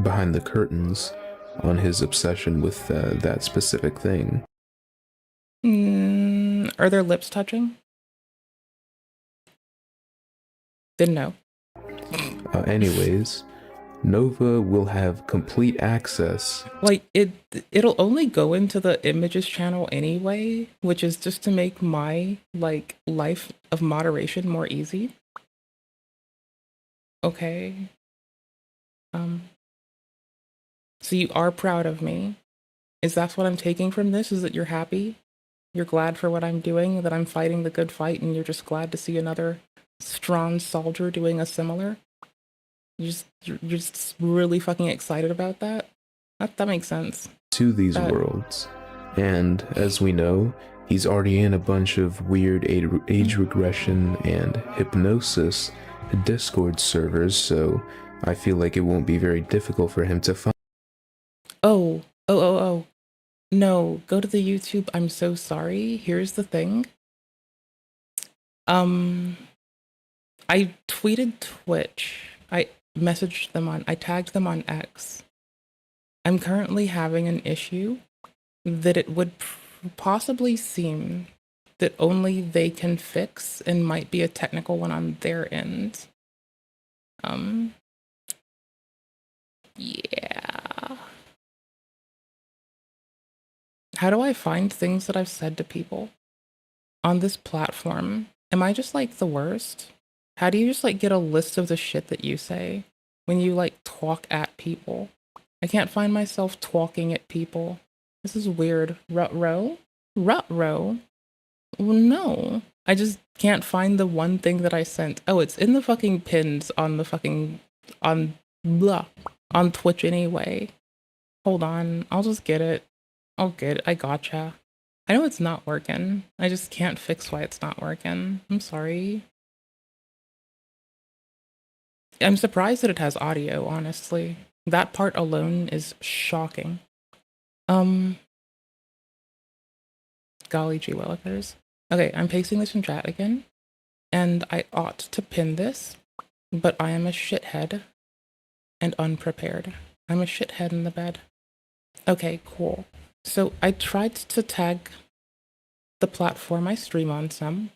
behind the curtains on his obsession with that specific thing. Are their lips touching? Didn't know. Anyways, Nova will have complete access. Like, it'll only go into the images channel anyway, which is just to make my, like, life of moderation more easy. Okay. So you are proud of me. Is that what I'm taking from this? Is that you're happy? You're glad for what I'm doing, that I'm fighting the good fight, and you're just glad to see another strong soldier doing a similar? You're just really fucking excited about that? That makes sense. To these worlds. And as we know, he's already in a bunch of weird age regression and hypnosis Discord servers, so I feel like it won't be very difficult for him to find. Oh. No, go to the YouTube. I'm so sorry. Here's the thing. I tweeted Twitch. I messaged them I tagged them on X. I'm currently having an issue that it would possibly seem that only they can fix and might be a technical one on their end. Yeah. How do I find things that I've said to people on this platform? Am I just like the worst? How do you just like get a list of the shit that you say when you like talk at people? I can't find myself talking at people. This is weird. Rut-row? Rut-row? No. I just can't find the one thing that I sent. Oh, it's in the fucking pins on the fucking, on Twitch anyway. Hold on. I'll just get it. I'll get it. I gotcha. I know it's not working. I just can't fix why it's not working. I'm sorry. I'm surprised that it has audio, honestly. That part alone is shocking. Golly gee willikers. Okay, I'm pasting this in chat again, and I ought to pin this, but I am a shithead and unprepared. I'm a shithead in the bed. Okay, cool. So I tried to tag the platform I stream on some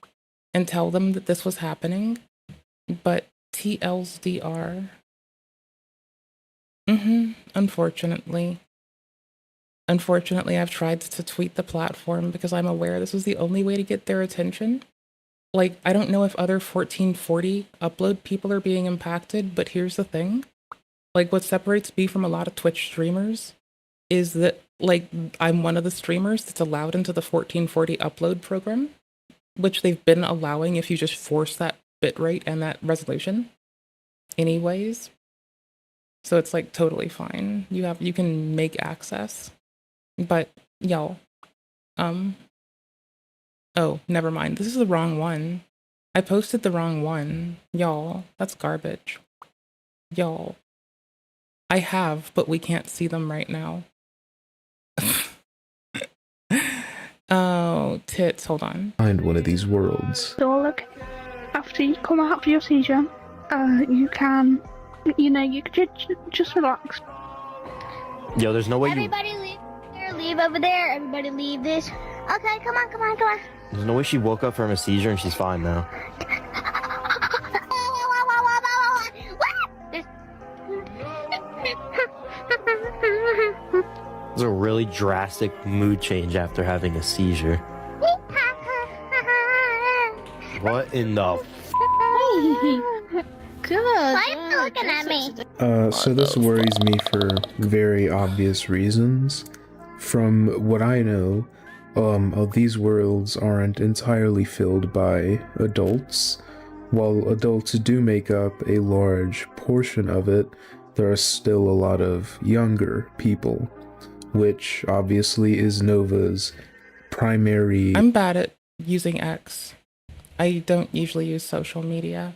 and tell them that this was happening, but TLSDR. Unfortunately, I've tried to tweet the platform because I'm aware this is the only way to get their attention. Like, I don't know if other 1440 upload people are being impacted, but here's the thing. Like, what separates me from a lot of Twitch streamers is that, like, I'm one of the streamers that's allowed into the 1440 upload program, which they've been allowing if you just force that bitrate and that resolution anyways. So it's like totally fine. You can make access. But y'all, oh, never mind. This is the wrong one. I posted the wrong one. Y'all, that's garbage. Y'all. I have, but we can't see them right now. Oh, tits, hold on. Find one of these worlds. So look, after you come out of your seizure, you can, you can just relax. Yo, there's no way Everybody leave there, leave over there. Everybody leave this. Okay, come on. There's no way she woke up from a seizure and she's fine now. It's a really drastic mood change after having a seizure. What in the Good. Why are you looking at me? So this worries me for very obvious reasons. From what I know, these worlds aren't entirely filled by adults. While adults do make up a large portion of it, there are still a lot of younger people, which obviously is Nova's primary... I'm bad at using X. I don't usually use social media.